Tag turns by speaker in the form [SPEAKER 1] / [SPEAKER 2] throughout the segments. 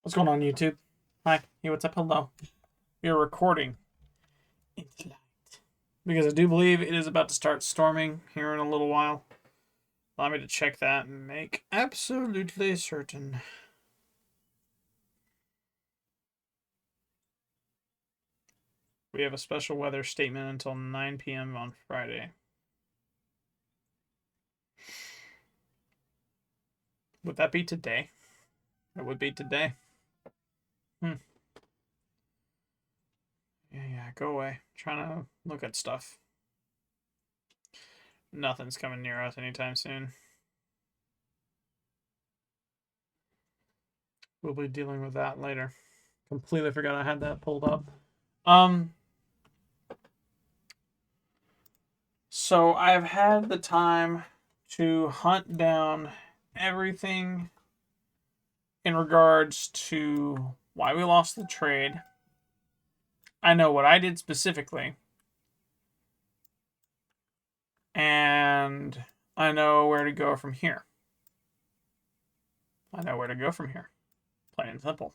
[SPEAKER 1] What's going on, YouTube? Hi. Hey, what's up? Hello. We are recording into light because I do believe it is about to start storming here in a little while. Allow me to check that and make absolutely certain. We have a special weather statement until 9 p.m. on Friday. Would that be today? It would be today. Yeah, go away. I'm trying to look at stuff. Nothing's coming near us anytime soon. We'll be dealing with that later. Completely forgot I had that pulled up. So I've had the time to hunt down everything in regards to why we lost the trade. I know what I did specifically. And I know where to go from here. Plain and simple.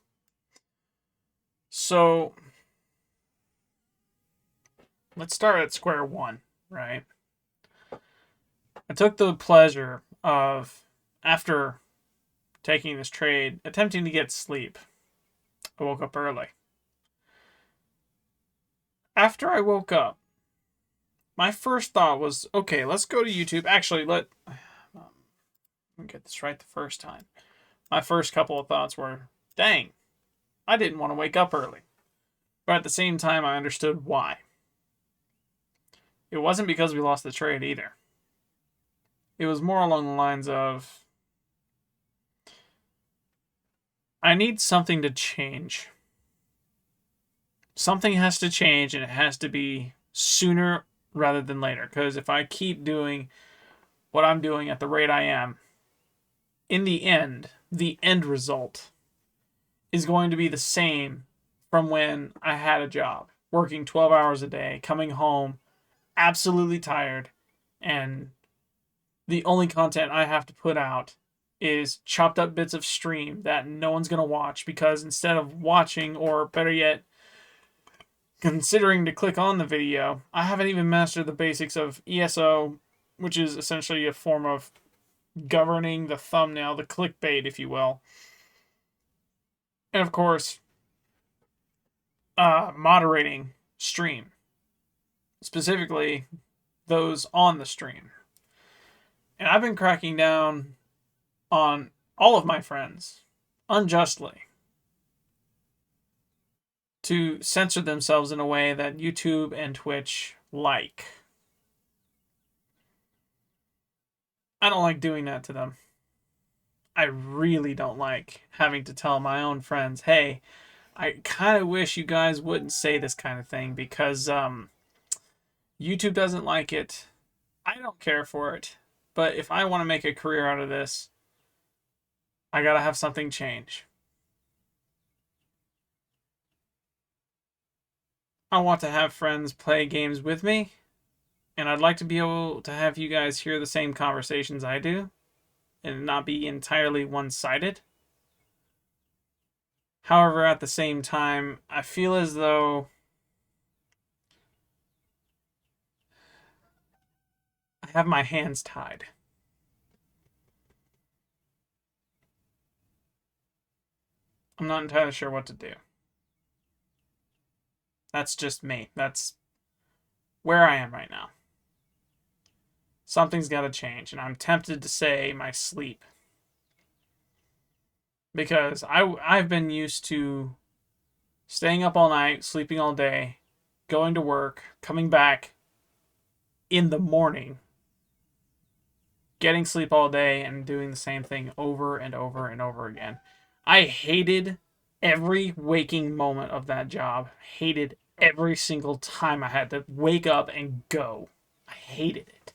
[SPEAKER 1] So let's start at square one, right? I took the pleasure of, after taking this trade, attempting to get sleep. I woke up early. After I woke up, my first thought was, okay, let's go to YouTube. Actually, let me get this right the first time. My first couple of thoughts were, dang, I didn't want to wake up early. But at the same time, I understood why. It wasn't because we lost the trade either. It was more along the lines of, I need something to change. Something has to change, and it has to be sooner rather than later. Because if I keep doing what I'm doing at the rate I am, in the end result is going to be the same from when I had a job, working 12 hours a day, coming home absolutely tired, and the only content I have to put out is chopped up bits of stream that no one's going to watch, because instead of watching, or better yet, considering to click on the video, I haven't even mastered the basics of ESO, which is essentially a form of governing the thumbnail, the clickbait, if you will. And of course, moderating stream, specifically those on the stream. And I've been cracking down on all of my friends unjustly to censor themselves in a way that YouTube and Twitch like. I don't like doing that to them. I really don't like having to tell my own friends, hey, I kind of wish you guys wouldn't say this kind of thing, because YouTube doesn't like it. I don't care for it. But if I want to make a career out of this, I gotta have something change. I want to have friends play games with me, and I'd like to be able to have you guys hear the same conversations I do, and not be entirely one-sided. However, at the same time, I feel as though I have my hands tied. I'm not entirely sure what to do. That's just me. That's where I am right now. Something's got to change, and I'm tempted to say my sleep. Because I've been used to staying up all night, sleeping all day, going to work, coming back in the morning, getting sleep all day, and doing the same thing over and over and over again. I hated every waking moment of that job. Hated every single time I had to wake up and go. I hated it.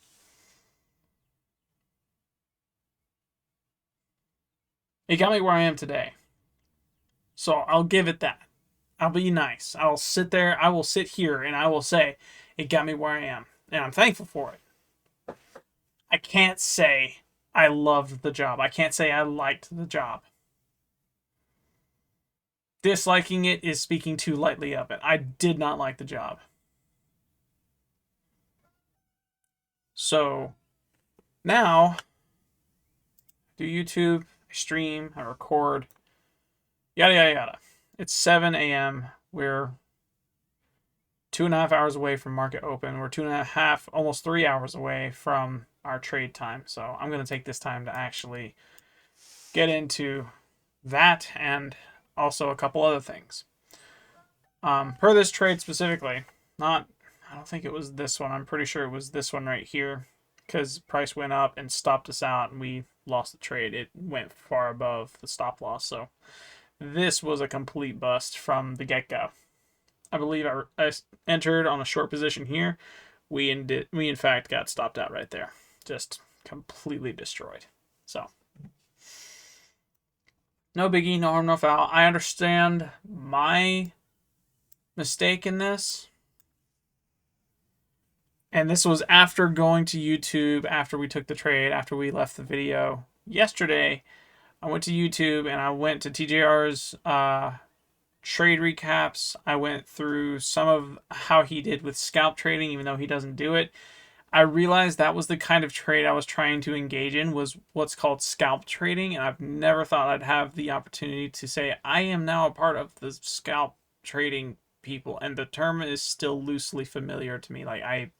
[SPEAKER 1] It got me where I am today. So I'll give it that. I'll be nice. I'll sit there. I will sit here and I will say, it got me where I am. And I'm thankful for it. I can't say I loved the job. I can't say I liked the job. Disliking it is speaking too lightly of it. I did not like the job. So now, I do YouTube, I stream, I record, yada, yada, yada. It's 7 a.m. We're 2.5 hours away from market open. We're 2.5, almost 3 hours away from our trade time. So I'm going to take this time to actually get into that and also a couple other things. Per this trade specifically, I don't think it was this one. I'm pretty sure it was this one right here, because price went up and stopped us out and we lost the trade. It went far above the stop loss. So this was a complete bust from the get-go. I believe I entered on a short position here. We in fact got stopped out right there. Just completely destroyed. So no biggie, no harm, no foul. I understand my mistake in this. And this was after going to YouTube, after we took the trade, after we left the video yesterday. I went to YouTube and I went to TJR's trade recaps. I went through some of how he did with scalp trading, even though he doesn't do it. I realized that was the kind of trade I was trying to engage in, was what's called scalp trading. And I've never thought I'd have the opportunity to say, I am now a part of the scalp trading people. And the term is still loosely familiar to me. Like, I'm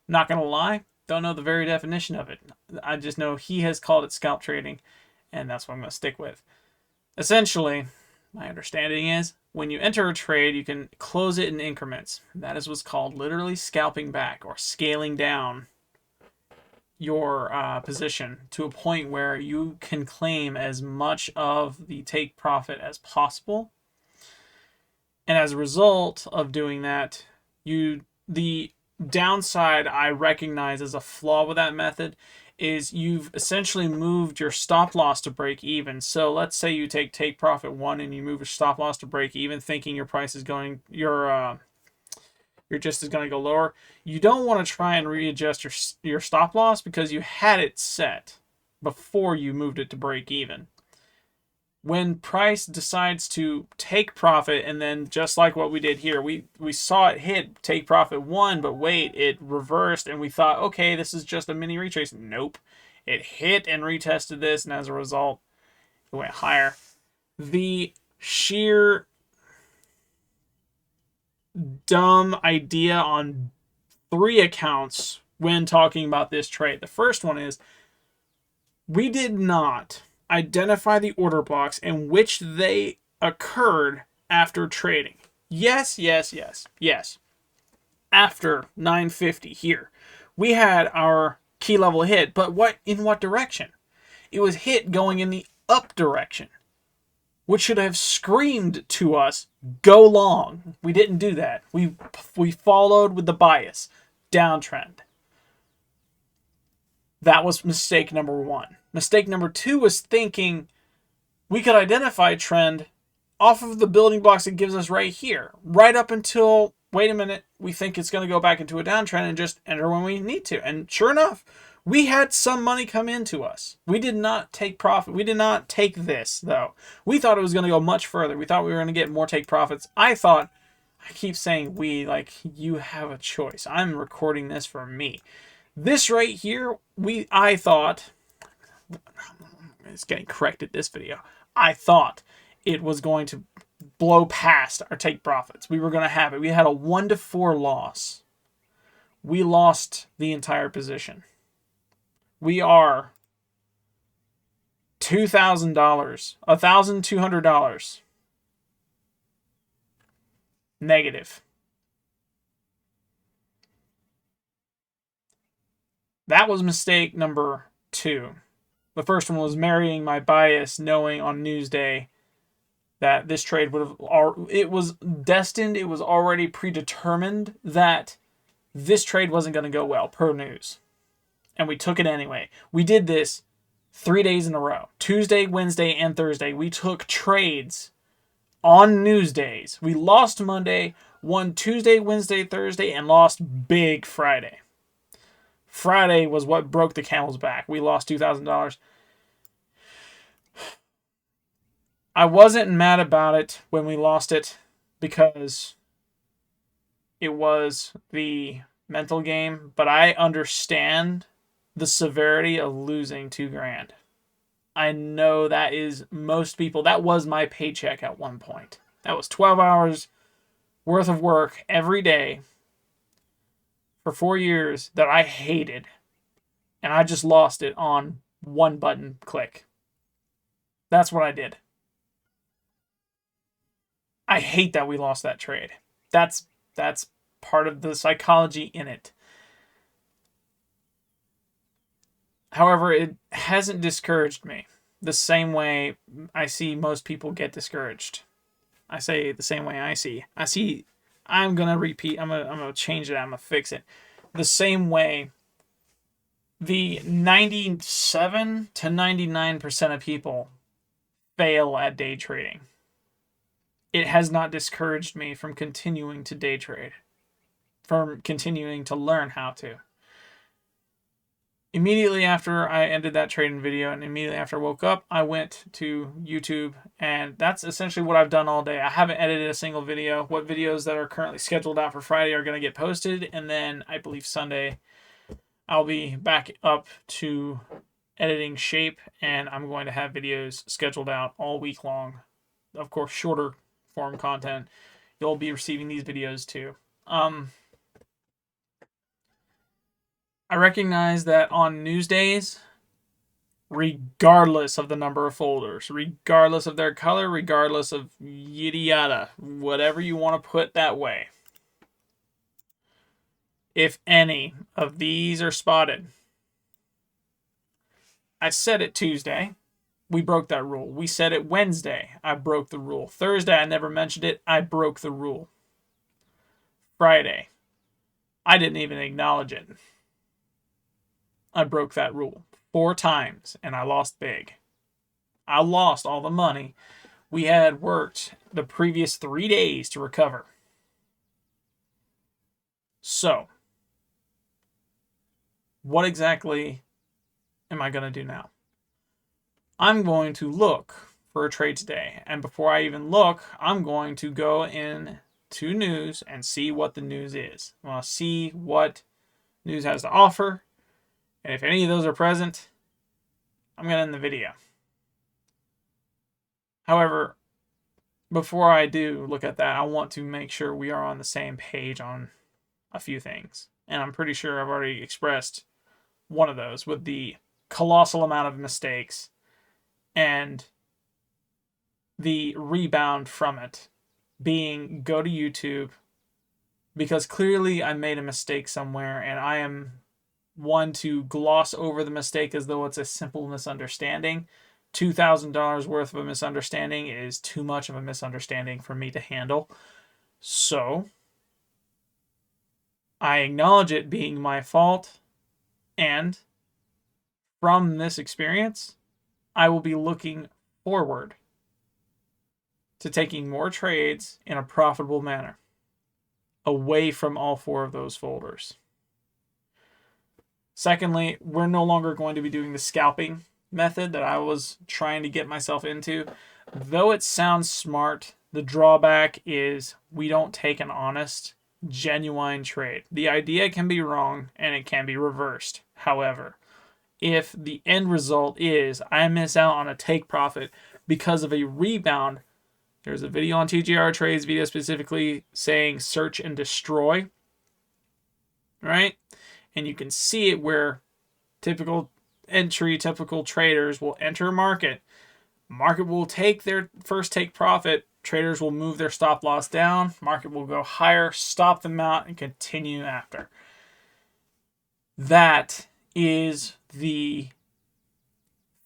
[SPEAKER 1] not going to lie, don't know the very definition of it. I just know he has called it scalp trading, and that's what I'm going to stick with. Essentially, my understanding is when you enter a trade, you can close it in increments. That is what's called literally scalping back or scaling down your position to a point where you can claim as much of the take profit as possible. And as a result of doing that, the downside I recognize as a flaw with that method is you've essentially moved your stop loss to break even. So let's say you take profit 1 and you move your stop loss to break even, thinking your price is going, your just is going to go lower. You don't want to try and readjust your stop loss because you had it set before you moved it to break even. When price decides to take profit, and then just like what we did here, we saw it hit take profit 1, but wait, it reversed and we thought, okay, this is just a mini retrace. Nope. It hit and retested this, and as a result, it went higher. The sheer dumb idea on 3 accounts when talking about this trade. The first one is we did not identify the order blocks in which they occurred after trading. Yes. After 950 here, we had our key level hit, but in what direction? It was hit going in the up direction, which should have screamed to us, go long. We didn't do that. We followed with the bias, downtrend. That was mistake number 1. Mistake number 2 was thinking we could identify a trend off of the building blocks it gives us right here, right up until, wait a minute, we think it's going to go back into a downtrend and just enter when we need to. And sure enough, we had some money come into us. We did not take profit. We did not take this, though. We thought it was going to go much further. We thought we were going to get more take profits. I keep saying we, like you have a choice. I'm recording this for me. This right here, I thought, it's getting corrected this video, I thought it was going to blow past our take profits. We were going to have it. We had a 1-4 loss. We lost the entire position. We are $2,000, $1,200 negative. That was mistake number 2. The first one was marrying my bias, knowing on Newsday that this trade it was destined, it was already predetermined that this trade wasn't going to go well, per news. And we took it anyway. We did this 3 days in a row. Tuesday, Wednesday, and Thursday. We took trades on Newsdays. We lost Monday, won Tuesday, Wednesday, Thursday, and lost big Friday. Friday was what broke the camel's back. We lost $2,000. I wasn't mad about it when we lost it because it was the mental game, but I understand the severity of losing $2,000. I know that is most people. That was my paycheck at one point. That was 12 hours worth of work every day for 4 years that I hated. And I just lost it on one button click. That's what I did. I hate that we lost that trade. That's part of the psychology in it. However, it hasn't discouraged me the same way I see most people get discouraged. I say the same way I see. I'm going to repeat. I'm going to change it. I'm going to fix it. The same way the 97 to 99% of people fail at day trading. It has not discouraged me from continuing to day trade, from continuing to learn how to. Immediately after I ended that trading video and immediately after I woke up, I went to YouTube, and that's essentially what I've done all day. I haven't edited a single video. What videos that are currently scheduled out for Friday are going to get posted, and then I believe Sunday I'll be back up to editing shape, and I'm going to have videos scheduled out all week long. Of course, shorter form content. You'll be receiving these videos too. I recognize that on news days, regardless of the number of folders, regardless of their color, regardless of yada yada, whatever you want to put that way, if any of these are spotted, I said it Tuesday, we broke that rule. We said it Wednesday, I broke the rule. Thursday, I never mentioned it, I broke the rule. Friday, I didn't even acknowledge it. I broke that rule 4 times, and I lost big. I lost all the money we had worked the previous 3 days to recover. So, what exactly am I going to do now? I'm going to look for a trade today. And before I even look, I'm going to go in to news and see what the news is. I want to see what news has to offer. And if any of those are present, I'm going to end the video. However, before I do look at that, I want to make sure we are on the same page on a few things. And I'm pretty sure I've already expressed one of those with the colossal amount of mistakes and the rebound from it being go to YouTube, because clearly I made a mistake somewhere, and I am one to gloss over the mistake as though it's a simple misunderstanding. $2,000 worth of a misunderstanding is too much of a misunderstanding for me to handle. So I acknowledge it being my fault, and from this experience, I will be looking forward to taking more trades in a profitable manner away from all 4 of those folders. Secondly, we're no longer going to be doing the scalping method that I was trying to get myself into. Though it sounds smart, the drawback is we don't take an honest, genuine trade. The idea can be wrong and it can be reversed. However, if the end result is I miss out on a take profit because of a rebound, there's a video on TGR Trades video specifically saying search and destroy, right? And you can see it where typical traders will enter a market. Market will take their first take profit. Traders will move their stop loss down. Market will go higher, stop them out, and continue after. That is the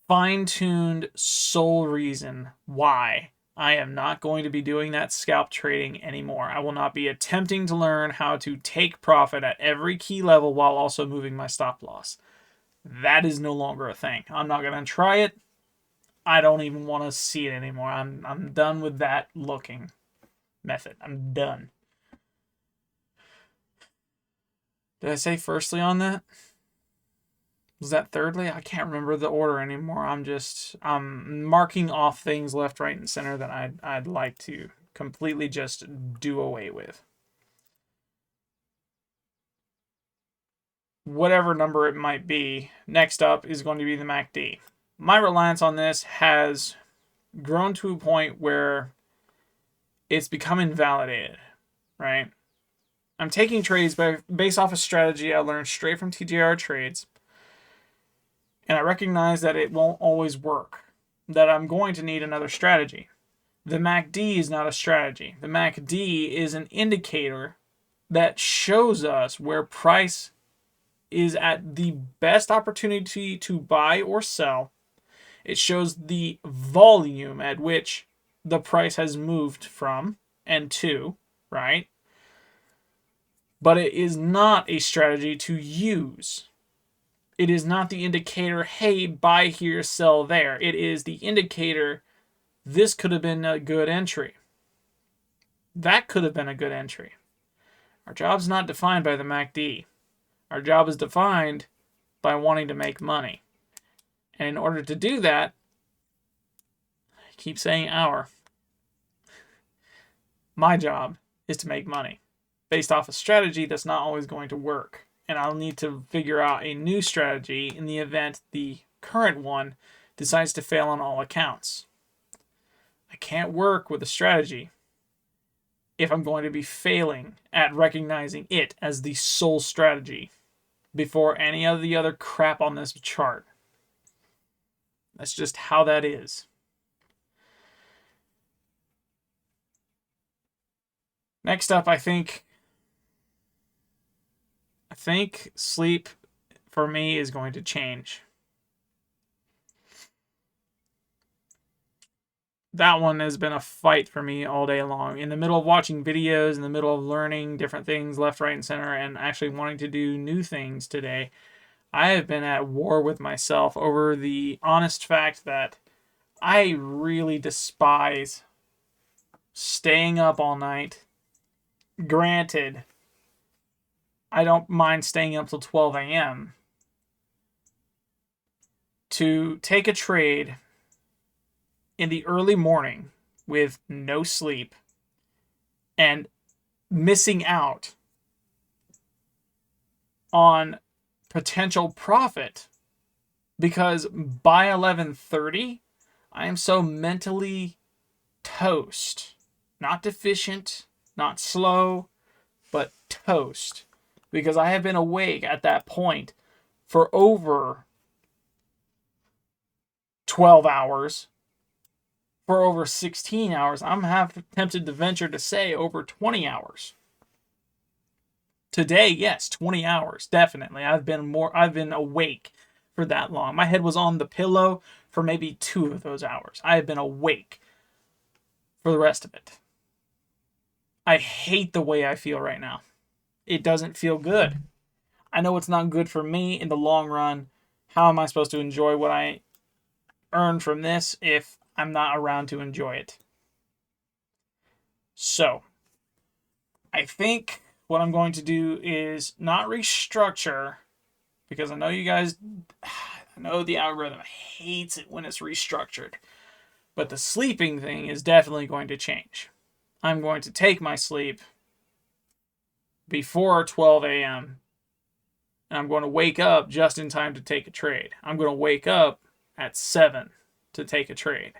[SPEAKER 1] fine-tuned sole reason why I am not going to be doing that scalp trading anymore. I will not be attempting to learn how to take profit at every key level while also moving my stop loss. That is no longer a thing. I'm not going to try it. I don't even want to see it anymore. I'm done with that looking method. I'm done. Did I say firstly on that? Was that thirdly? I can't remember the order anymore. I'm marking off things left, right, and center that I'd like to completely just do away with. Whatever number it might be, next up is going to be the MACD. My reliance on this has grown to a point where it's become invalidated, right? I'm taking trades based off a strategy I learned straight from TJR trades, and I recognize that it won't always work, that I'm going to need another strategy. The MACD is not a strategy. The MACD is an indicator that shows us where price is at the best opportunity to buy or sell. It shows the volume at which the price has moved from and to, right? But it is not a strategy to use. It is not the indicator, hey, buy here, sell there. It is the indicator, this could have been a good entry. That could have been a good entry. Our job's not defined by the MACD. Our job is defined by wanting to make money. And in order to do that, I keep saying my job is to make money based off a strategy that's not always going to work. And I'll need to figure out a new strategy in the event the current one decides to fail on all accounts. I can't work with a strategy if I'm going to be failing at recognizing it as the sole strategy before any of the other crap on this chart. That's just how that is. Next up, I think sleep for me is going to change. That one has been a fight for me all day long. In the middle of watching videos, in the middle of learning different things left, right, and center, and actually wanting to do new things today, I have been at war with myself over the honest fact that I really despise staying up all night. Granted, I don't mind staying up till 12 a.m. to take a trade in the early morning with no sleep and missing out on potential profit because by 11:30 I am so mentally toast, not deficient, not slow, but toast, because I have been awake at that point for over 12 hours, for over 16 hours. I'm half tempted to venture to say over 20 hours. Today, yes, 20 hours, definitely. I've been awake for that long. My head was on the pillow for maybe 2 of those hours. I have been awake for the rest of it. I hate the way I feel right now. It doesn't feel good. I know it's not good for me in the long run. How am I supposed to enjoy what I earn from this if I'm not around to enjoy it? So, I think what I'm going to do is not restructure, because I know you guys, I know the algorithm hates it when it's restructured, but the sleeping thing is definitely going to change. I'm going to take my sleep before 12 a.m. and I'm going to wake up just in time to take a trade. I'm going to wake up at 7 to take a trade.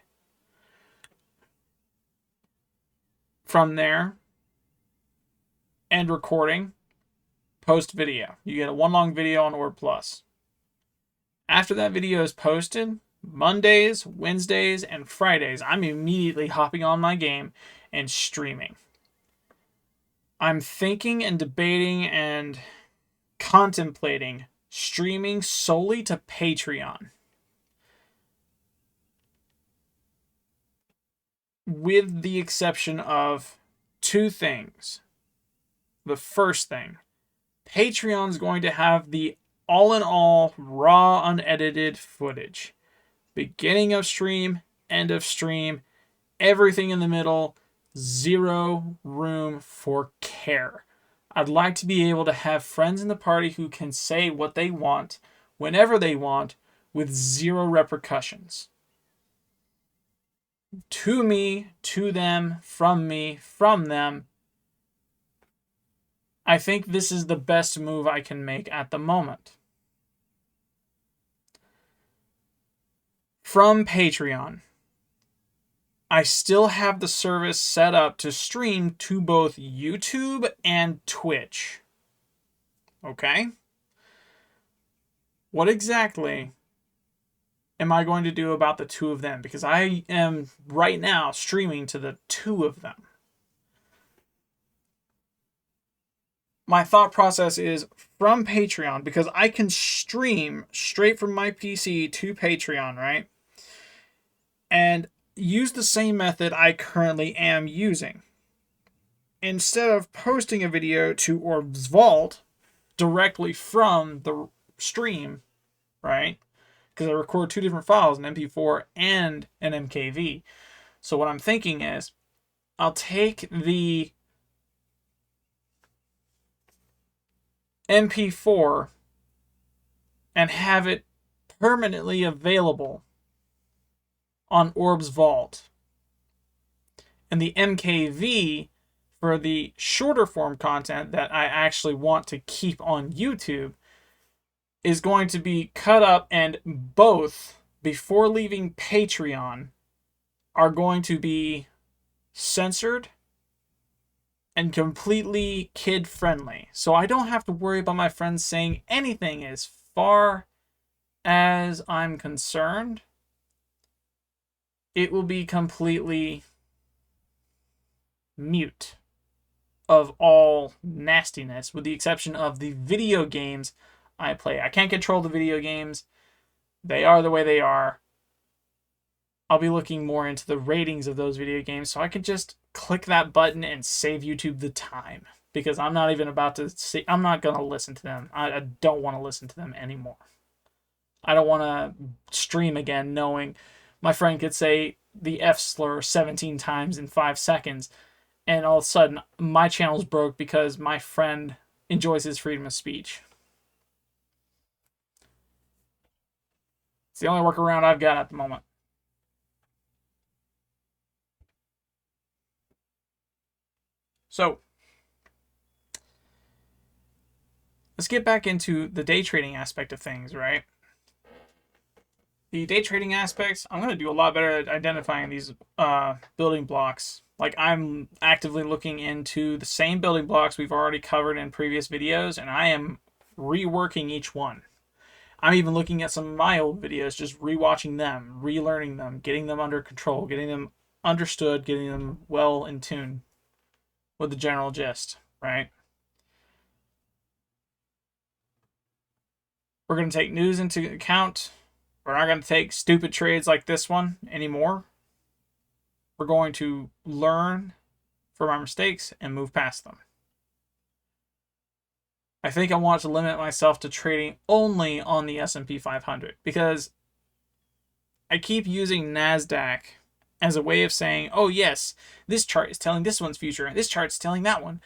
[SPEAKER 1] From there, end recording, post video. You get a 1 long video on Orb Plus. After that video is posted, Mondays, Wednesdays, and Fridays, I'm immediately hopping on my game and streaming. I'm thinking and debating and contemplating streaming solely to Patreon, with the exception of 2 things. The first thing, Patreon's going to have the all-in-all raw unedited footage. Beginning of stream, end of stream, everything in the middle, zero room for care. I'd like to be able to have friends in the party who can say what they want whenever they want with zero repercussions. To me, to them, from me, from them. I think this is the best move I can make at the moment. From Patreon, I still have the service set up to stream to both YouTube and Twitch. Okay? What exactly am I going to do about the two of them? Because I am right now streaming to the two of them. My thought process is from Patreon, because I can stream straight from my PC to Patreon, right? And use the same method I currently am using. Instead of posting a video to Orb's Vault directly from the stream, right? Because I record two different files, an MP4 and an MKV. So what I'm thinking is, I'll take the MP4 and have it permanently available on Orb's Vault. And the MKV for the shorter form content that I actually want to keep on YouTube is going to be cut up, and both, before leaving Patreon, are going to be censored and completely kid-friendly. So I don't have to worry about my friends saying anything. As far as I'm concerned, it will be completely mute of all nastiness, with the exception of the video games I play. I can't control the video games. They are the way they are. I'll be looking more into the ratings of those video games, so I can just click that button and save YouTube the time, because I'm not even about to see. I'm not going to listen to them. I don't want to listen to them anymore. I don't want to stream again knowing my friend could say the F slur 17 times in 5 seconds, and all of a sudden my channel's broke because my friend enjoys his freedom of speech. It's the only workaround I've got at the moment. So, let's get back into the day trading aspect of things, right? The day trading aspects, I'm going to do a lot better at identifying these building blocks. Like, I'm actively looking into the same building blocks we've already covered in previous videos, and I am reworking each one. I'm even looking at some of my old videos, just rewatching them, relearning them, getting them under control, getting them understood, getting them well in tune with the general gist, right? We're going to take news into account. We're not going to take stupid trades like this one anymore. We're going to learn from our mistakes and move past them. I think I want to limit myself to trading only on the S&P 500, because I keep using NASDAQ as a way of saying, oh yes, this chart is telling this one's future, and this chart's telling that one.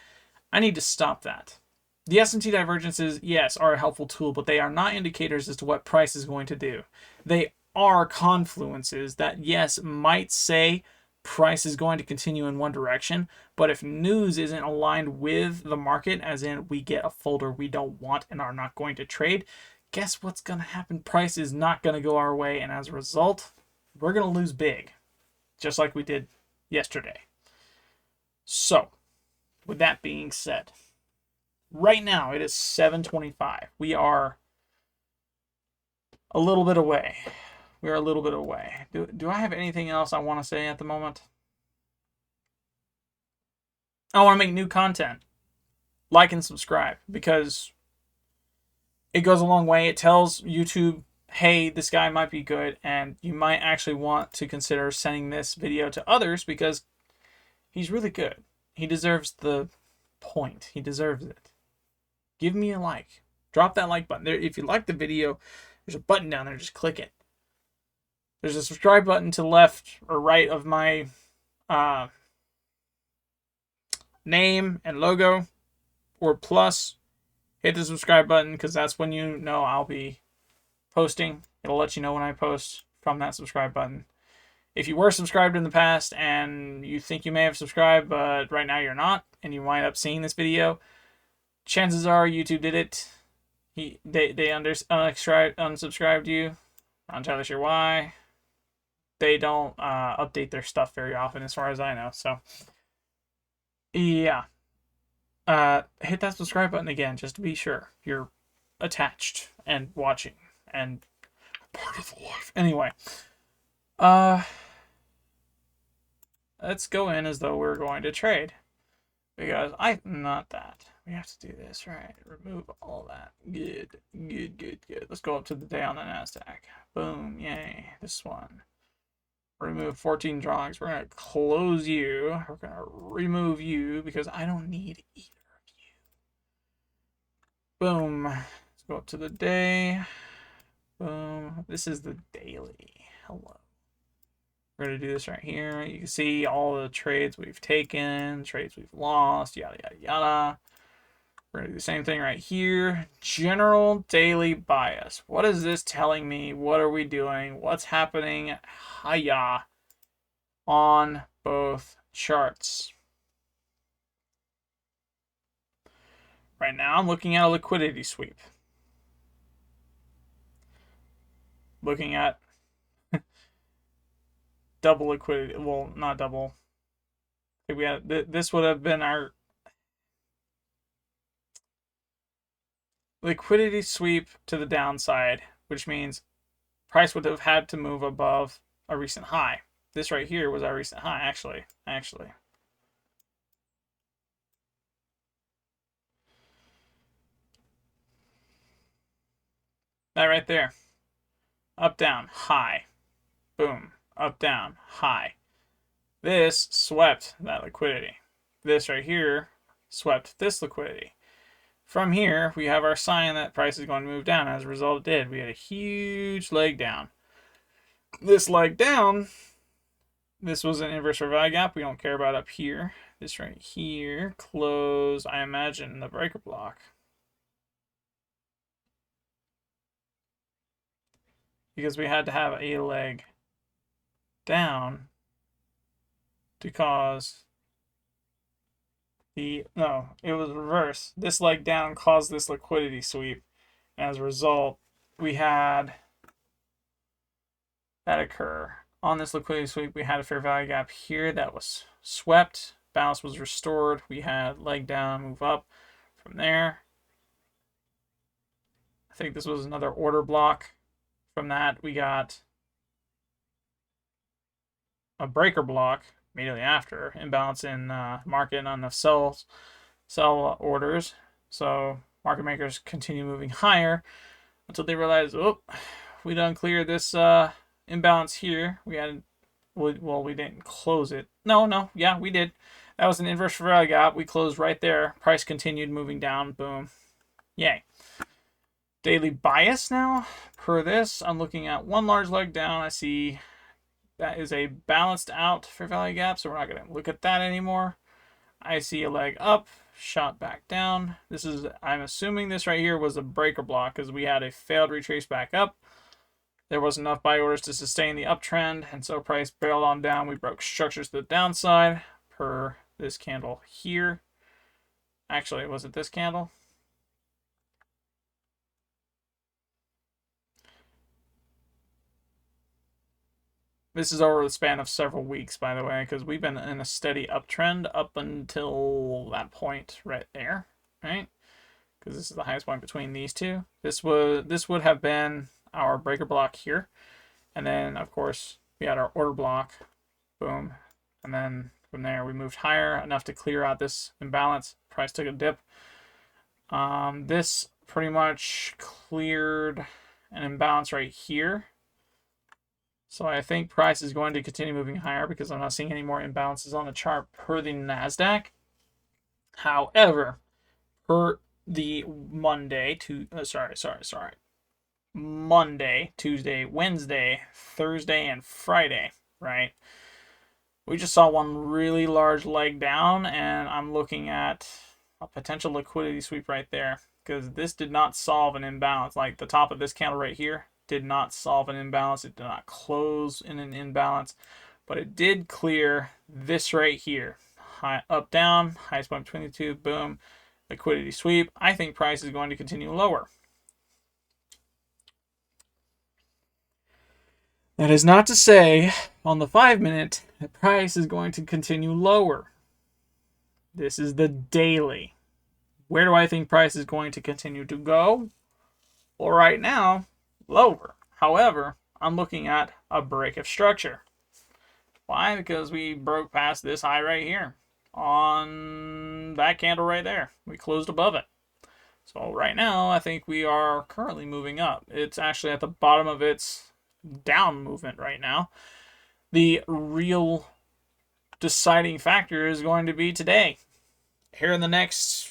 [SPEAKER 1] I need to stop that. The S&T divergences, yes, are a helpful tool, but they are not indicators as to what price is going to do. They are confluences that, yes, might say price is going to continue in one direction, but if news isn't aligned with the market, as in we get a folder we don't want and are not going to trade, guess what's going to happen? Price is not going to go our way, and as a result, we're going to lose big, just like we did yesterday. So, with that being said, right now it is 7:25. We are a little bit away. We are a little bit away. Do I have anything else I want to say at the moment? I want to make new content. Like and subscribe, because it goes a long way. It tells YouTube, hey, this guy might be good, and you might actually want to consider sending this video to others, because he's really good. He deserves the point. He deserves it. Give me a like. Drop that like button. There, if you like the video, there's a button down there. Just click it. There's a subscribe button to the left or right of my name and logo, or plus. Hit the subscribe button, because that's when you know I'll be posting. It'll let you know when I post from that subscribe button. If you were subscribed in the past and you think you may have subscribed, but right now you're not, and you wind up seeing this video, chances are YouTube did it. They unsubscribed you. Not entirely sure why. They don't update their stuff very often, as far as I know. So, yeah. Hit that subscribe button again, just to be sure you're attached and watching and part of the life. Anyway, let's go in as though we're going to trade, because not that. We have to do this, right? Remove all that. Good. Let's go up to the day on the NASDAQ. Boom, yay. This one. Remove 14 drawings. We're going to close you. We're going to remove you because I don't need either of you. Boom. Let's go up to the day. Boom. This is the daily. Hello. We're going to do this right here. You can see all the trades we've taken, trades we've lost, yada, yada, yada. We're going to do the same thing right here. General daily bias. What is this telling me? What are we doing? What's happening? Hiya. On both charts. Right now, I'm looking at a liquidity sweep. Looking at double liquidity. Well, not double. I think we had this would have been our liquidity sweep to the downside, which means price would have had to move above a recent high. This right here was our recent high, actually. That right there. Up, down, high. Boom. Up, down, high. This swept that liquidity. This right here swept this liquidity. From here, we have our sign that price is going to move down. As a result, it did. We had a huge leg down. This leg down, this was an inverse fair value gap. We don't care about up here. This right here, close, I imagine, the breaker block. Because we had to have a leg down to cause no, it was reverse. This leg down caused this liquidity sweep. As a result, we had that occur. On this liquidity sweep, we had a fair value gap here that was swept. Balance was restored. We had leg down, move up from there. I think this was another order block. From that, we got a breaker block immediately after, imbalance in market on the sell orders. So market makers continue moving higher until they realize, oh, we done cleared this imbalance here. We didn't close it. Yeah, we did. That was an inverse fair value gap. We closed right there. Price continued moving down. Boom. Yay. Daily bias now. Per this, I'm looking at one large leg down. I see that is a balanced out fair value gap, so we're not going to look at that anymore. I see a leg up, shot back down. This is, I'm assuming this right here was a breaker block because we had a failed retrace back up. There was enough buy orders to sustain the uptrend, and so price bailed on down. We broke structures to the downside per this candle here. Actually, was it this candle? This is over the span of several weeks, by the way, because we've been in a steady uptrend up until that point right there, right? Because this is the highest point between these two. This would have been our breaker block here, and then of course we had our order block, boom, and then from there we moved higher enough to clear out this imbalance. Price took a dip. This pretty much cleared an imbalance right here. So I think price is going to continue moving higher because I'm not seeing any more imbalances on the chart per the NASDAQ. However, per the Monday, Tuesday, Wednesday, Thursday, and Friday, right? We just saw one really large leg down, and I'm looking at a potential liquidity sweep right there because this did not solve an imbalance. Like the top of this candle right here, did not solve an imbalance. It did not close in an imbalance, but it did clear this right here. High up, down, highest point between the two, boom, liquidity sweep. I think price is going to continue lower. That is not to say on the 5-minute the price is going to continue lower. This is the daily. Where do I think price is going to continue to go? Well, right now, lower. However, I'm looking at a break of structure. Why? Because we broke past this high right here on that candle right there. We closed above it. So right now, I think we are currently moving up. It's actually at the bottom of its down movement right now. The real deciding factor is going to be today. Here in the next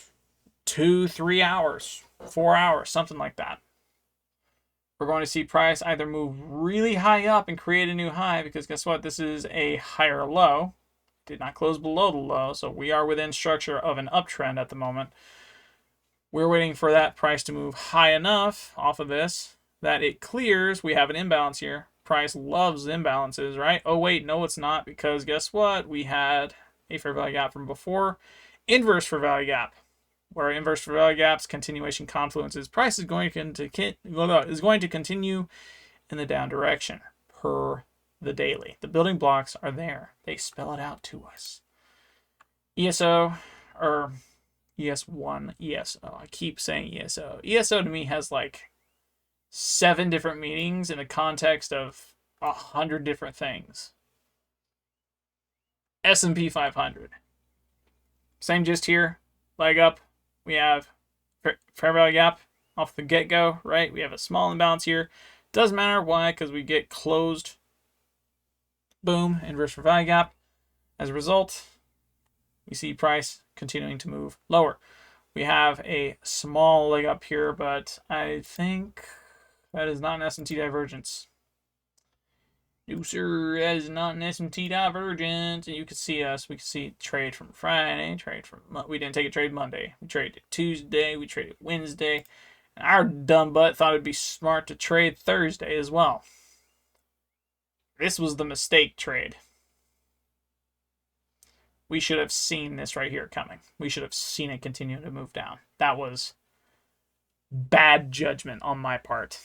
[SPEAKER 1] 2-3 hours, 4 hours, something like that. We're going to see price either move really high up and create a new high, because guess what? This is a higher low. Did not close below the low, so we are within structure of an uptrend at the moment. We're waiting for that price to move high enough off of this that it clears. We have an imbalance here. Price loves imbalances, right? Oh, wait, no, it's not, because guess what? We had a fair value gap from before. Inverse fair value gap, where inverse fair value gaps, continuation confluences. Price is going to continue in the down direction per the daily. The building blocks are there. They spell it out to us. ESO, or ES1, ESO. I keep saying ESO. ESO to me has like 7 different meanings in the context of 100 different things. S&P 500. Same gist here. Leg up. We have fair value gap off the get-go, right? We have a small imbalance here. Doesn't matter why, because we get closed. Boom, inverse fair value gap. As a result, we see price continuing to move lower. We have a small leg up here, but I think that is not an S&T divergence. No, sir, that is not an S&T divergence. And you can see us. We can see trade from Friday, we didn't take a trade Monday. We traded Tuesday, we traded Wednesday. And our dumb butt thought it'd be smart to trade Thursday as well. This was the mistake trade. We should have seen this right here coming. We should have seen it continue to move down. That was bad judgment on my part.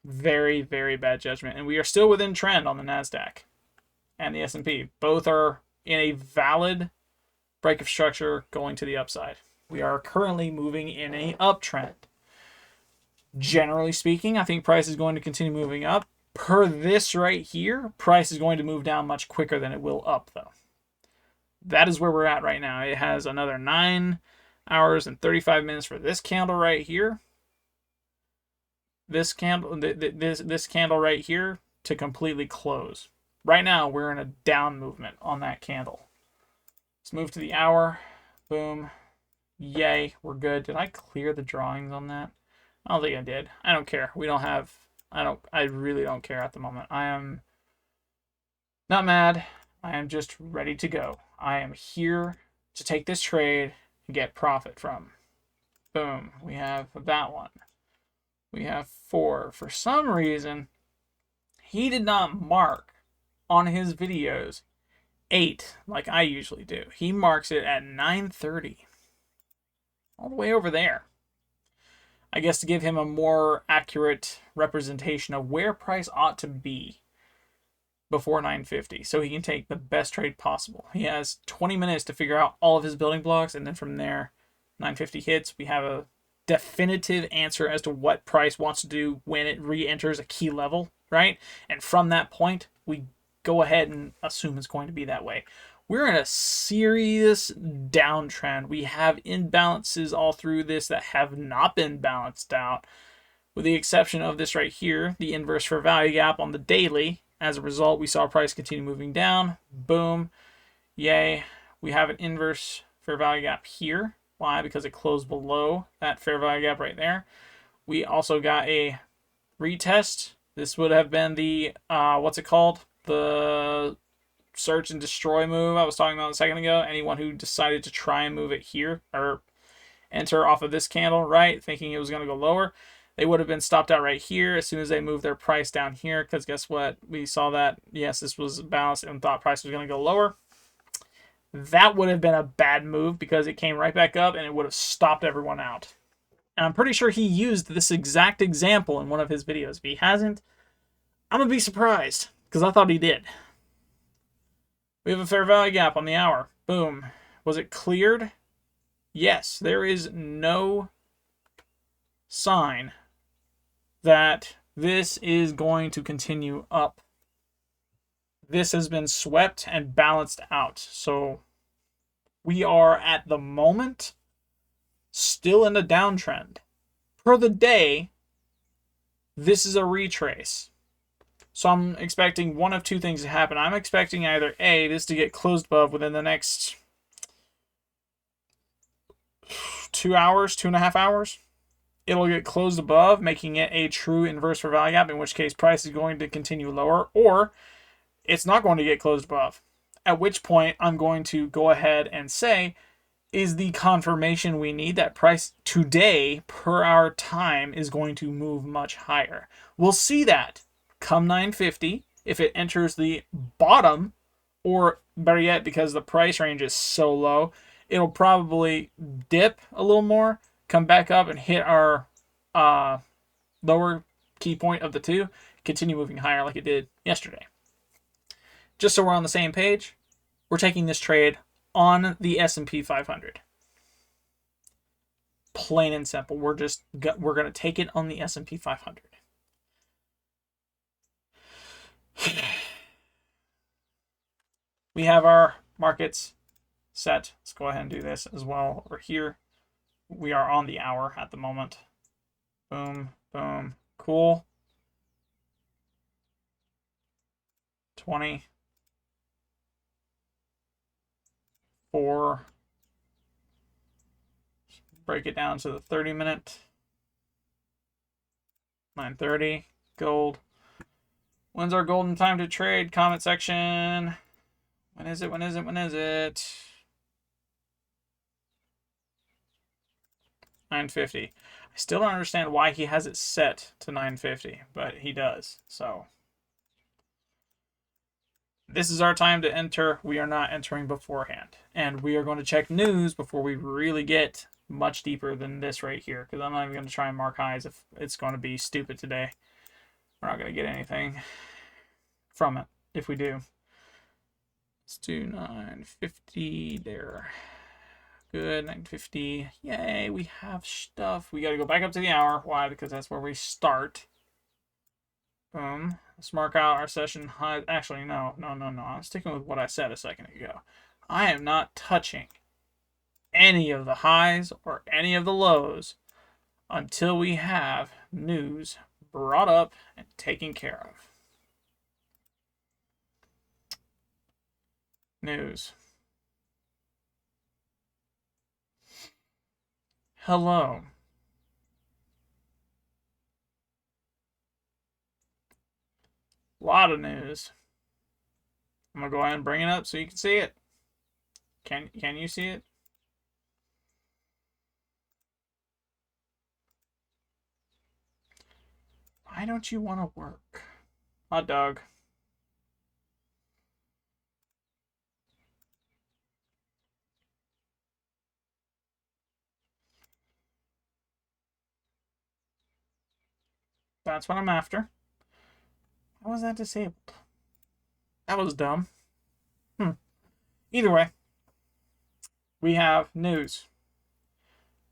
[SPEAKER 1] Very, very bad judgment. And we are still within trend on the NASDAQ and the S&P. Both are in a valid break of structure going to the upside. We are currently moving in an uptrend. Generally speaking, I think price is going to continue moving up. Per this right here, price is going to move down much quicker than it will up, though. That is where we're at right now. It has another 9 hours and 35 minutes for this candle right here. This candle right here to completely close. Right now, we're in a down movement on that candle. Let's move to the hour. Boom. Yay, we're good. Did I clear the drawings on that? I don't think I did. I don't care. I really don't care at the moment. I am not mad. I am just ready to go. I am here to take this trade and get profit from. Boom. We have that one. We have 4. For some reason, he did not mark on his videos 8 like I usually do. He marks it at 9:30. All the way over there. I guess to give him a more accurate representation of where price ought to be before 9:50, so he can take the best trade possible. He has 20 minutes to figure out all of his building blocks, and then from there, 9:50 hits, we have a definitive answer as to what price wants to do when it re-enters a key level, right? And from that point, we go ahead and assume it's going to be that way. We're in a serious downtrend. We have imbalances all through this that have not been balanced out, with the exception of this right here, the inverse fair value gap on the daily. As a result, we saw price continue moving down. Boom. Yay. We have an inverse fair value gap here. Why? Because it closed below that fair value gap right there. We also got a retest. This would have been the, what's it called? The search and destroy move I was talking about a second ago. Anyone who decided to try and move it here or enter off of this candle, right, thinking it was going to go lower, They would have been stopped out right here as soon as they moved their price down here, because guess what? We saw that, yes, this was balanced and thought price was going to go lower. That would have been a bad move because it came right back up and it would have stopped everyone out. And I'm pretty sure he used this exact example in one of his videos. If he hasn't, I'm going to be surprised because I thought he did. We have a fair value gap on the hour. Boom. Was it cleared? Yes. There is no sign that this is going to continue up. This has been swept and balanced out. So we are at the moment still in a downtrend. Per the day, this is a retrace. So I'm expecting one of two things to happen. I'm expecting either A, this to get closed above within the next 2 hours, 2.5 hours. It'll get closed above, making it a true inverse for value gap, in which case price is going to continue lower, or it's not going to get closed above. At which point I'm going to go ahead and say, is the confirmation we need that price today per our time is going to move much higher. We'll see that come 950 if it enters the bottom, or better yet, because the price range is so low, it'll probably dip a little more, come back up and hit our lower key point of the two, continue moving higher like it did yesterday. Just so we're on the same page, we're taking this trade on the S&P 500. Plain and simple. We're going to take it on the S&P 500. We have our markets set. Let's go ahead and do this as well over here. We are on the hour at the moment. Boom, boom. Cool. 20. 4. Break it down to the 30-minute. 9:30. Gold. When's our golden time to trade? Comment section. When is it? When is it? When is it? 9:50. I still don't understand why he has it set to 9:50, but he does. So this is our time to enter. We are not entering beforehand. And we are going to check news before we really get much deeper than this right here, because I'm not even going to try and mark highs if it's going to be stupid today. We're not going to get anything from it if we do. Let's do 950 there. Good, 950. Yay, we have stuff. We got to go back up to the hour. Why? Because that's where we start. Boom. Let's mark out our session high. Actually, no. I'm sticking with what I said a second ago. I am not touching any of the highs or any of the lows until we have news brought up and taken care of. News. Hello. A lot of news. I'm going to go ahead and bring it up so you can see it. Can you see it? Why don't you want to work? Hot dog. That's what I'm after. How was that disabled? That was dumb. Either way, we have news.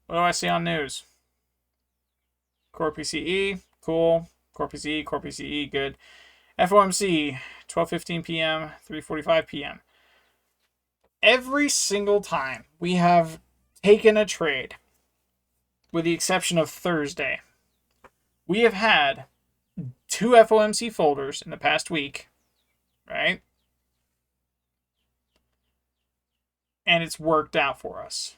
[SPEAKER 1] What do I see on news? Core PCE, cool. Core PCE, good. FOMC, 12:15 p.m., 3:45 p.m. Every single time we have taken a trade, with the exception of Thursday, we have had 2 FOMC folders in the past week, right? And it's worked out for us.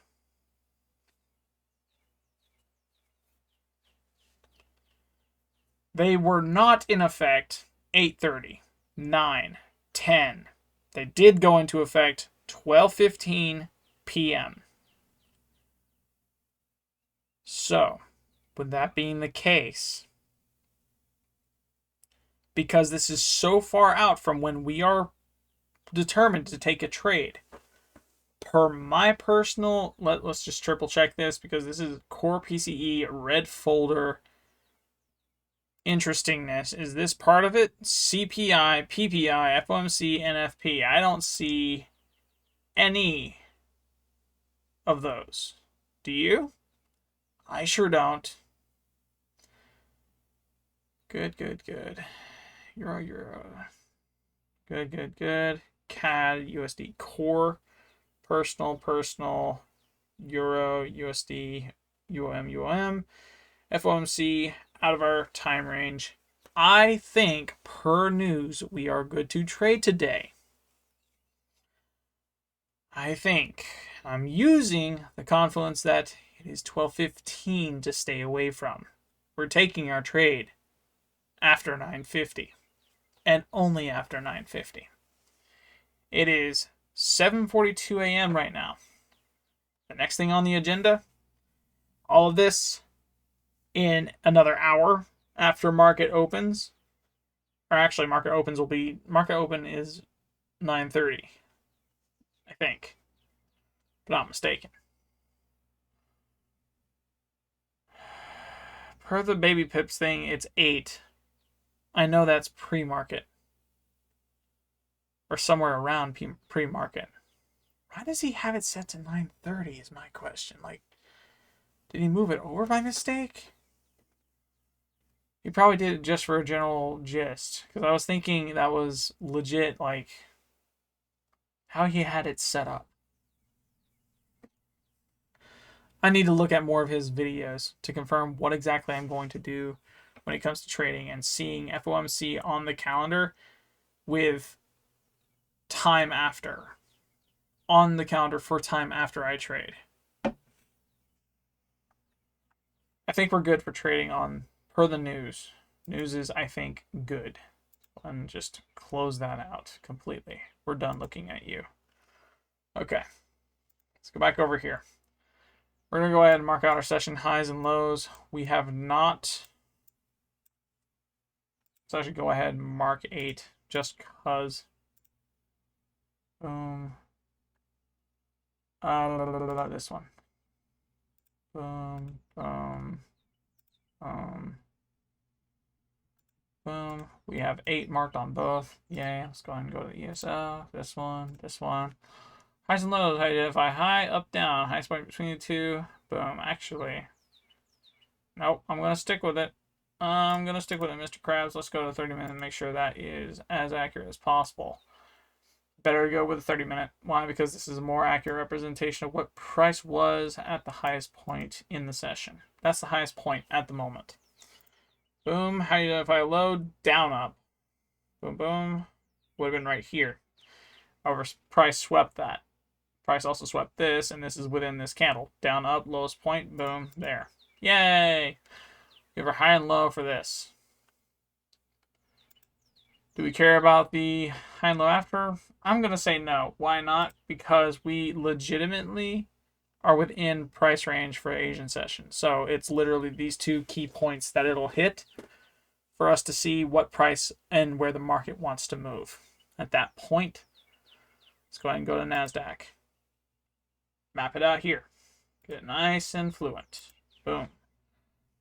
[SPEAKER 1] They were not in effect 8:30, 9, 10. They did go into effect 12:15 p.m. So, With that being the case, because this is so far out from when we are determined to take a trade, per my personal, let's just triple check this because this is core PCE red folder interestingness. Is this part of it? CPI, PPI, FOMC, NFP. I don't see any of those. Do you? I sure don't. Good. Euro. Good. CAD, USD core, personal, Euro, USD, UOM, FOMC out of our time range. I think per news we are good to trade today. I think I'm using the confluence that it is 12:15 to stay away from. We're taking our trade after 9:50 and only after 9:50. It is 7:42 a.m. right now. The next thing on the agenda, all of this in another hour after market opens. Or actually, market open is 9:30, I think, if not mistaken. Per the baby pips thing, it's 8. I know that's pre-market. Or somewhere around pre-market. Why does he have it set to 9:30 is my question. Like, did he move it over by mistake? He probably did it just for a general gist. Because I was thinking that was legit, like, how he had it set up. I need to look at more of his videos to confirm what exactly I'm going to do when it comes to trading and seeing FOMC on the calendar with time after. On the calendar for time after I trade. I think we're good for trading on per the news. News is, I think, good. And just close that out completely. We're done looking at you. Okay. Let's go back over here. We're going to go ahead and mark out our session highs and lows. We have not. So I should go ahead and mark 8 just because. Boom. This one. Boom. We have 8 marked on both. Yay. Let's go ahead and go to the ESL. This one. Highs and lows. How do you identify high, up, down? Highest point between the two. Boom. Actually, nope. I'm going to stick with it. Mr. Krabs. Let's go to 30 minutes and make sure that is as accurate as possible. Better go with a 30-minute. Why? Because this is a more accurate representation of what price was at the highest point in the session. That's the highest point at the moment. Boom. How do you identify low? Down, up. Boom. Would have been right here. However, price swept that. Price also swept this, and this is within this candle. Down, up, lowest point. Boom. There. Yay. We have our high and low for this. Do we care about the high and low after? I'm going to say no. Why not? Because we legitimately are within price range for Asian session. So it's literally these two key points that it'll hit for us to see what price and where the market wants to move. At that point, let's go ahead and go to NASDAQ. Map it out here. Get it nice and fluent. Boom.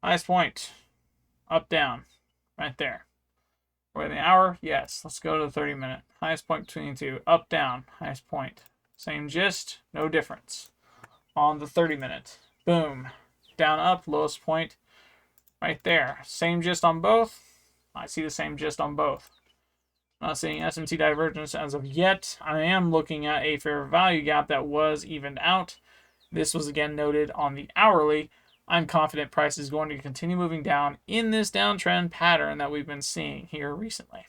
[SPEAKER 1] Highest point. Up, down. Right there. Within the hour? Yes. Let's go to the 30-minute. Highest point between the two. Up, down. Highest point. Same gist. No difference. On the 30-minute. Boom. Down, up. Lowest point. Right there. Same gist on both. I see the same gist on both. Not seeing SMT divergence as of yet. I am looking at a fair value gap that was evened out. This was again noted on the hourly. I'm confident price is going to continue moving down in this downtrend pattern that we've been seeing here recently.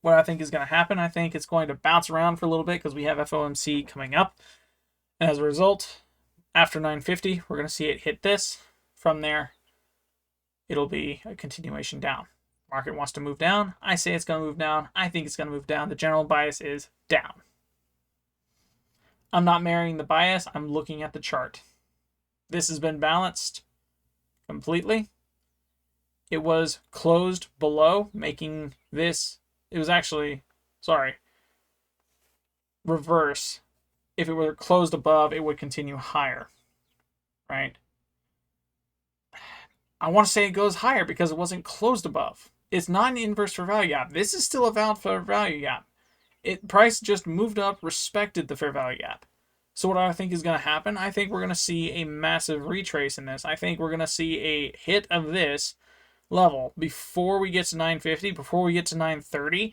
[SPEAKER 1] What I think is going to happen, I think it's going to bounce around for a little bit because we have FOMC coming up. And as a result, after 950, we're going to see it hit this. From there, it'll be a continuation down. Market wants to move down. I say it's going to move down. I think it's going to move down. The general bias is down. I'm not marrying the bias. I'm looking at the chart. This has been balanced. completely. It was closed below, making this, it was actually, sorry, reverse. If it were closed above, it would continue higher, right? I want to say it goes higher because it wasn't closed above. It's not an inverse fair value gap. This is still a valid fair value gap. Price just moved up, respected the fair value gap. So what I think is going to happen, I think we're going to see a massive retrace in this. I think we're going to see a hit of this level before we get to 950, before we get to 930.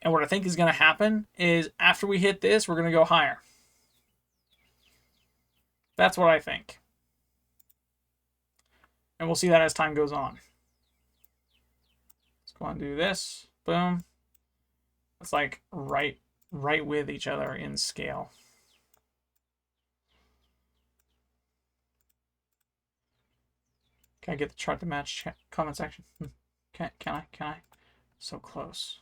[SPEAKER 1] And what I think is going to happen is after we hit this, we're going to go higher. That's what I think. And we'll see that as time goes on. Let's go on and do this. Boom. It's like right with each other in scale. Can I get the chart to match comment section? Can I? So close.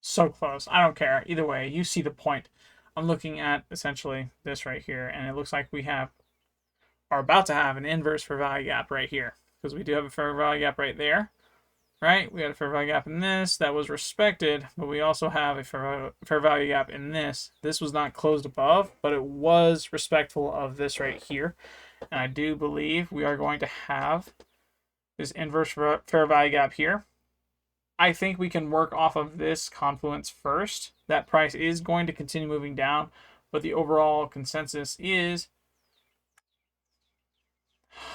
[SPEAKER 1] So close. I don't care. Either way, you see the point. I'm looking at essentially this right here, and it looks like we are about to have an inverse fair value gap right here, because we do have a fair value gap right there, right? We had a fair value gap in this that was respected, but we also have a fair value gap in this. This was not closed above, but it was respectful of this right here, and I do believe we are going to have this inverse fair value gap here. I think we can work off of this confluence first. That price is going to continue moving down, but the overall consensus is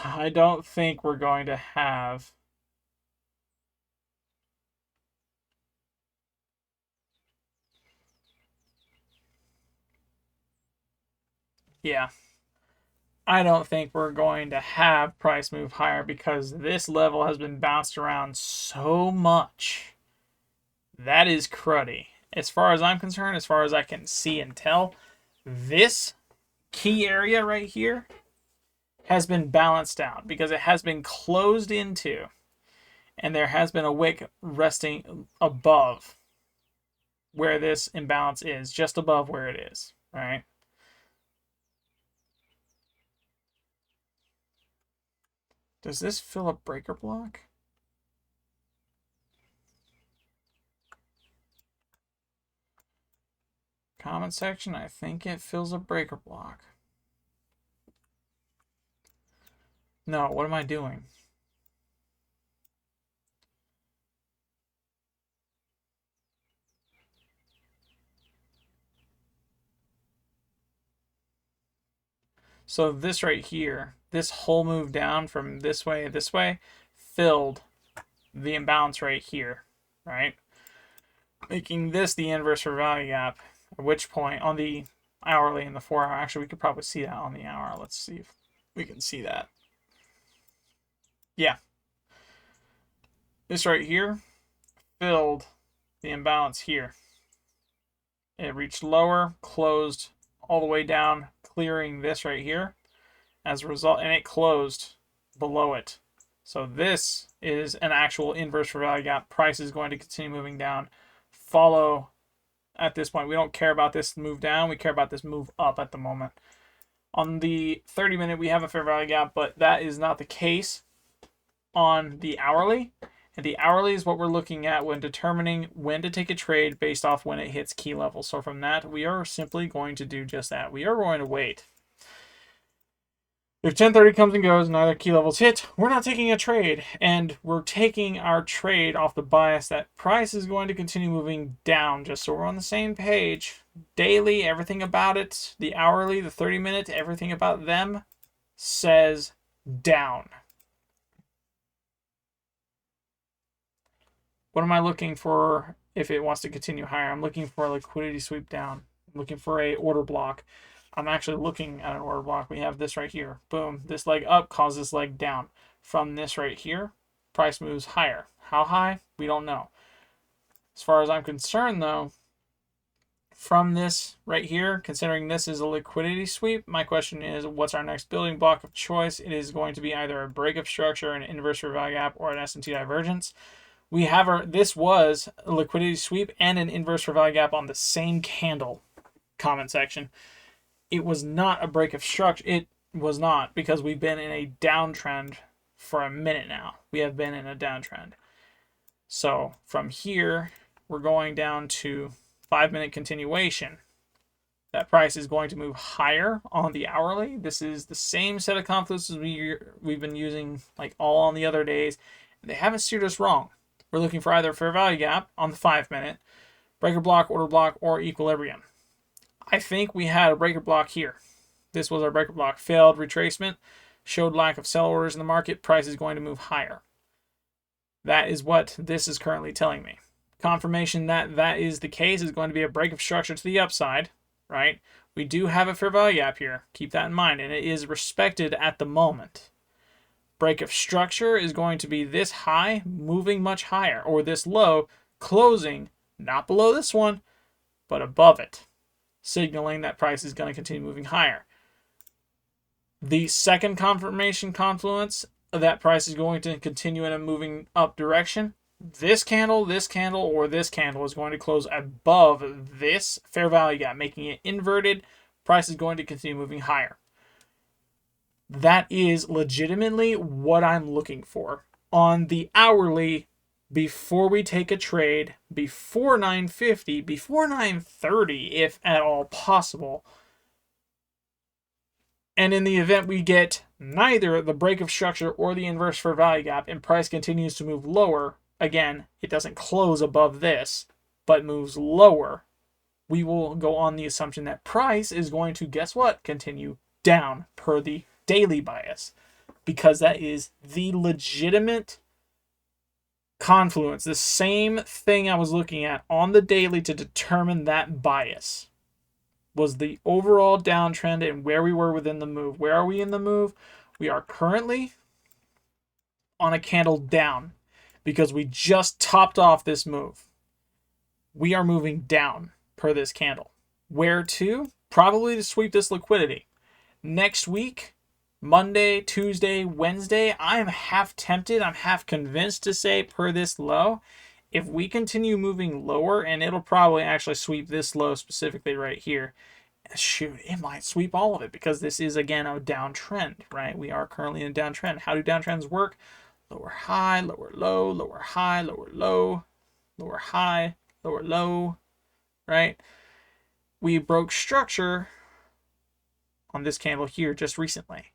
[SPEAKER 1] I don't think we're going to have I don't think we're going to have price move higher because this level has been bounced around so much. That is cruddy. As far as I'm concerned, as far as I can see and tell, this key area right here has been balanced out because it has been closed into, and there has been a wick resting above where this imbalance is, just above where it is, right? Does this fill a breaker block? Comment section, I think it fills a breaker block. No, what am I doing? So this right here, this whole move down from this way, filled the imbalance right here, right? Making this the inverse for value gap, at which point on the hourly and the 4 hour, actually we could probably see that on the hour. Let's see if we can see that. Yeah. This right here filled the imbalance here. It reached lower, closed all the way down, clearing this right here as a result, and it closed below it. So this is an actual inverse for value gap. Price is going to continue moving down. Follow at this point. We don't care about this move down. We care about this move up at the moment. On the 30-minute, we have a fair value gap, but that is not the case on the hourly. And the hourly is what we're looking at when determining when to take a trade based off when it hits key levels. So from that, we are simply going to do just that. We are going to wait. If 1030 comes and goes, neither key levels hit, we're not taking a trade. And we're taking our trade off the bias that price is going to continue moving down, just so we're on the same page. Daily, everything about it, the hourly, the 30-minute, everything about them says down. What am I looking for if it wants to continue higher? I'm looking for a liquidity sweep down. I'm looking for a order block. I'm actually looking at an order block. We have this right here. Boom. This leg up causes this leg down. From this right here, price moves higher. How high? We don't know. As far as I'm concerned, though, from this right here, considering this is a liquidity sweep, my question is, what's our next building block of choice? It is going to be either a breakup structure, an inverse fair value gap, or an S&T divergence. We have this was a liquidity sweep and an inverse fair value gap on the same candle. Comment section. It was not a break of structure. It was not, because we've been in a downtrend for a minute now. We have been in a downtrend. So from here, we're going down to 5-minute continuation. That price is going to move higher on the hourly. This is the same set of confluences we've been using like all on the other days. They haven't steered us wrong. We're looking for either a fair value gap on the 5-minute, breaker block, order block, or equilibrium. I think we had a breaker block here. This was our breaker block. Failed retracement, showed lack of sell orders in the market. Price is going to move higher. That is what this is currently telling me. Confirmation that that is the case is going to be a break of structure to the upside, right? We do have a fair value gap here. Keep that in mind, and it is respected at the moment. Break of structure is going to be this high moving much higher, or this low closing not below this one, but above it, signaling that price is going to continue moving higher. The second confirmation confluence, that price is going to continue in a moving up direction. This candle, or this candle is going to close above this fair value gap, making it inverted. Price is going to continue moving higher. That is legitimately what I'm looking for. On the hourly, before we take a trade, before 9:50, before 9:30, if at all possible. And in the event we get neither the break of structure or the inverse fair value gap and price continues to move lower, again, it doesn't close above this, but moves lower, we will go on the assumption that price is going to, guess what, continue down per the daily bias, because that is the legitimate confluence, the same thing I was looking at on the daily to determine that bias was the overall downtrend and where we were within the move. Where are we in the move? We are currently on a candle down because we just topped off this move. We are moving down per this candle. Where to? Probably to sweep this liquidity. Next week, Monday, Tuesday, Wednesday, I am half tempted, I'm half convinced to say per this low, if we continue moving lower, and it'll probably actually sweep this low specifically right here, shoot, it might sweep all of it because this is, again, a downtrend, right? We are currently in a downtrend. How do downtrends work? Lower high, lower low, lower high, lower low, lower high, lower low, right? We broke structure on this candle here just recently.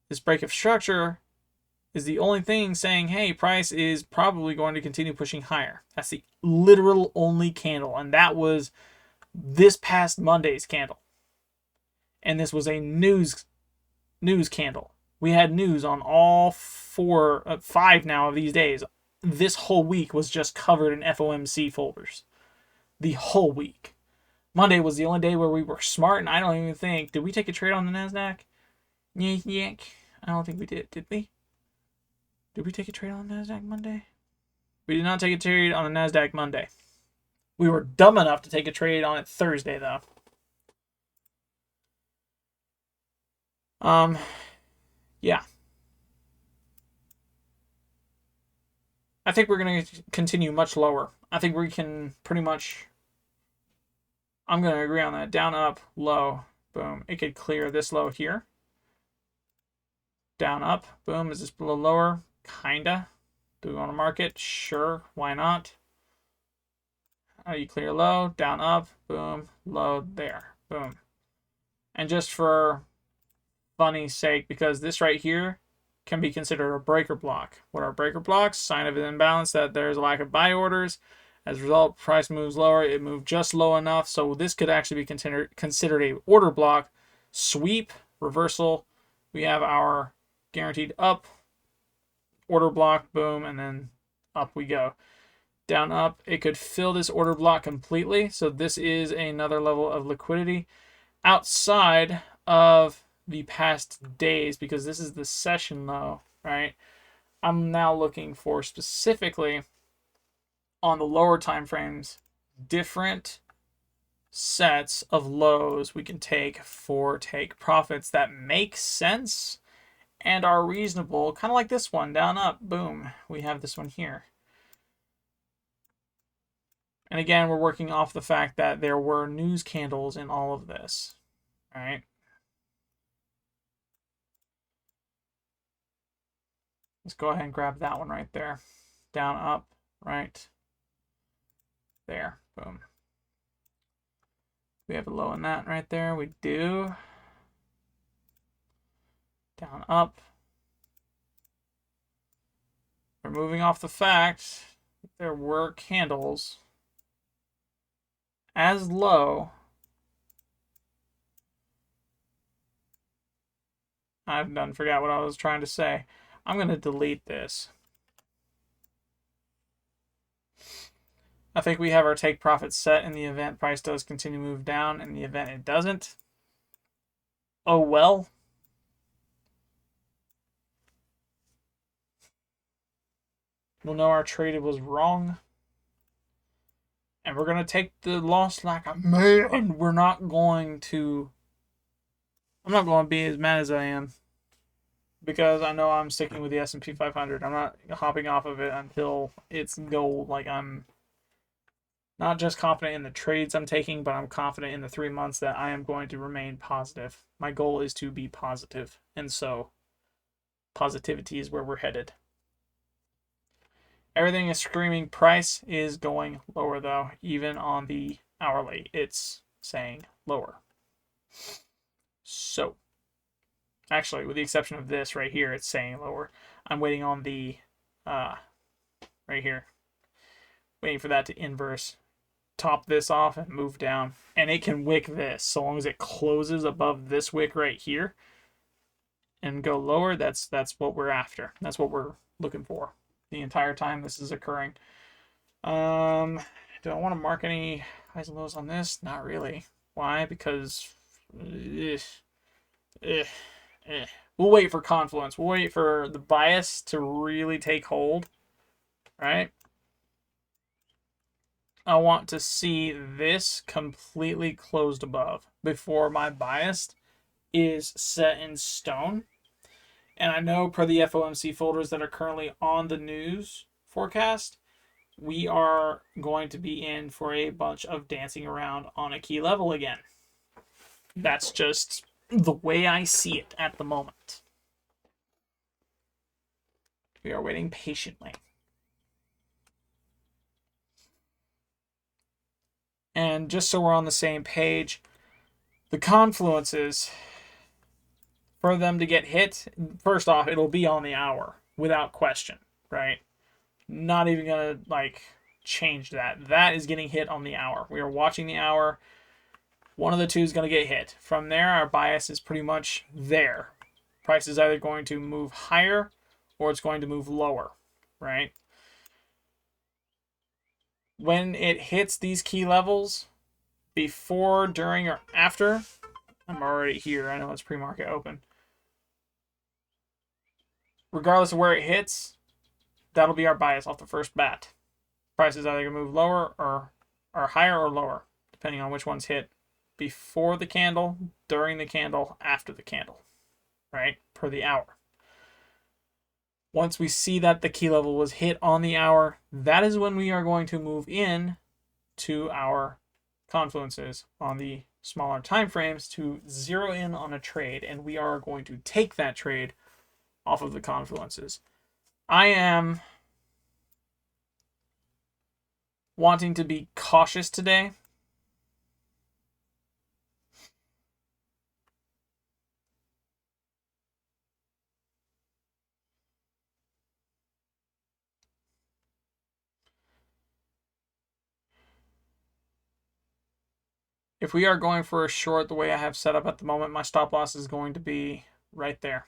[SPEAKER 1] This break of structure is the only thing saying, hey, price is probably going to continue pushing higher. That's the literal only candle, and that was this past Monday's candle. And this was a news candle. We had news on all 5 now of these days. This whole week was just covered in FOMC folders. The whole week. Monday was the only day where we were smart, and I don't even think, did we take a trade on the NASDAQ? Yeah. I don't think we did we? Did we take a trade on the NASDAQ Monday? We did not take a trade on the NASDAQ Monday. We were dumb enough to take a trade on it Thursday, though. Yeah. I think we're going to continue much lower. I think we can pretty much, I'm going to agree on that. Down, up, low, boom. It could clear this low here. Down, up, boom. Is this below lower? Kinda. Do we want to mark it? Sure. Why not? How do you clear low? Down, up, boom, low, there, boom. And just for funny's sake, because this right here can be considered a breaker block. What are breaker blocks? Sign of an imbalance that there's a lack of buy orders. As a result, price moves lower. It moved just low enough, so this could actually be considered a order block. Sweep, reversal. We have our guaranteed up, order block, boom, and then up we go. Down, up, it could fill this order block completely. So this is another level of liquidity outside of the past days, because this is the session low, right? I'm now looking for specifically on the lower time frames, different sets of lows we can take for take profits that make sense and are reasonable, kind of like this one, down, up, boom. We have this one here. And again, we're working off the fact that there were news candles in all of this, right? Let's go ahead and grab that one right there. Down, up, right there, boom. We have a low in that right there. We do. Down, up. We're moving off the fact that there were candles as low. I've done forgot what I was trying to say. I'm going to delete this. I think we have our take profit set in the event price does continue to move down. In the event it doesn't, oh well. We'll know our trade was wrong. And we're going to take the loss like a man. We're not going to... I'm not going to be as mad as I am. Because I know I'm sticking with the S&P 500. I'm not hopping off of it until it's gold. Like, I'm not just confident in the trades I'm taking, but I'm confident in the 3 months that I am going to remain positive. My goal is to be positive. And so, positivity is where we're headed. Everything is screaming price is going lower, though. Even on the hourly, it's saying lower. So, actually, with the exception of this right here, it's saying lower. I'm waiting on the, right here, waiting for that to inverse, top this off and move down. And it can wick this, so long as it closes above this wick right here and go lower, that's what we're after. That's what we're looking for the entire time this is occurring. Do I want to mark any highs and lows on this? Not really. Why? Because we'll wait for confluence. We'll wait for the bias to really take hold, right? I want to see this completely closed above before my bias is set in stone. And I know per the FOMC folders that are currently on the news forecast, we are going to be in for a bunch of dancing around on a key level again. That's just the way I see it at the moment. We are waiting patiently. And just so we're on the same page, the confluences, for them to get hit, first off, it'll be on the hour without question, right? Not even gonna like change that. That is getting hit on the hour. We are watching the hour. One of the two is going to get hit. From there, our bias is pretty much there. Price is either going to move higher or it's going to move lower, right? When it hits these key levels, before, during, or after, I'm already here. I know it's pre-market open. Regardless of where it hits, that'll be our bias off the first bat. Price is either going to move lower or higher or lower, depending on which one's hit before the candle, during the candle, after the candle, right? Per the hour. Once we see that the key level was hit on the hour, that is when we are going to move in to our confluences on the smaller time frames to zero in on a trade, and we are going to take that trade off of the confluences. I am wanting to be cautious today. If we are going for a short the way I have set up at the moment, my stop loss is going to be right there.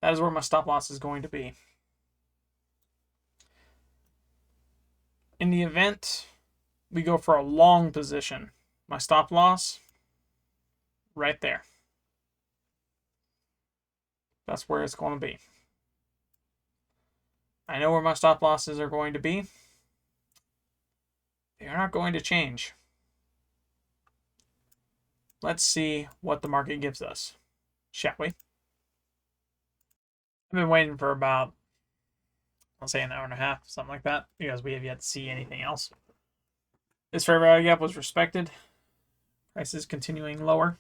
[SPEAKER 1] That is where my stop loss is going to be. In the event we go for a long position, my stop loss, right there. That's where it's going to be. I know where my stop losses are going to be. They are not going to change. Let's see what the market gives us, shall we? I've been waiting for about, I'll say, an hour and a half, something like that, because we have yet to see anything else. This fair value gap was respected. Prices continuing lower.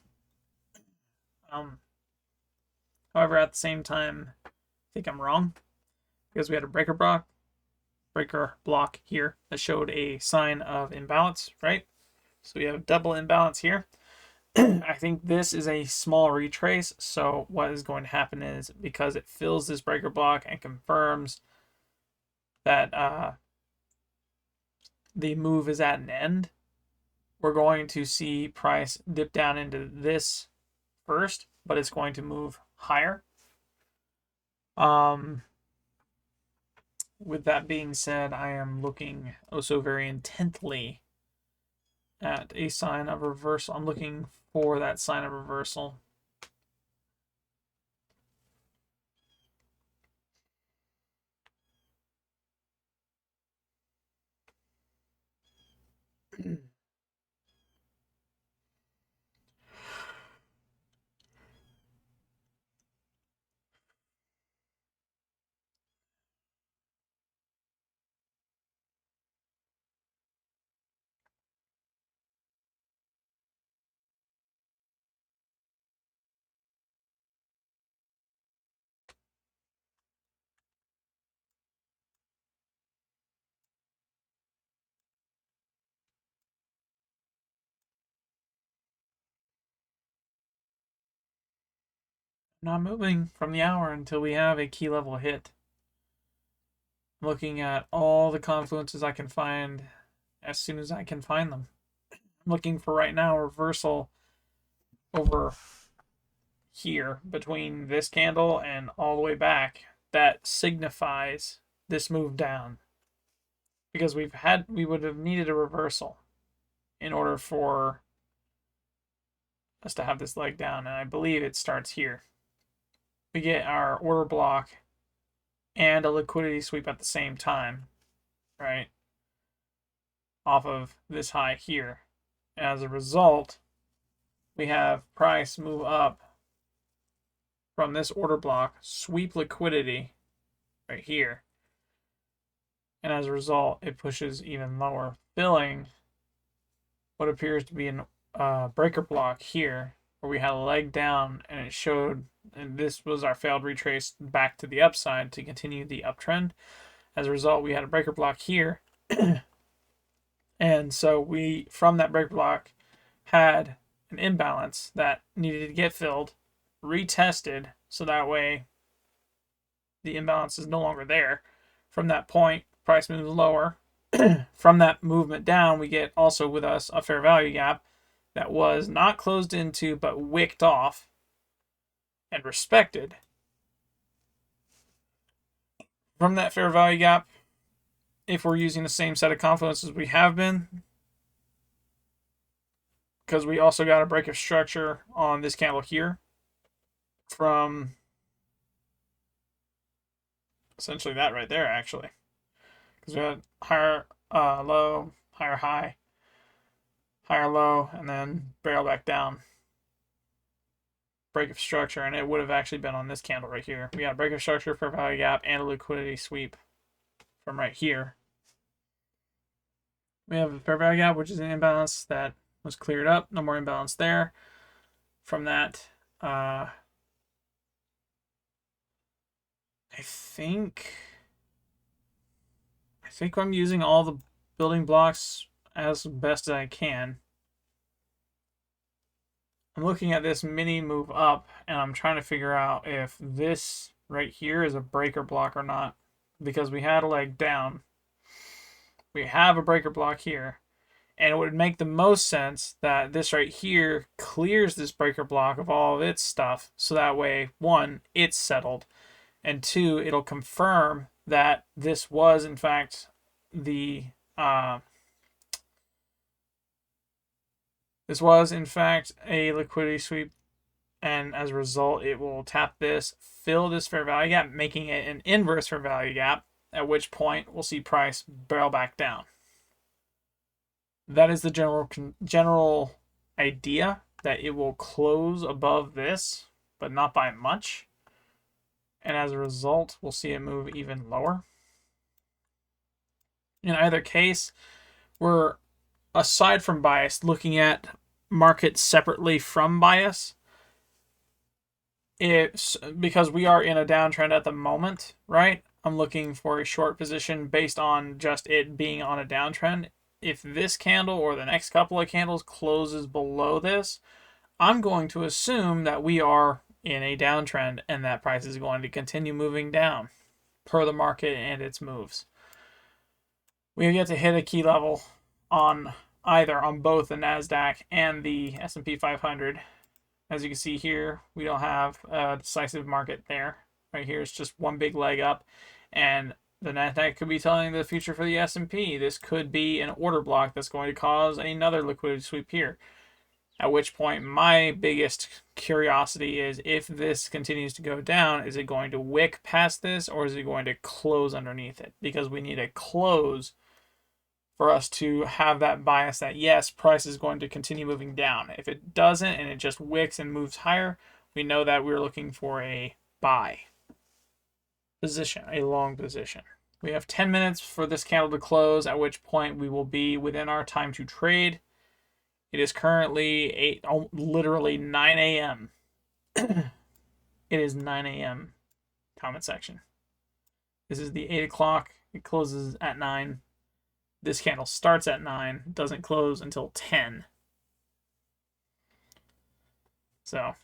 [SPEAKER 1] However, at the same time, I think I'm wrong, because we had a breaker block here that showed a sign of imbalance, right? So we have a double imbalance here. I think this is a small retrace. So what is going to happen is, because it fills this breaker block and confirms that the move is at an end, we're going to see price dip down into this first, but it's going to move higher. With that being said, I am looking also very intently at a sign of reversal. I'm looking for that sign of reversal. Not moving from the hour until we have a key level hit. I'm looking at all the confluences I can find as soon as I can find them. I'm looking for right now a reversal over here between this candle and all the way back that signifies this move down, because we would have needed a reversal in order for us to have this leg down, and I believe it starts here. We get our order block and a liquidity sweep at the same time, right, off of this high here. As a result, we have price move up from this order block, sweep liquidity right here, and as a result, it pushes even lower, filling what appears to be a breaker block here, where we had a leg down, and it showed, and this was our failed retrace back to the upside to continue the uptrend. As a result, we had a breaker block here, and so we, from that breaker block, had an imbalance that needed to get filled, retested, so that way the imbalance is no longer there. From that point, price moves lower. From that movement down, we get also with us a fair value gap that was not closed into but wicked off and respected. From that fair value gap, if we're using the same set of confluences we have been, because we also got a break of structure on this candle here from essentially that right there, actually, because we had higher low, higher high, higher low, and then barrel back down, break of structure, and it would have actually been on this candle right here. We got a break of structure, fair value gap, and a liquidity sweep from right here. We have a fair value gap, which is an imbalance that was cleared up. No more imbalance there. From that, I think I'm using all the building blocks as best as I can. I'm looking at this mini move up, and I'm trying to figure out if this right here is a breaker block or not, because we had a leg down. We have a breaker block here, and it would make the most sense that this right here clears this breaker block of all of its stuff, so that way, one, it's settled, and two, it'll confirm that this was in fact the this was in fact a liquidity sweep, and as a result, it will tap this, fill this fair value gap, making it an inverse fair value gap at which point we'll see price barrel back down. That is the general idea, that it will close above this, but not by much. And as a result, we'll see it move even lower. In either case, we're, aside from bias, looking at markets separately from bias. It's because we are in a downtrend at the moment, right? I'm looking for a short position based on just it being on a downtrend. If this candle or the next couple of candles closes below this, I'm going to assume that we are in a downtrend and that price is going to continue moving down per the market and its moves. We have yet to hit a key level on both the NASDAQ and the S&P 500. As you can see here, we don't have a decisive market there. Right here is just one big leg up, and the NASDAQ could be telling the future for the S&P. This could be an order block that's going to cause another liquidity sweep here. At which point, my biggest curiosity is, if this continues to go down, is it going to wick past this, or is it going to close underneath it? Because we need a close for us to have that bias that, yes, price is going to continue moving down. If it doesn't and it just wicks and moves higher, we know that we're looking for a buy position, a long position. We have 10 minutes for this candle to close, at which point we will be within our time to trade. It is currently literally 9 a.m. It is 9 a.m. comment section. This is the 8 o'clock. It closes at 9. This candle starts at 9, doesn't close until 10. So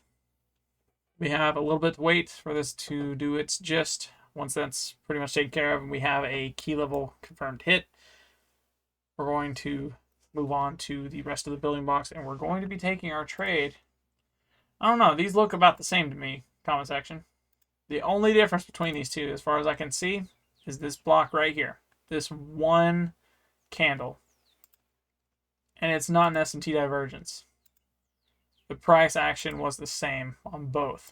[SPEAKER 1] we have a little bit to wait for this to do its gist. Once that's pretty much taken care of and we have a key level confirmed hit, we're going to move on to the rest of the building blocks, and we're going to be taking our trade. I don't know, these look about the same to me, comment section. The only difference between these two, as far as I can see, is this block right here. This one candle. And it's not an S&T divergence. The price action was the same on both.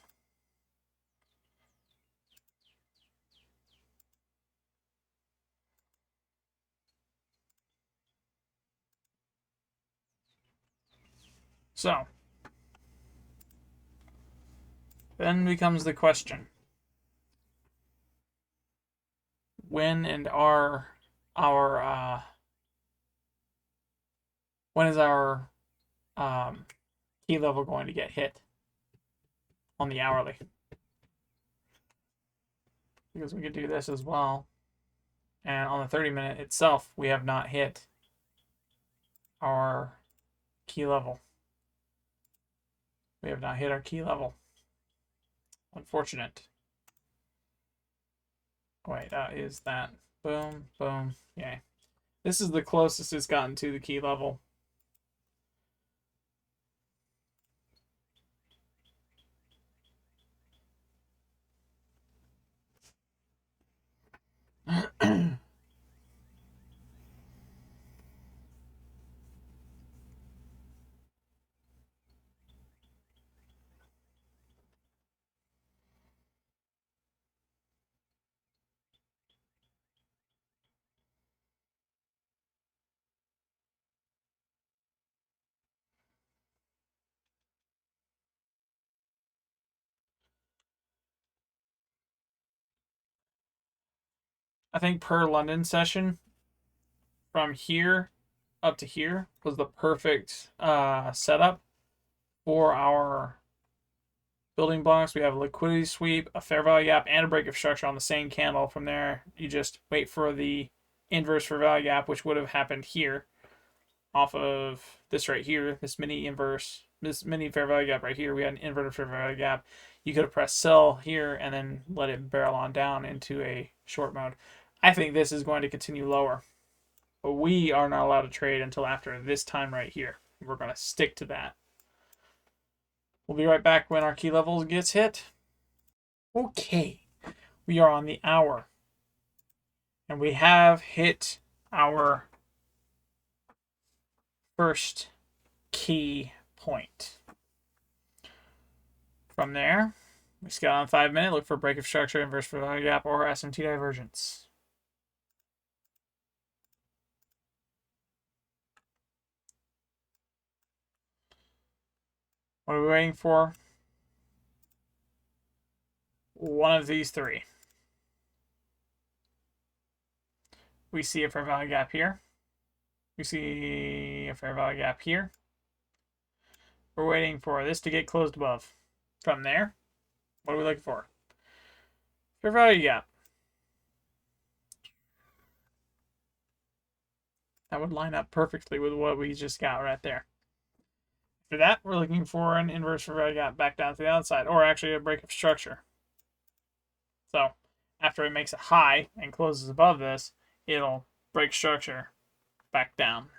[SPEAKER 1] So, then becomes the question. When is our key level going to get hit on the hourly? Because we could do this as well. And on the 30-minute itself, we have not hit our key level. We have not hit our key level. Unfortunate. Wait, is that. Boom, boom, yay. This is the closest it's gotten to the key level. I think per London session, from here up to here was the perfect setup for our building blocks. We have a liquidity sweep, a fair value gap, and a break of structure on the same candle. From there, you just wait for the inverse fair value gap, which would have happened here off of this right here, this mini inverse, this mini fair value gap right here. We had an inverted fair value gap. You could have pressed sell here and then let it barrel on down into a short mode. I think this is going to continue lower, but we are not allowed to trade until after this time right here. We're going to stick to that. We'll be right back when our key levels gets hit. Okay, we are on the hour, and we have hit our first key point. From there, we scale on 5 minute, look for break of structure, inverse fair value gap, or S&T divergence. What are we waiting for? One of these three. We see a fair value gap here. We see a fair value gap here. We're waiting for this to get closed above. From there, what are we looking for? Fair value gap. That would line up perfectly with what we just got right there. After that, we're looking for an inverse fair value gap back down to the outside, or actually a break of structure. So after it makes a high and closes above this, it'll break structure back down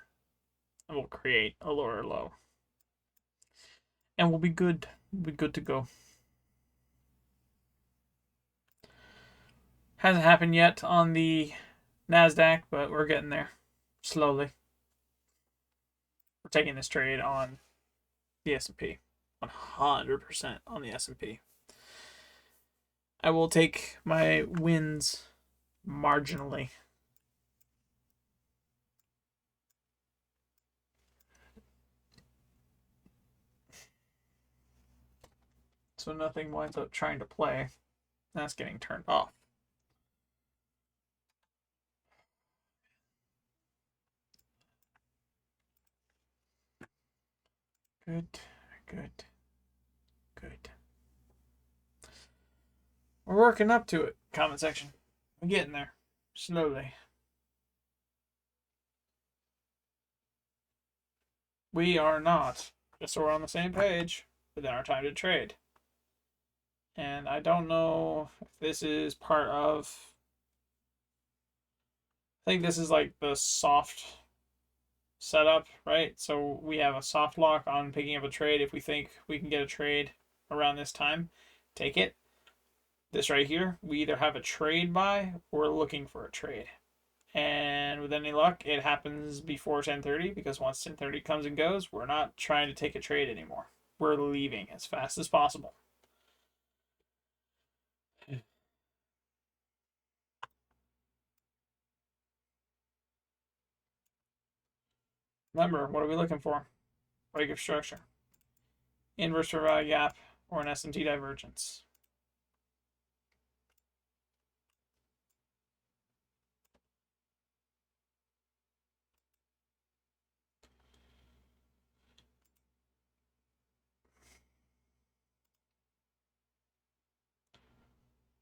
[SPEAKER 1] and we'll create a lower low. And we'll be good. We'll be good to go. Hasn't happened yet on the NASDAQ, but we're getting there slowly. We're taking this trade on the S&P. 100% on the S&P. I will take my wins marginally. So nothing winds up trying to play. That's getting turned off. Good, good, good. We're working up to it, comment section. We're getting there, slowly. We are not, just so we're on the same page, within our time to trade. And I don't know if this is part of, I think this is like the soft setup, right? So we have a soft lock on picking up a trade. If we think we can get a trade around this time, take it. This right here, we either have a trade buy or looking for a trade. And with any luck, it happens before 10:30 because once 10:30 comes and goes, we're not trying to take a trade anymore. We're leaving as fast as possible. Remember, what are we looking for? Break of structure, inverse fair value gap, or an S&T divergence.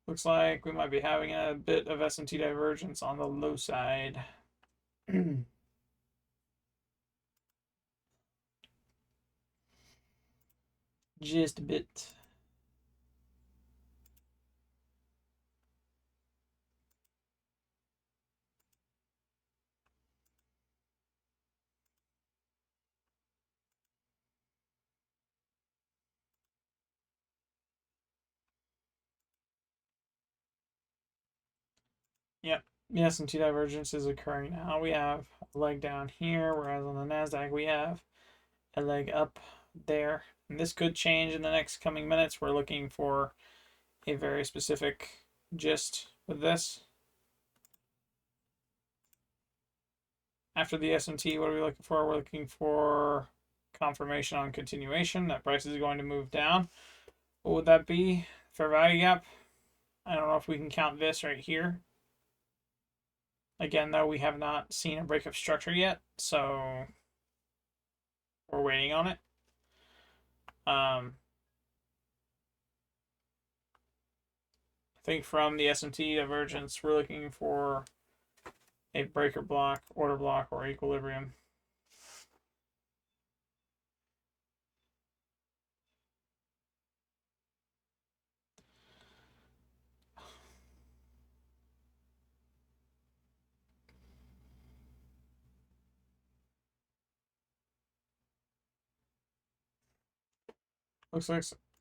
[SPEAKER 1] Looks like we might be having a bit of S&T divergence on the low side. Just a bit. Yep, the S&T divergence is occurring now. We have a leg down here, whereas on the NASDAQ we have a leg up there. And this could change in the next coming minutes. We're looking for a very specific gist with this. After the S&T, what are we looking for? We're looking for confirmation on continuation that price is going to move down. What would that be? Fair value gap. I don't know if we can count this right here. Again, though, we have not seen a break of structure yet, so we're waiting on it. I think from the S&T divergence, we're looking for a breaker block, order block, or equilibrium.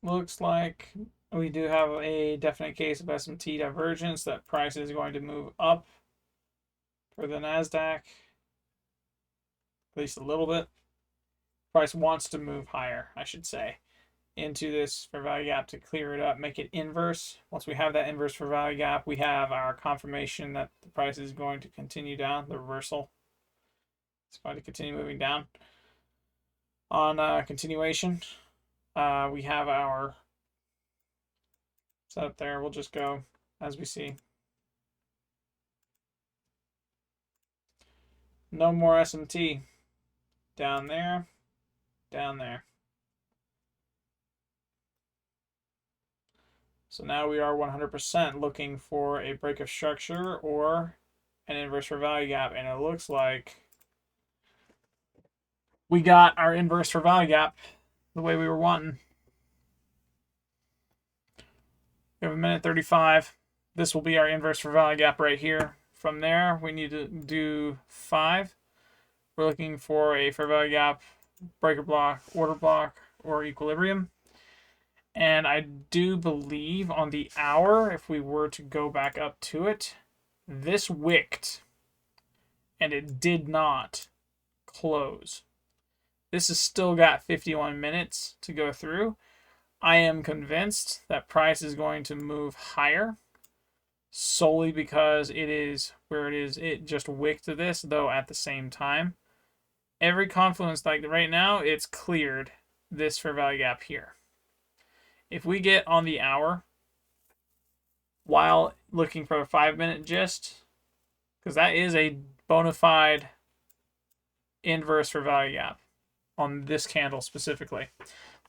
[SPEAKER 1] Looks like we do have a definite case of S&T divergence that price is going to move up for the NASDAQ, at least a little bit. Price wants to move higher, I should say, into this fair value gap to clear it up, make it inverse. Once we have that inverse fair value gap, we have our confirmation that the price is going to continue down, the reversal. It's going to continue moving down. On continuation, We have our setup there. We'll just go as we see. No more SMT. Down there, down there. So now we are 100% looking for a break of structure or an inverse for value gap, and it looks like we got our inverse for value gap the way we were wanting. We have 1:35. This will be our inverse for value gap right here. From there, we need to do 5. We're looking for a fair value gap, breaker block, order block, or equilibrium. And I do believe on the hour, if we were to go back up to it, this wicked and it did not close. This has still got 51 minutes to go through. I am convinced that price is going to move higher solely because it is where it is. It just wicked to this, though at the same time, every confluence, like right now, it's cleared this fair value gap here. If we get on the hour while looking for a 5-minute gist, because that is a bona fide inverse for value gap on this candle specifically.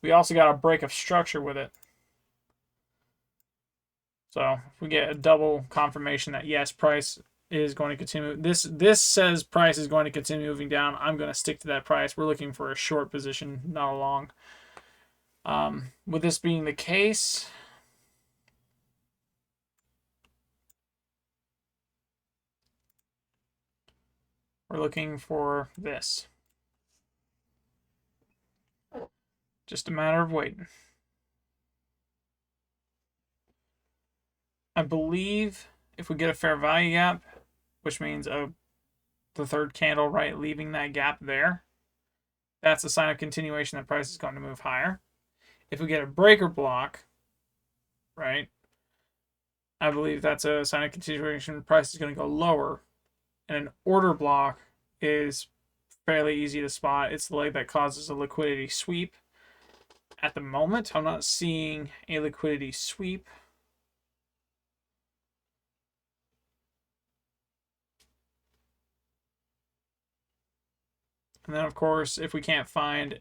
[SPEAKER 1] We also got a break of structure with it. So if we get a double confirmation that yes, price is going to continue. This says price is going to continue moving down. I'm going to stick to that price. We're looking for a short position, not a long. With this being the case, we're looking for this. Just a matter of waiting. I believe if we get a fair value gap, which means the third candle, right, leaving that gap there, that's a sign of continuation that price is going to move higher. If we get a breaker block, right, I believe that's a sign of continuation. Price is going to go lower. And an order block is fairly easy to spot. It's the leg that causes a liquidity sweep. At the moment, I'm not seeing a liquidity sweep. And then, of course, if we can't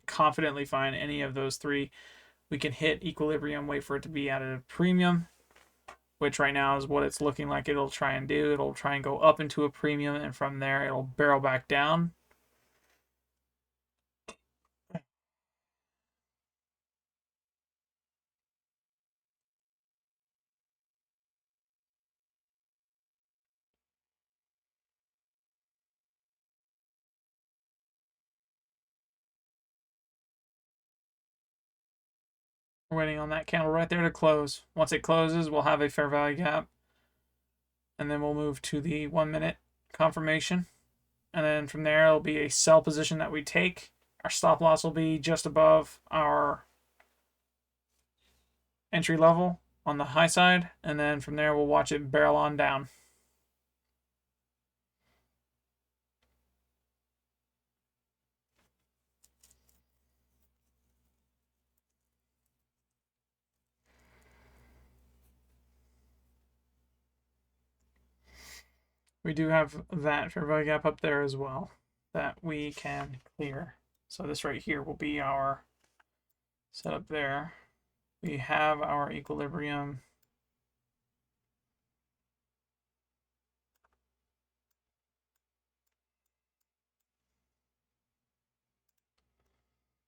[SPEAKER 1] confidently find any of those three, we can hit equilibrium, wait for it to be at a premium, which right now is what it's looking like it'll try and do. It'll try and go up into a premium, and from there, it'll barrel back down. We're waiting on that candle right there to close. Once it closes, we'll have a fair value gap. And then we'll move to the 1-minute confirmation. And then from there, it'll be a sell position that we take. Our stop loss will be just above our entry level on the high side. And then from there, we'll watch it barrel on down. We do have that fair value gap up there as well that we can clear. So this right here will be our setup there. We have our equilibrium.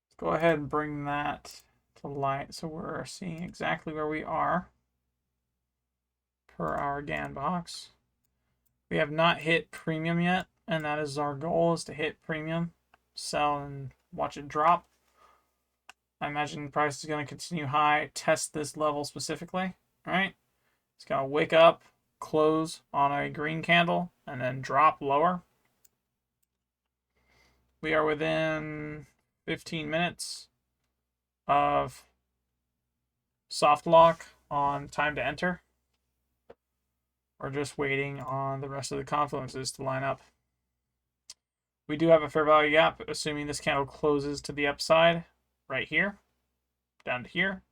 [SPEAKER 1] Let's go ahead and bring that to light so we're seeing exactly where we are per our GAN box. We have not hit premium yet, and that is our goal, is to hit premium, sell, and watch it drop. I imagine the price is going to continue high, test this level specifically, right? It's going to wake up, close on a green candle, and then drop lower. We are within 15 minutes of soft lock on time to enter. We're just waiting on the rest of the confluences to line up. We do have a fair value gap, assuming this candle closes to the upside right here. down to here.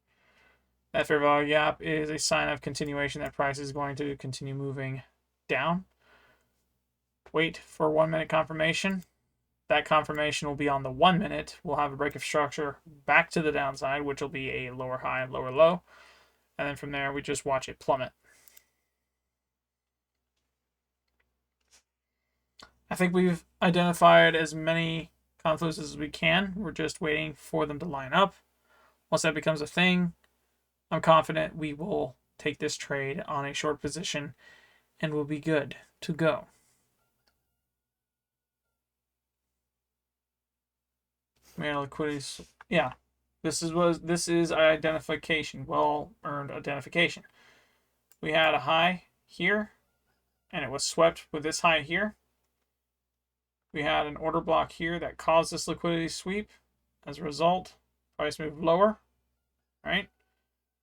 [SPEAKER 1] That fair value gap is a sign of continuation that price is going to continue moving down. Wait for 1 minute confirmation. That confirmation will be on the 1 minute. We'll have a break of structure back to the downside, which will be a lower high, lower low. And then from there, we just watch it plummet. I think we've identified as many confluences as we can. We're just waiting for them to line up. Once that becomes a thing, I'm confident we will take this trade on a short position and we'll be good to go. Liquidity, yeah. This is identification, well-earned identification. We had a high here, and it was swept with this high here. We had an order block here that caused this liquidity sweep. As a result, price moved lower, right?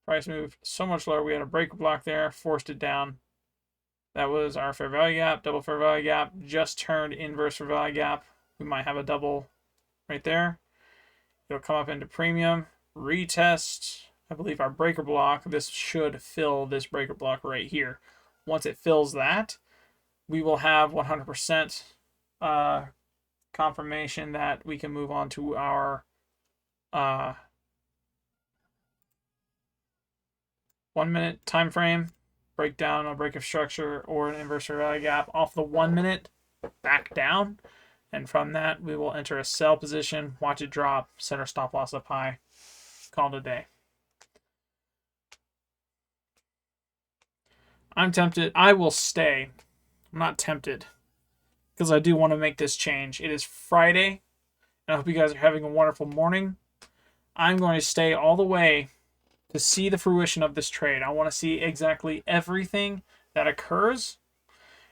[SPEAKER 1] Price moved so much lower. We had a breaker block there, forced it down. That was our fair value gap, double fair value gap, just turned inverse fair value gap. We might have a double right there. It'll come up into premium, retest, I believe our breaker block. This should fill this breaker block right here. Once it fills that, we will have 100% confirmation that we can move on to our 1 minute time frame, break down a break of structure or an inverse fair value gap off the 1 minute, back down. And from that, we will enter a sell position, watch it drop, set our stop loss up high, call it a day. I'm tempted. I will stay. I'm not tempted because I do want to make this change. It is Friday, and I hope you guys are having a wonderful morning. I'm going to stay all the way to see the fruition of this trade. I want to see exactly everything that occurs,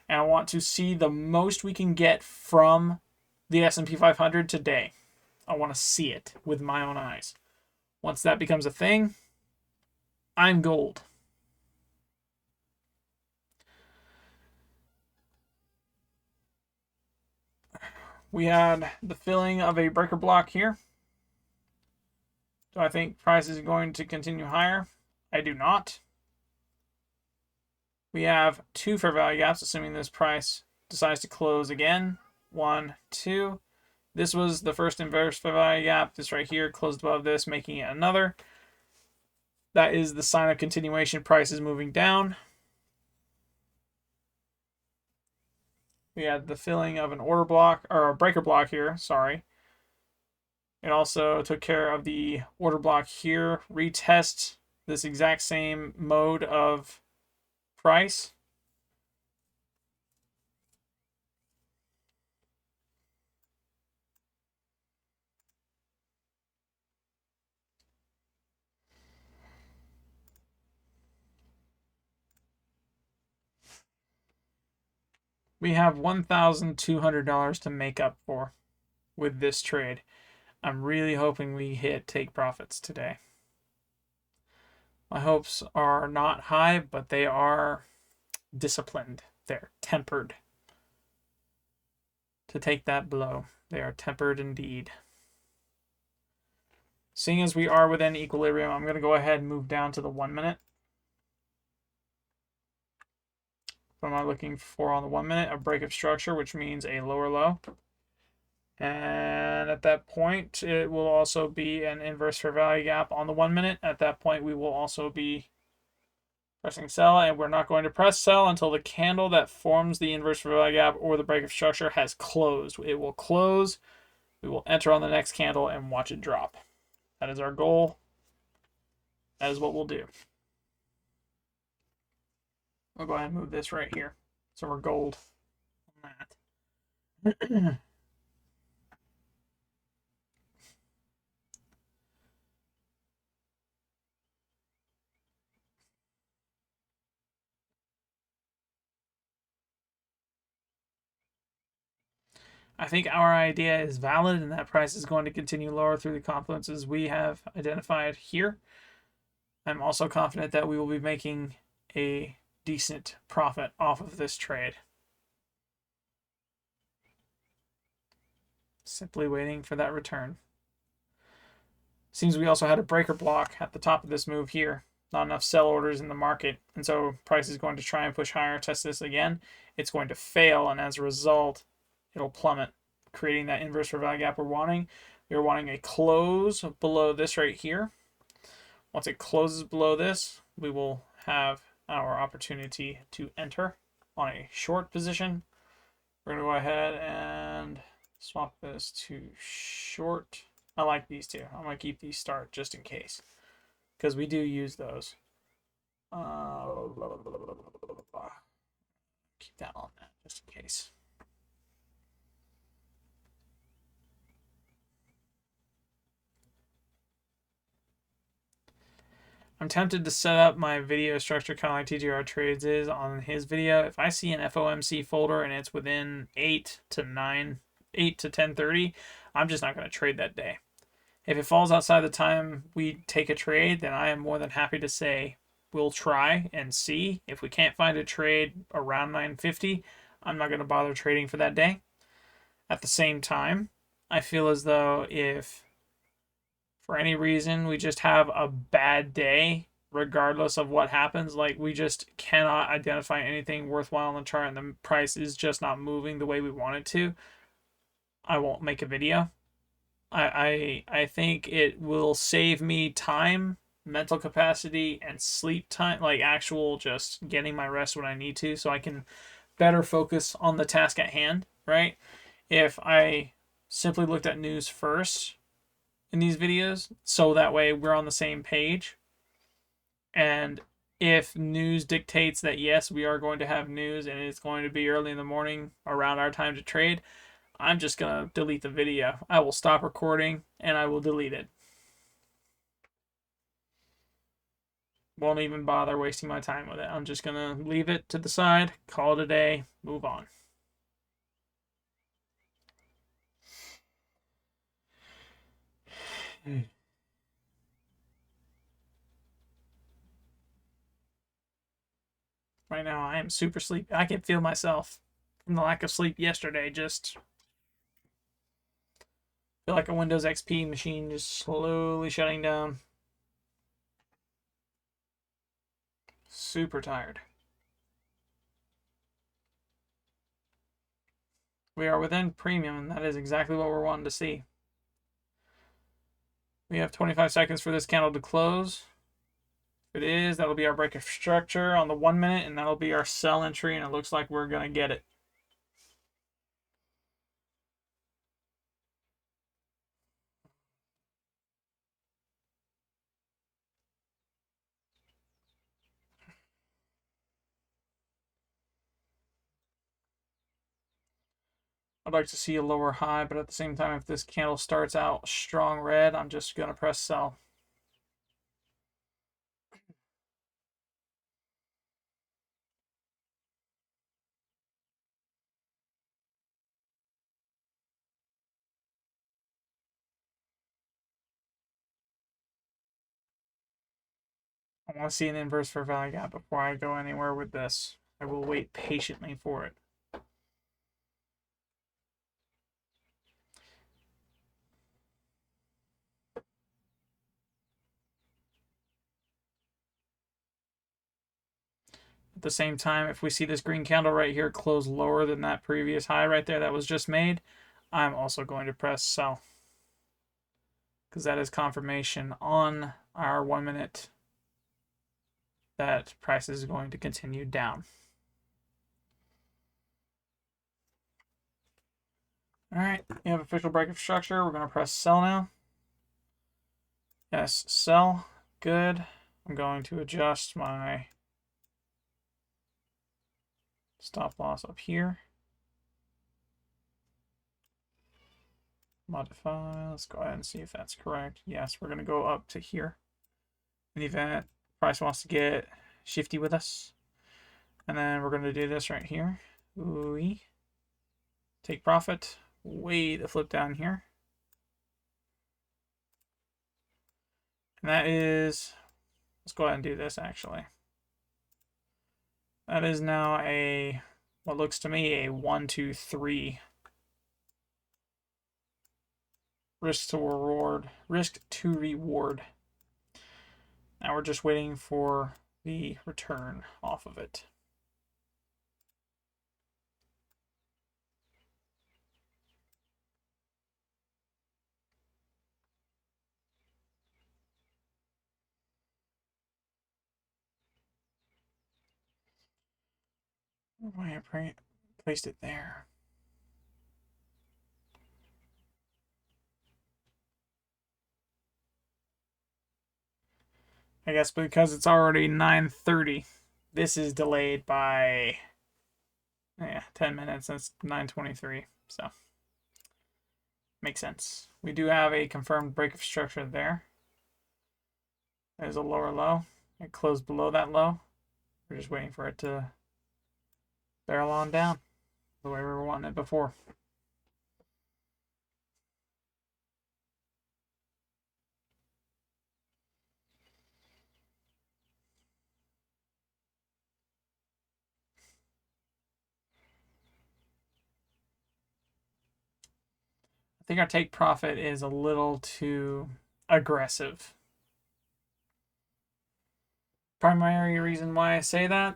[SPEAKER 1] and I want to see the most we can get from the S&P 500 today. I want to see it with my own eyes. Once that becomes a thing, I'm gold. We had the filling of a breaker block here. Do I think price is going to continue higher? I do not. We have two fair value gaps, assuming this price decides to close again. 1, 2. This was the first inverse fair value gap. This right here closed above this, making it another. That is the sign of continuation. Price is moving down. We had the filling of an order block, or a breaker block here, sorry. It also took care of the order block here. Retest this exact same mode of price. We have $1,200 to make up for with this trade. I'm really hoping we hit take profits today. My hopes are not high, but they are disciplined. They're tempered to take that blow. They are tempered indeed. Seeing as we are within equilibrium, I'm going to go ahead and move down to the 1 minute. What am I looking for on the 1 minute? A break of structure, which means a lower low. And at that point, it will also be an inverse fair value gap on the 1 minute. At that point, we will also be pressing sell, and we're not going to press sell until the candle that forms the inverse fair value gap or the break of structure has closed. It will close. We will enter on the next candle and watch it drop. That is our goal. That is what we'll do. I'll go ahead and move this right here. So we're gold on that. I think our idea is valid and that price is going to continue lower through the confluences we have identified here. I'm also confident that we will be making a decent profit off of this trade. Simply waiting for that return. Seems we also had a breaker block at the top of this move here. Not enough sell orders in the market, and so price is going to try and push higher, test this again. It's going to fail, and as a result, it'll plummet, creating that inverse fair value gap we're wanting. We're wanting a close below this right here. Once it closes below this, we will have our opportunity to enter on a short position. We're going to go ahead and swap this to short. I like these two. I'm going to keep these start just in case, because we do use those. Keep that on that just in case. I'm tempted to set up my video structure kind of like TGR Trades is on his video. If I see an FOMC folder and it's within 8 to 10:30, I'm just not going to trade that day. If it falls outside the time we take a trade, then I am more than happy to say we'll try and see. If we can't find a trade around 9:50, I'm not going to bother trading for that day. At the same time, I feel as though if for any reason we just have a bad day, regardless of what happens, like we just cannot identify anything worthwhile on the chart and the price is just not moving the way we want it to, I won't make a video. I think it will save me time, mental capacity, and sleep time, like actual just getting my rest when I need to, so I can better focus on the task at hand, right? If I simply looked at news first in these videos, so that way we're on the same page, and if news dictates that yes, we are going to have news and it's going to be early in the morning around our time to trade, I'm just going to delete the video. I will stop recording and I will delete it. Won't even bother wasting my time with it. I'm just going to leave it to the side, call it a day, move on. Right now, I am super sleepy. I can feel myself from the lack of sleep yesterday. Just feel like a Windows XP machine just slowly shutting down. Super tired. We are within premium, and that is exactly what we're wanting to see. We have 25 seconds for this candle to close. If it is, that'll be our break of structure on the 1 minute, and that'll be our sell entry, and it looks like we're going to get it. I'd like to see a lower high, but at the same time, if this candle starts out strong red, I'm just going to press sell. I want to see an inverse fair value gap before I go anywhere with this. I will wait patiently for it. At the same time, if we see this green candle right here close lower than that previous high right there that was just made, I'm also going to press sell, because that is confirmation on our 1 minute that price is going to continue down. All right, we have official break of structure. We're going to press sell now. Yes, sell. Good. I'm going to adjust my stop loss up here. Modify. Let's go ahead and see if that's correct. Yes, we're going to go up to here. In the event price wants to get shifty with us. And then we're going to do this right here. Ooh-wee. Take profit. Wait a flip down here. And that is, let's go ahead and do this actually. That is now a, what looks to me, a 1, 2, 3 Risk to reward. Risk to reward. Now we're just waiting for the return off of it. Why I placed it there? I guess because it's already 9:30, this is delayed by 10 minutes. That's 9:23. So makes sense. We do have a confirmed break of structure there. There's a lower low. It closed below that low. We're just waiting for it to barrel on down the way we were wanting it before. I think our take profit is a little too aggressive. Primary reason why I say that,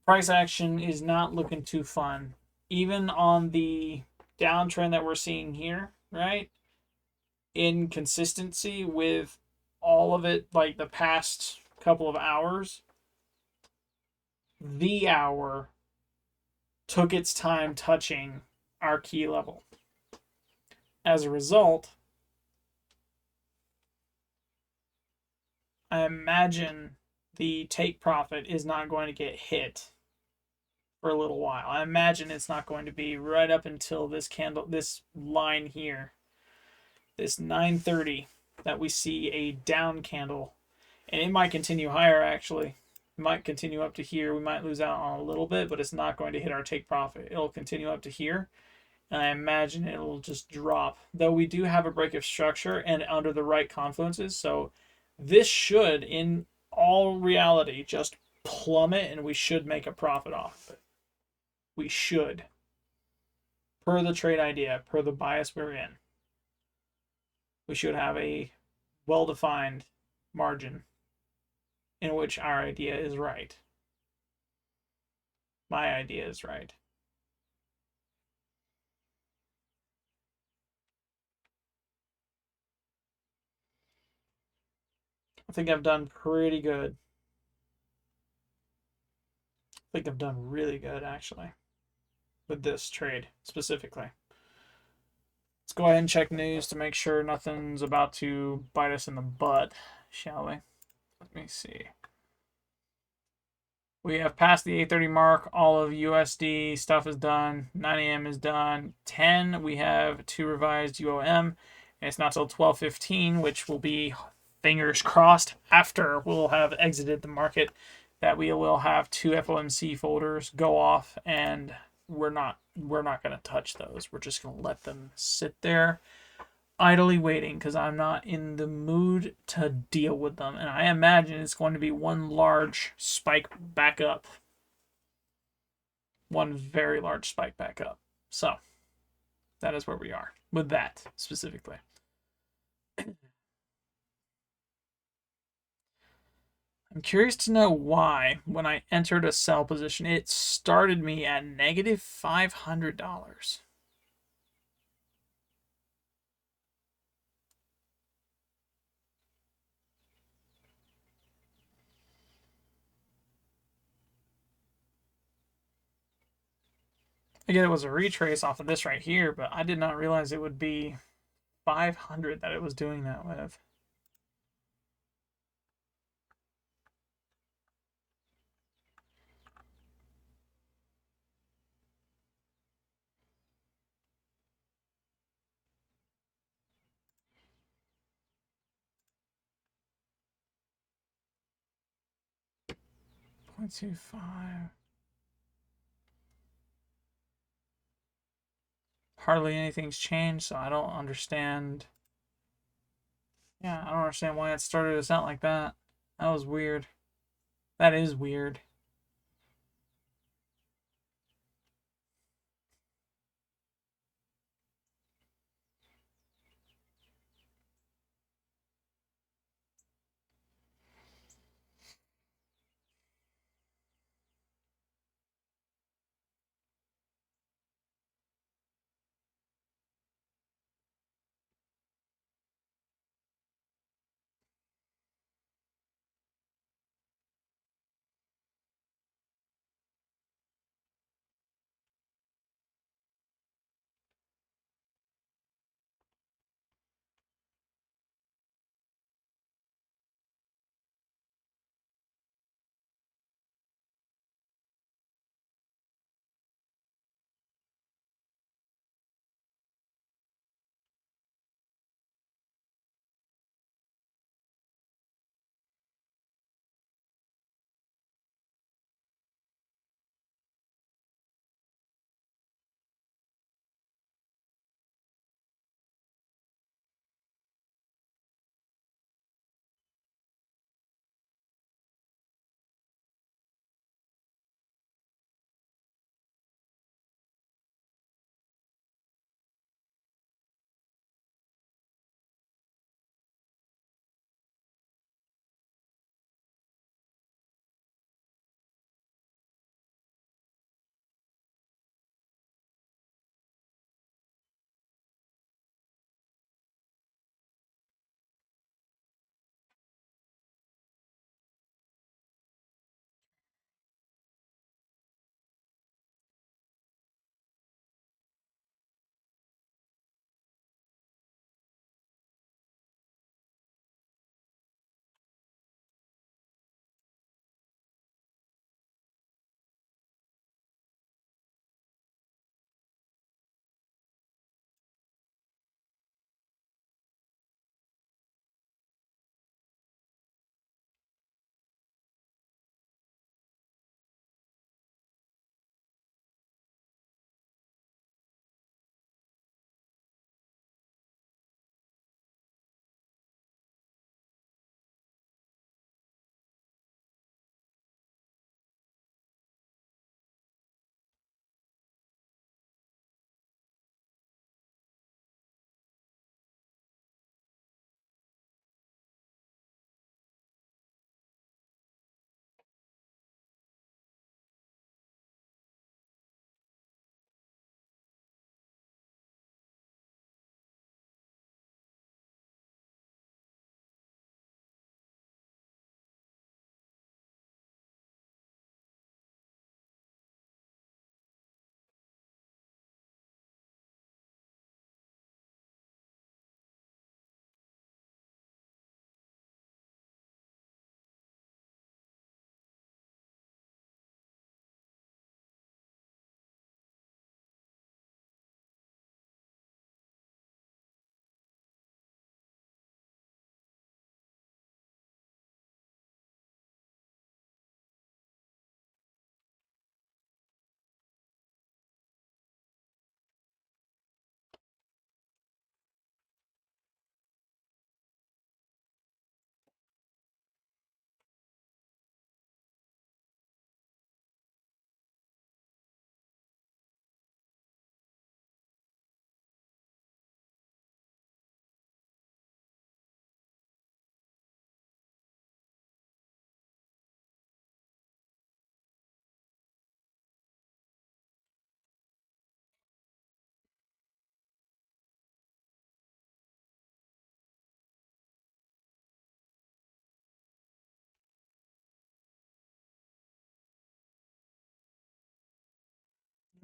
[SPEAKER 1] price action is not looking too fun. Even on the downtrend that we're seeing here, right? Inconsistency with all of it, like the past couple of hours, the hour took its time touching our key level. As a result, I imagine the take profit is not going to get hit for a little while. I imagine it's not going to be right up until this candle, this line here, this 9:30, that we see a down candle, and it might continue higher. Actually, it might continue up to here. We might lose out on a little bit, but it's not going to hit our take profit. It'll continue up to here, and I imagine it'll just drop. Though we do have a break of structure and under the right confluences, so this should, in all reality, just plummet, and we should make a profit off of it. We should, per the trade idea, per the bias we're in. We should have a well-defined margin in which our idea is right. My idea is right. I think I've done pretty good. I think I've done really good, actually, with this trade specifically. Let's go ahead and check news to make sure nothing's about to bite us in the butt, shall we? Let me see. We have passed the 8:30 mark. All of USD stuff is done. 9 a.m. is done. 10, we have 2 revised UOM. And it's not till 12:15, which will be, fingers crossed, after we'll have exited the market, that we will have 2 FOMC folders go off, and we're not going to touch those. We're just going to let them sit there idly waiting, because I'm not in the mood to deal with them. And I imagine it's going to be one large spike back up. One very large spike back up. So that is where we are with that specifically. I'm curious to know why, when I entered a sell position, it started me at negative $500. Again, it was a retrace off of this right here, but I did not realize it would be 500 that it was doing that with. .25. Hardly anything's changed, so I don't understand. Yeah, I don't understand why it started us out like that. That was weird. That is weird.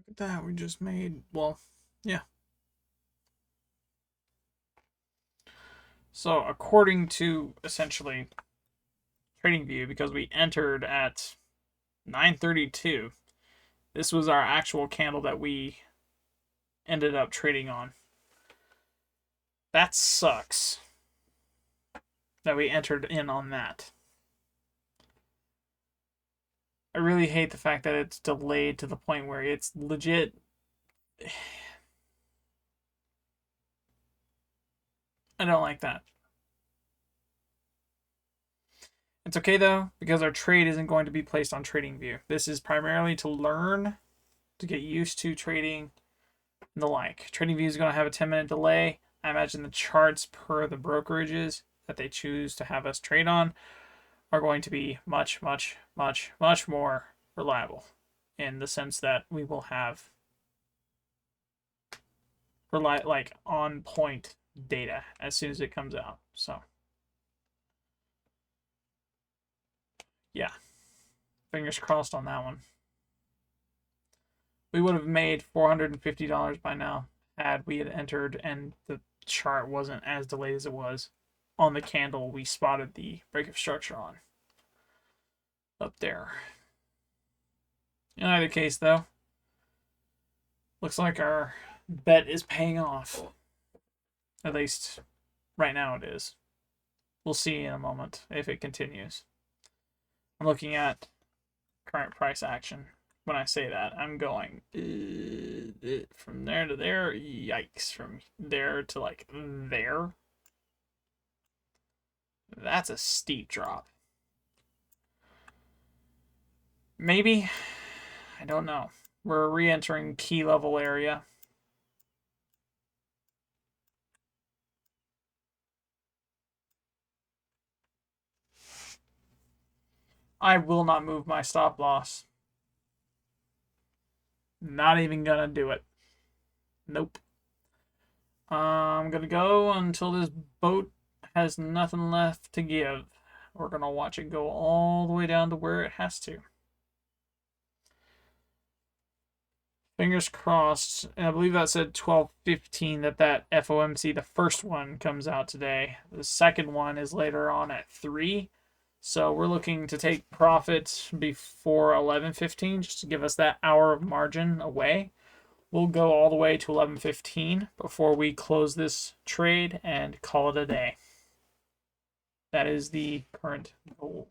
[SPEAKER 1] Look at that. We just made, well, yeah. So according to essentially TradingView, because we entered at 9:32, this was our actual candle that we ended up trading on. That sucks that we entered in on that. I really hate the fact that it's delayed to the point where it's legit. I don't like that. It's okay though, because our trade isn't going to be placed on TradingView. This is primarily to learn, to get used to trading and the like. TradingView is going to have a 10-minute delay. I imagine the charts per the brokerages that they choose to have us trade on are going to be much, much, much, much more reliable in the sense that we will have like on point data as soon as it comes out. So yeah, fingers crossed on that one. We would have made $450 by now had we had entered and the chart wasn't as delayed as it was on the candle we spotted the break of structure on up there. In either case, though, looks like our bet is paying off. At least right now it is. We'll see in a moment if it continues. I'm looking at current price action. When I say that, I'm going from there to there. Yikes. From there to like there. That's a steep drop. Maybe. I don't know. We're re-entering key level area. I will not move my stop loss. Not even gonna do it. Nope. I'm gonna go until this boat has nothing left to give. We're gonna watch it go all the way down to where it has to. Fingers crossed. And I believe that said 12:15 that FOMC, the first one, comes out today. The second one is later on at 3. So we're looking to take profit before 11:15 just to give us that hour of margin away. We'll go all the way to 11:15 before we close this trade and call it a day. That is the current goal.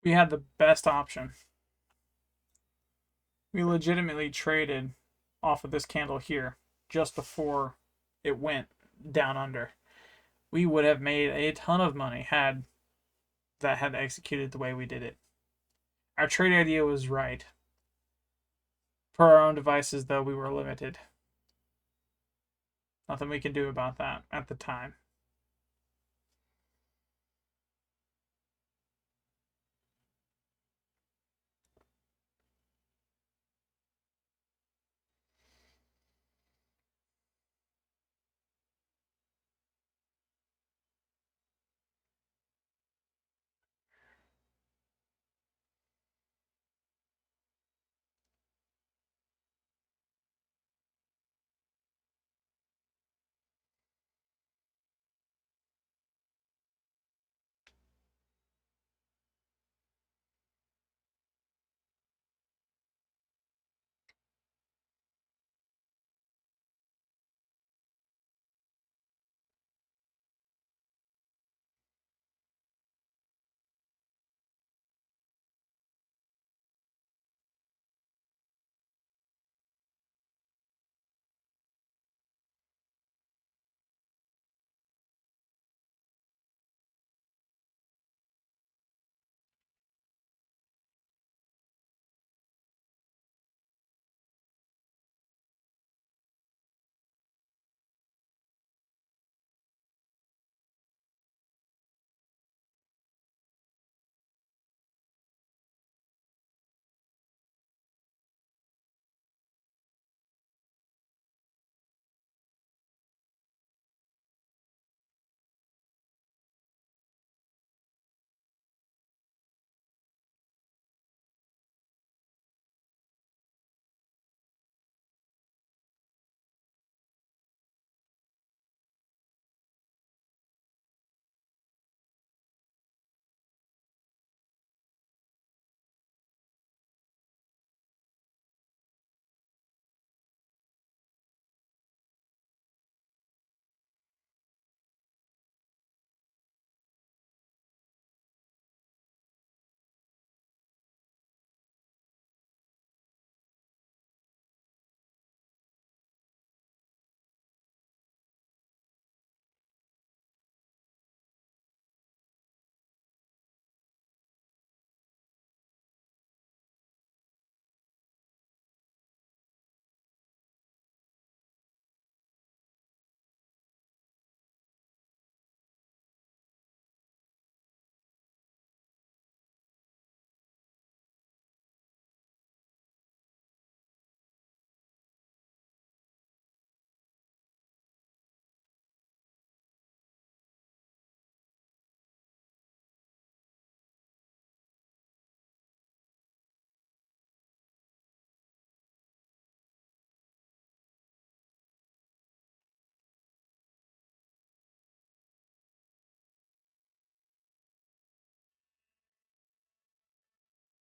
[SPEAKER 1] We had the best option. We legitimately traded off of this candle here just before it went down under. We would have made a ton of money had that had executed the way we did it. Our trade idea was right. For our own devices, though, we were limited. Nothing we can do about that at the time.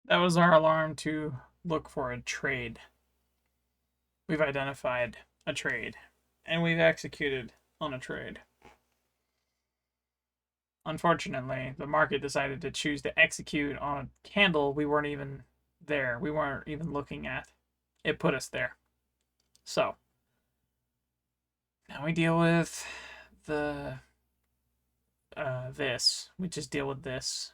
[SPEAKER 1] That was our alarm to look for a trade. We've identified a trade, and we've executed on a trade. Unfortunately, the market decided to choose to execute on a candle we weren't even there. We weren't even looking at. It put us there. So, now we deal with the this. We just deal with this.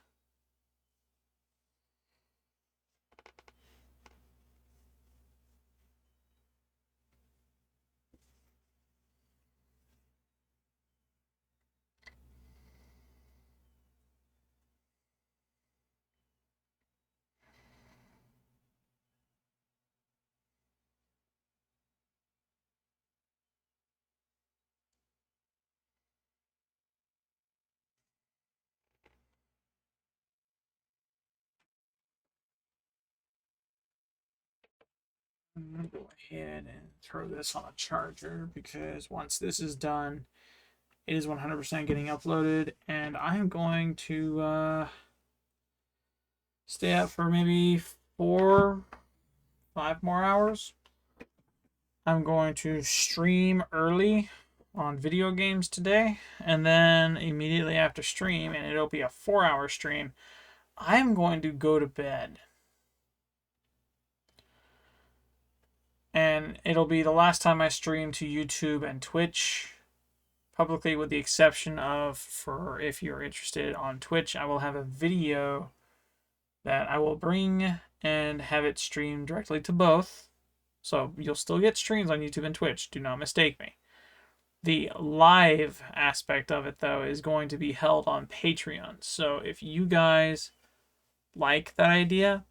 [SPEAKER 1] I'm gonna go ahead and throw this on a charger because once this is done, it is 100% getting uploaded, and I'm going to stay up for maybe 5 more hours. I'm going to stream early on video games today, and then immediately after stream, and it'll be a 4-hour stream, I'm going to go to bed. And it'll be the last time I stream to YouTube and Twitch publicly, with the exception of, for if you're interested on Twitch, I will have a video that I will bring and have it streamed directly to both. So you'll still get streams on YouTube and Twitch, do not mistake me. The live aspect of it, though, is going to be held on Patreon. So if you guys like that idea,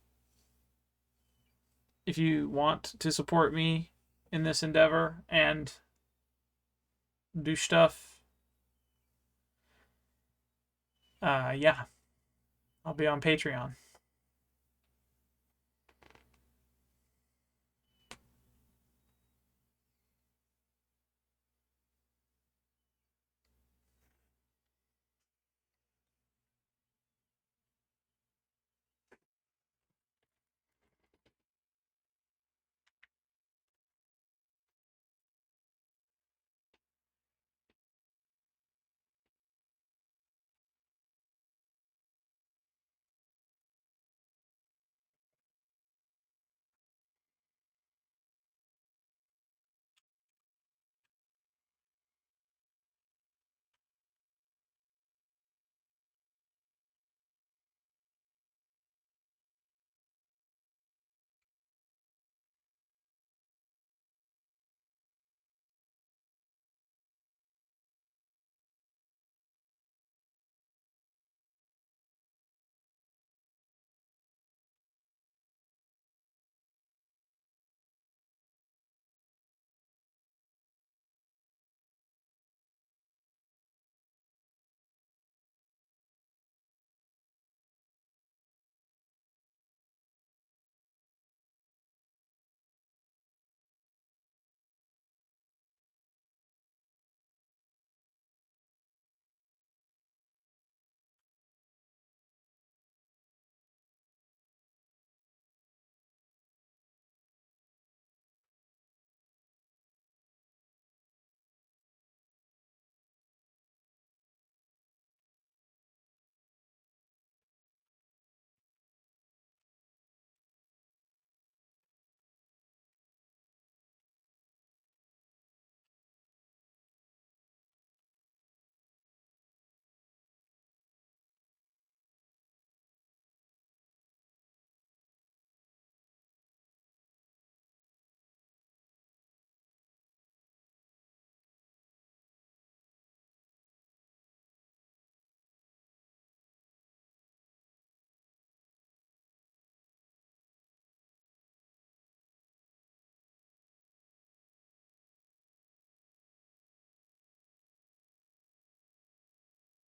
[SPEAKER 1] if you want to support me in this endeavor and do stuff, yeah, I'll be on Patreon.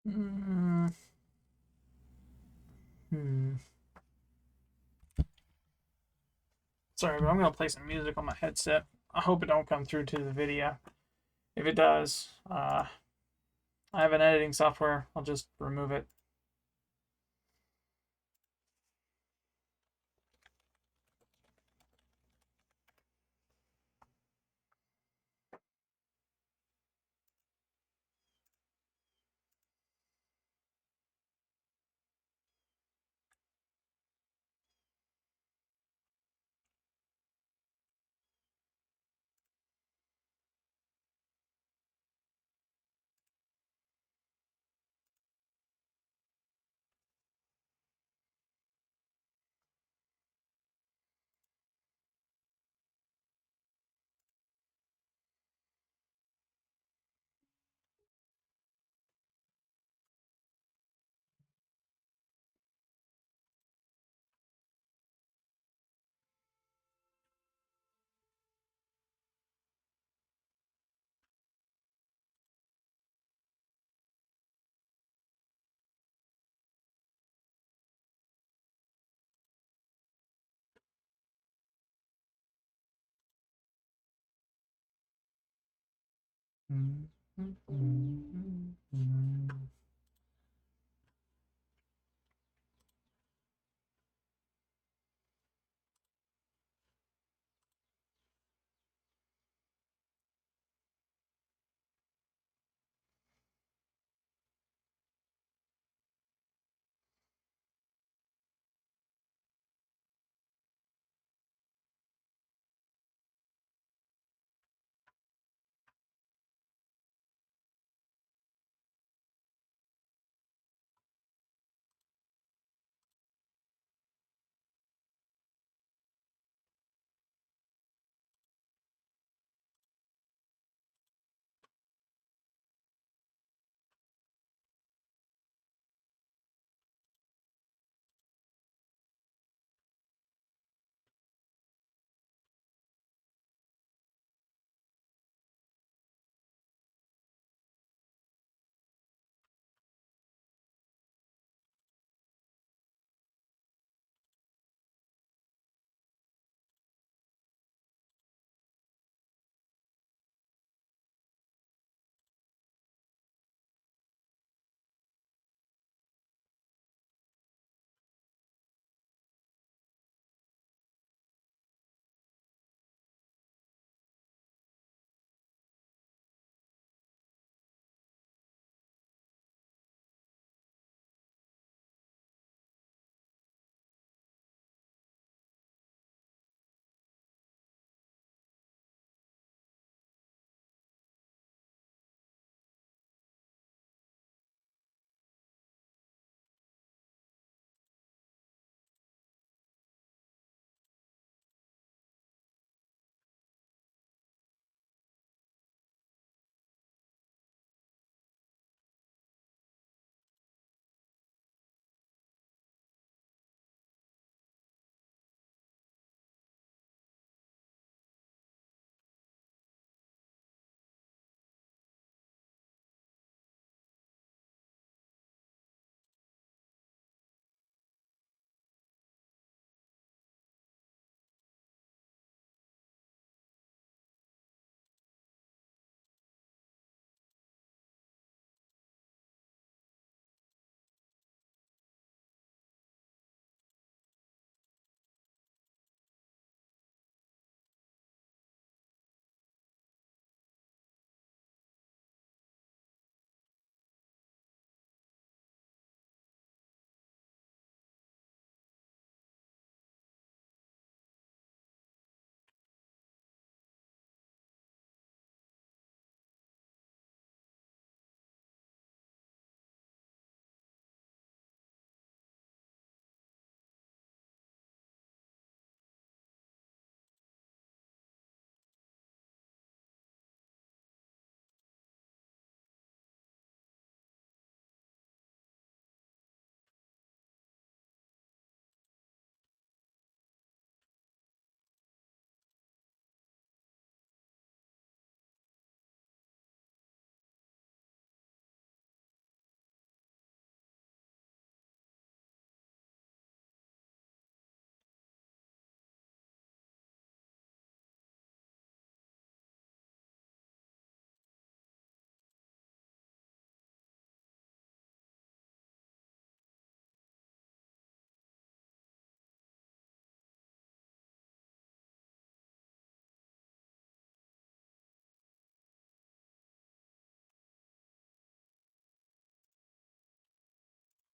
[SPEAKER 1] Mm, hmm. Sorry, but I'm gonna play some music on my headset. I hope it don't come through to the video. If it does, I have an editing software. I'll just remove it.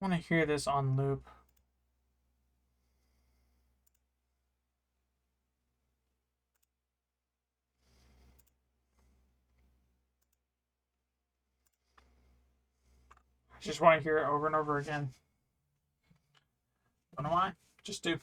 [SPEAKER 1] I want to hear this on loop. I just want to hear it over and over again. Don't know why. Just do.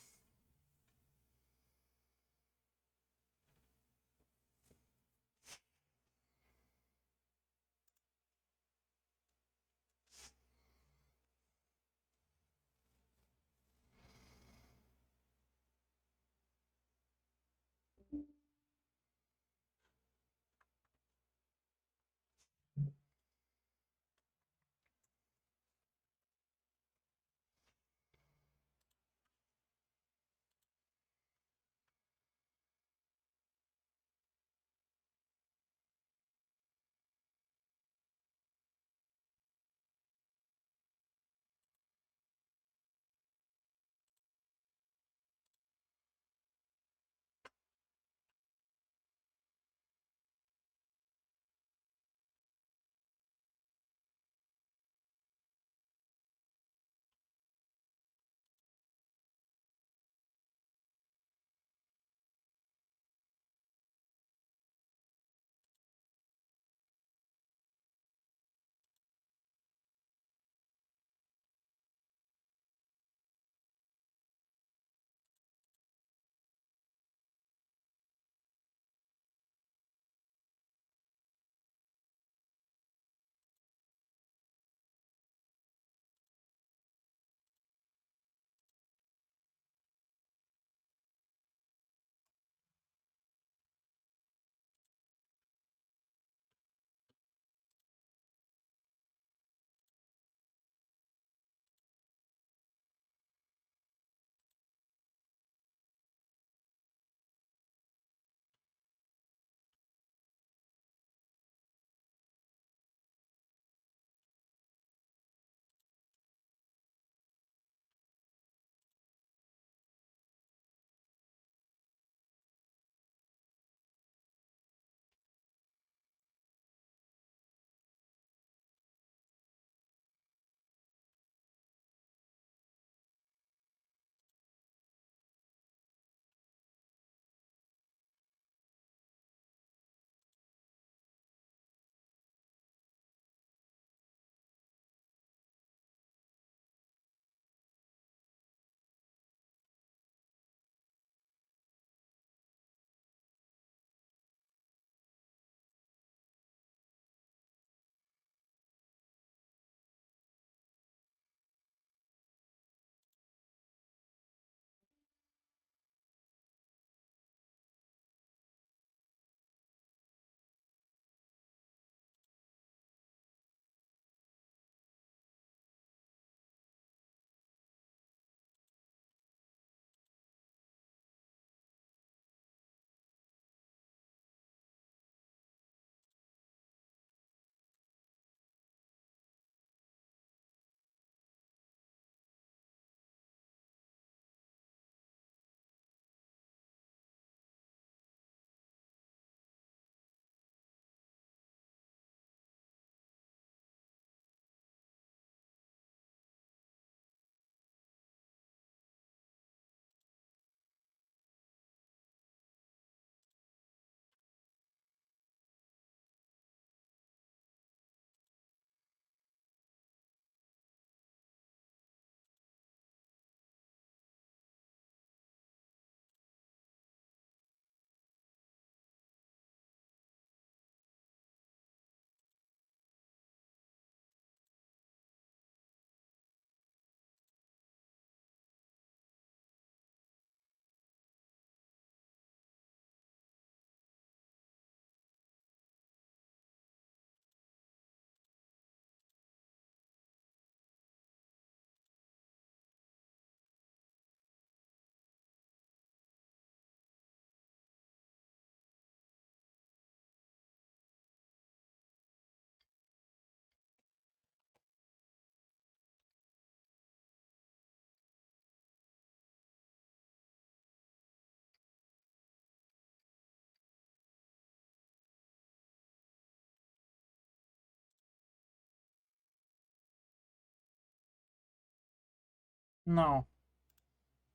[SPEAKER 1] No.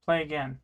[SPEAKER 1] Play again.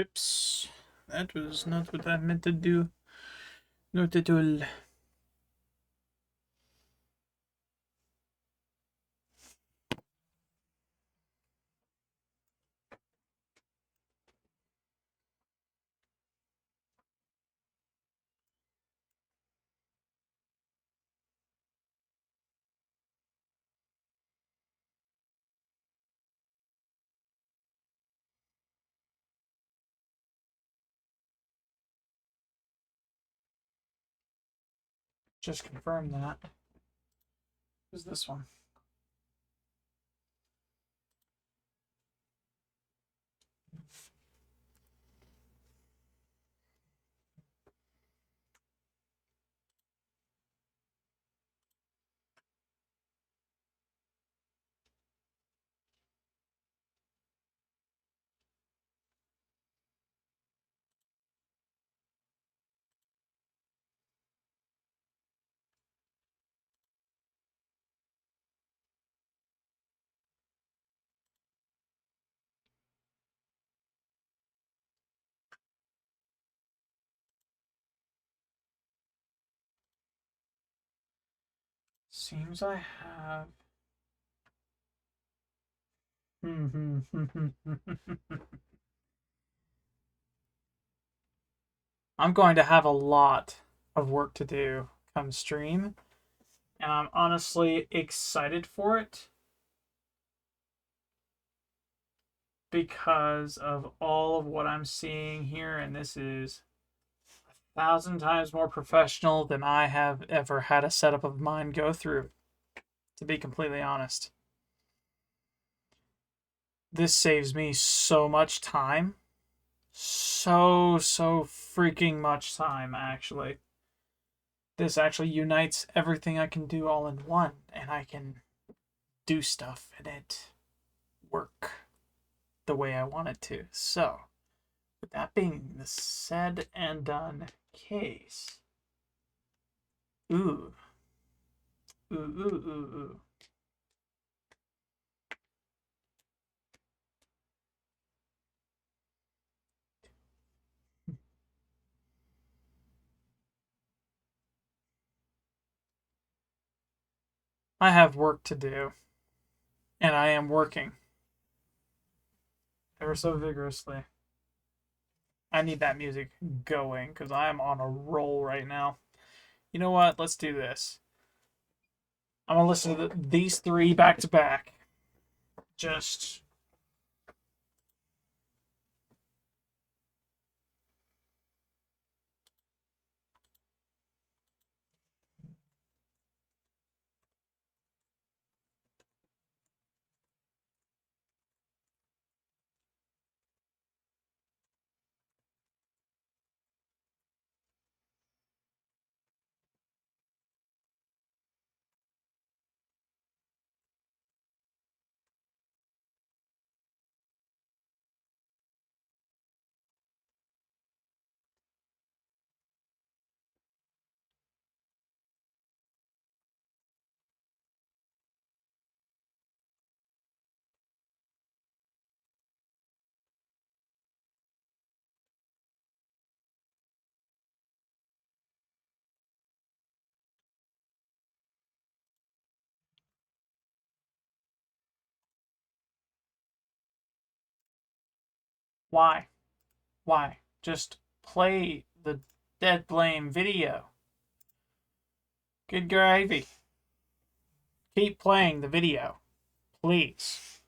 [SPEAKER 1] Oops. That was not what I meant to do. Not at all. Just confirm that. Who's this one? Seems I have. I'm going to have a lot of work to do come stream, and I'm honestly excited for it because of all of what I'm seeing here, and this is 1,000 times more professional than I have ever had a setup of mine go through, to be completely honest. This saves me so much time. So freaking much time, actually. This actually unites everything I can do all in one, and I can do stuff and it work the way I want it to. So, with that being the said and done case. Ooh. Ooh, ooh, ooh, ooh. I have work to do, and I am working ever so vigorously. I need that music going because I am on a roll right now. You know what? Let's do this. I'm gonna listen to these three back to back. Just why? Why? Just play the Dead Blame video. Good gravy. Keep playing the video, please.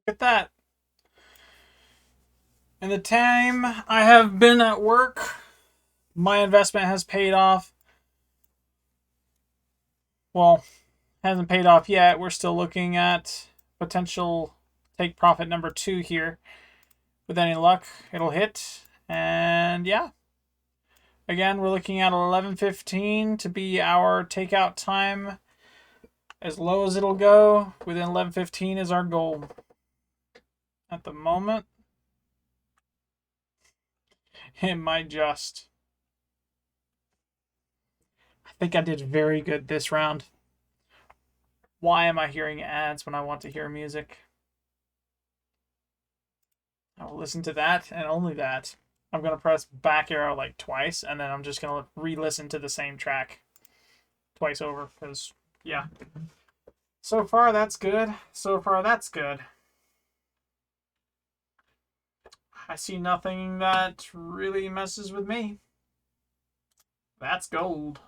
[SPEAKER 1] Look at that. In the time I have been at work, my investment has paid off. Well, hasn't paid off yet. We're still looking at potential take profit number 2 here. With any luck, it'll hit. And yeah. Again, we're looking at 11:15 to be our takeout time. As low as it'll go, within 11:15 is our goal. At the moment, it might just. I think I did very good this round. Why am I hearing ads when I want to hear music? I will listen to that and only that. I'm going to press back arrow like twice, and then I'm just going to re-listen to the same track twice over, because, yeah. So far, that's good. So far, that's good. I see nothing that really messes with me. That's gold.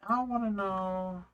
[SPEAKER 1] I want to know...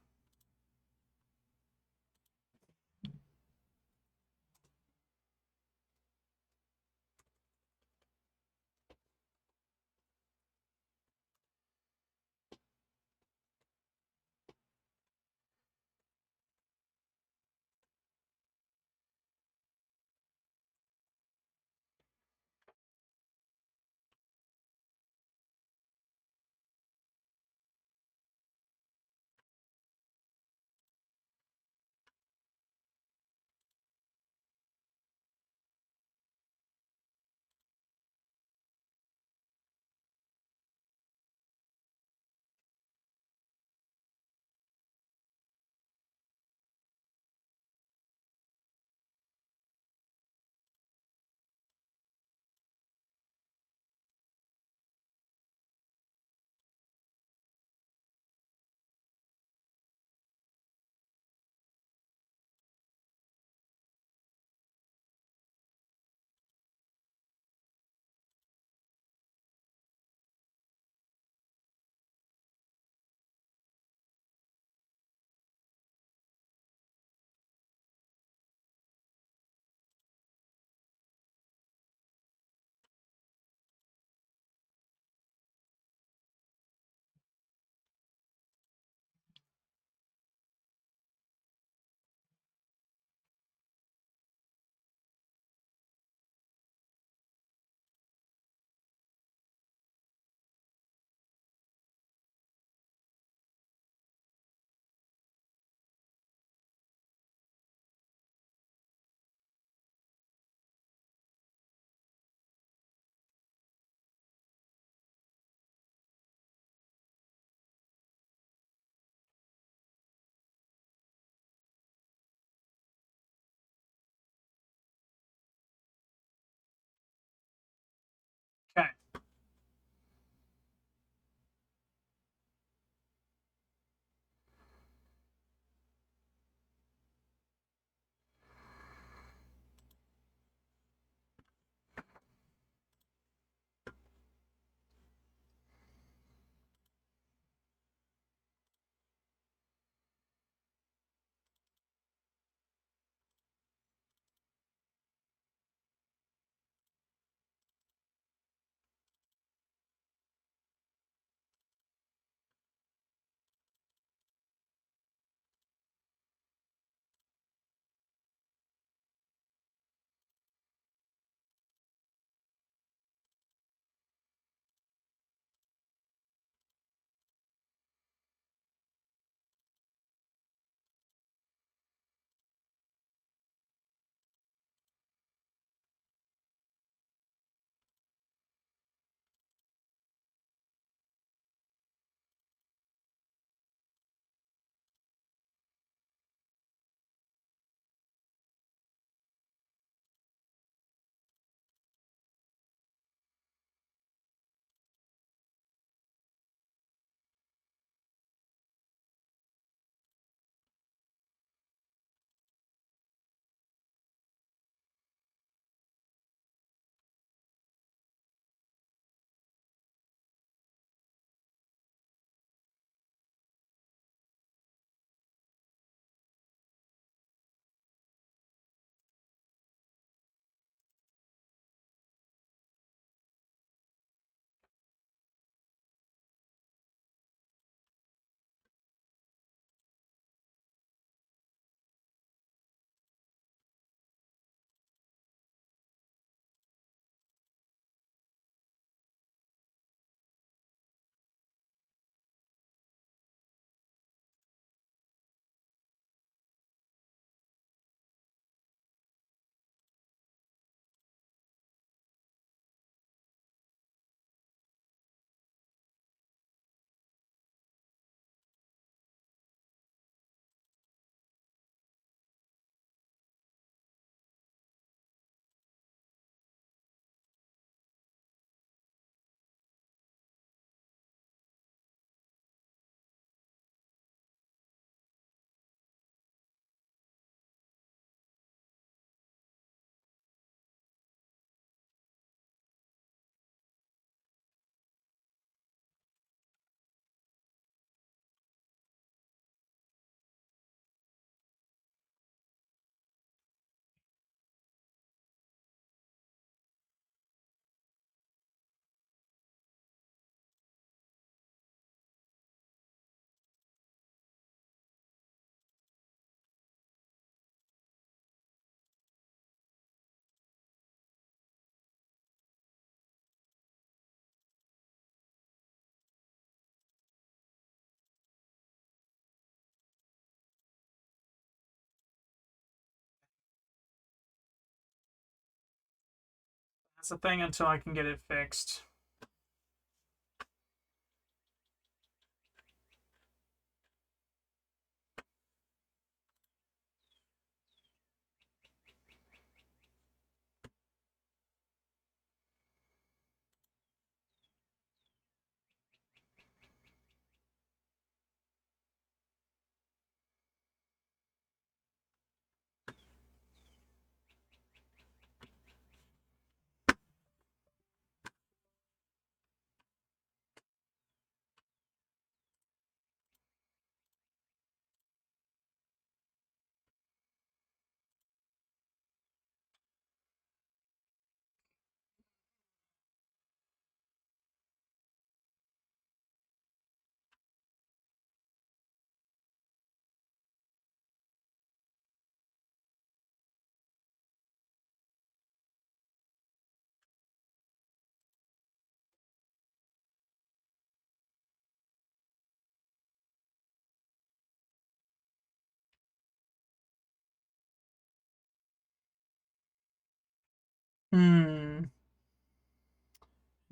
[SPEAKER 1] That's the thing until I can get it fixed.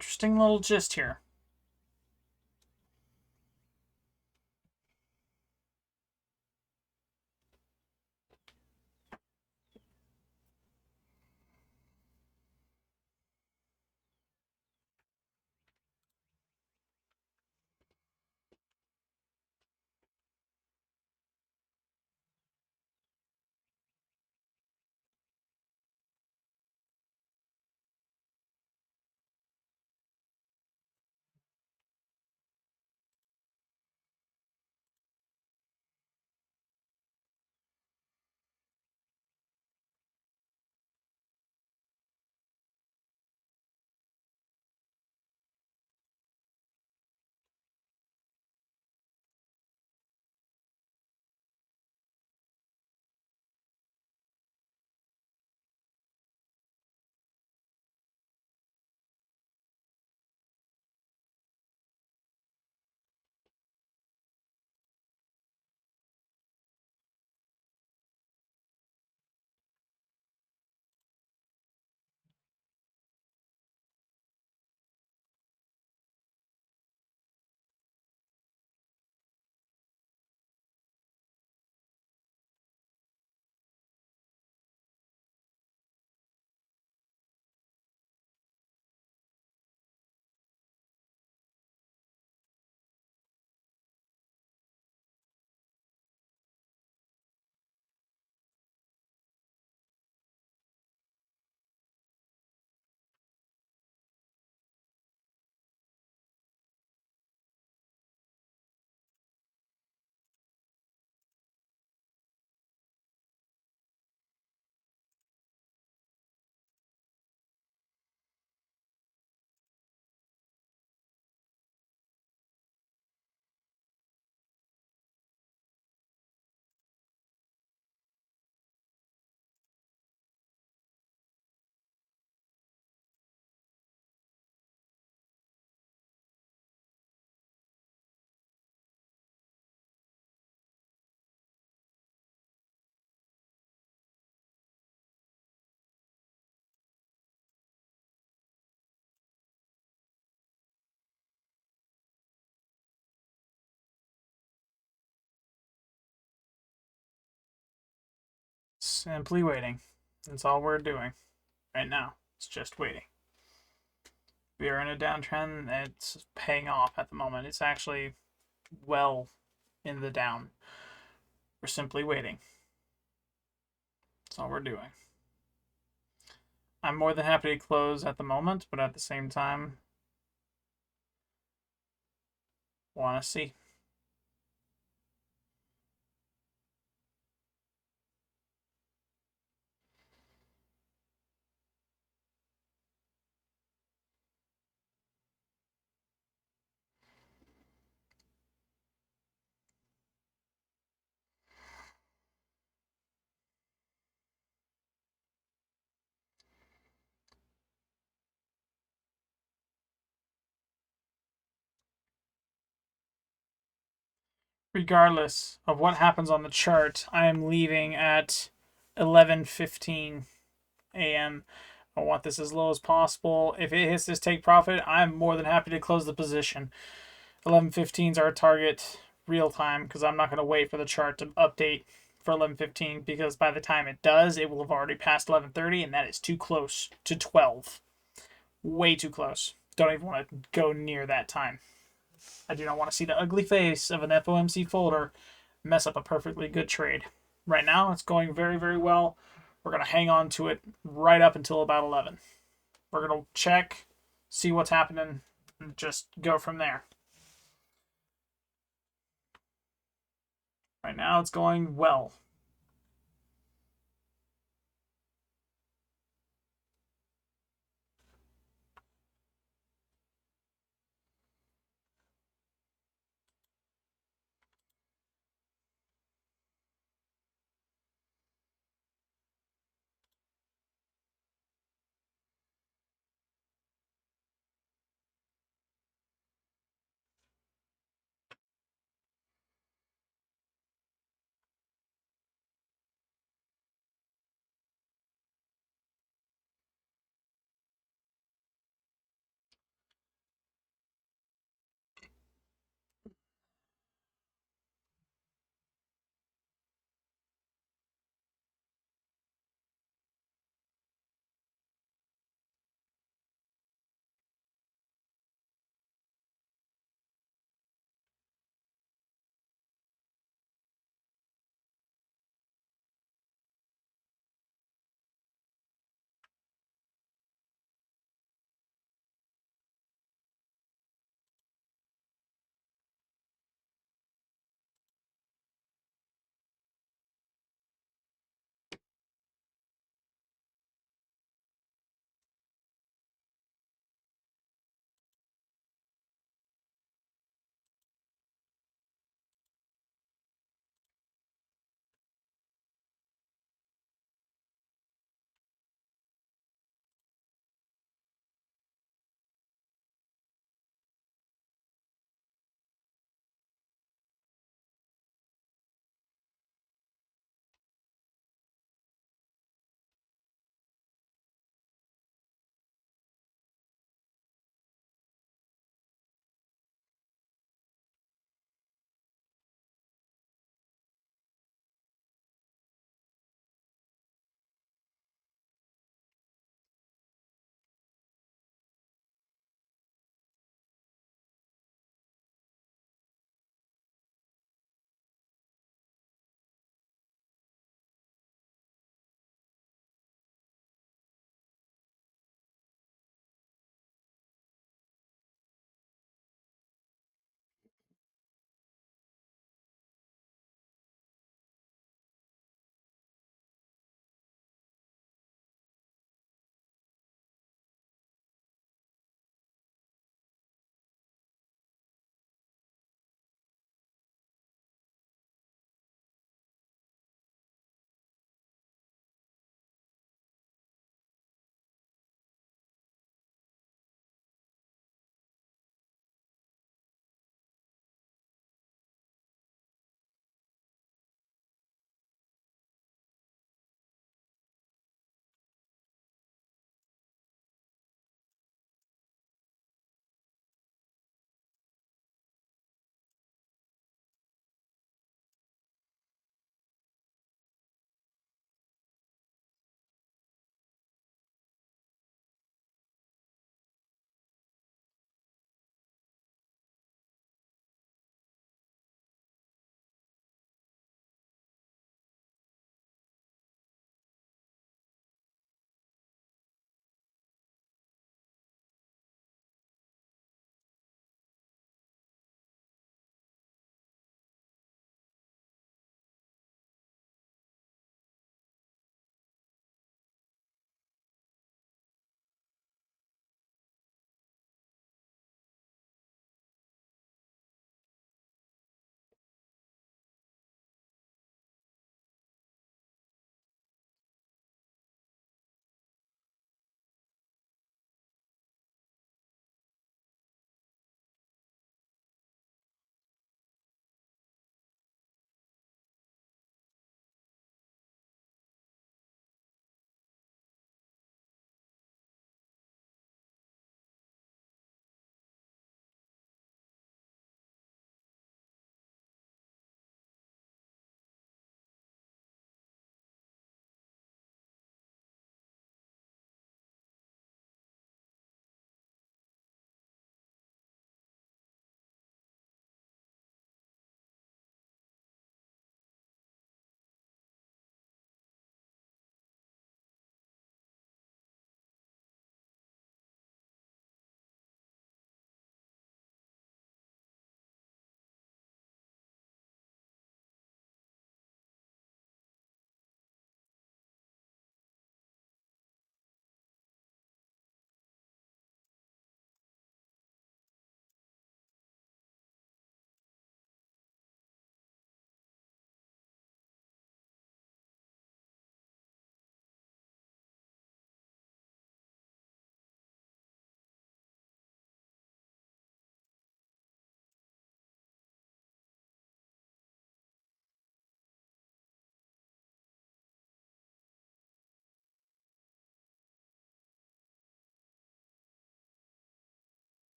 [SPEAKER 1] Interesting little gist here. Simply waiting. That's all we're doing right now. It's just waiting. We are in a downtrend. It's paying off at the moment. It's actually well in the down. We're simply waiting. That's all we're doing. I'm more than happy to close at the moment, but at the same time, want to see. Regardless of what happens on the chart, I am leaving at 11:15 a.m. I want this as low as possible. If it hits this take profit, I'm more than happy to close the position. 11:15 is our target real time because I'm not going to wait for the chart to update for 11:15 because by the time it does, it will have already passed 11:30 and that is too close to 12. Way too close. Don't even want to go near that time. I do not want to see the ugly face of an FOMC folder mess up a perfectly good trade. Right now, it's going very, very well. We're going to hang on to it right up until about 11. We're going to check, see what's happening, and just go from there. Right now, it's going well.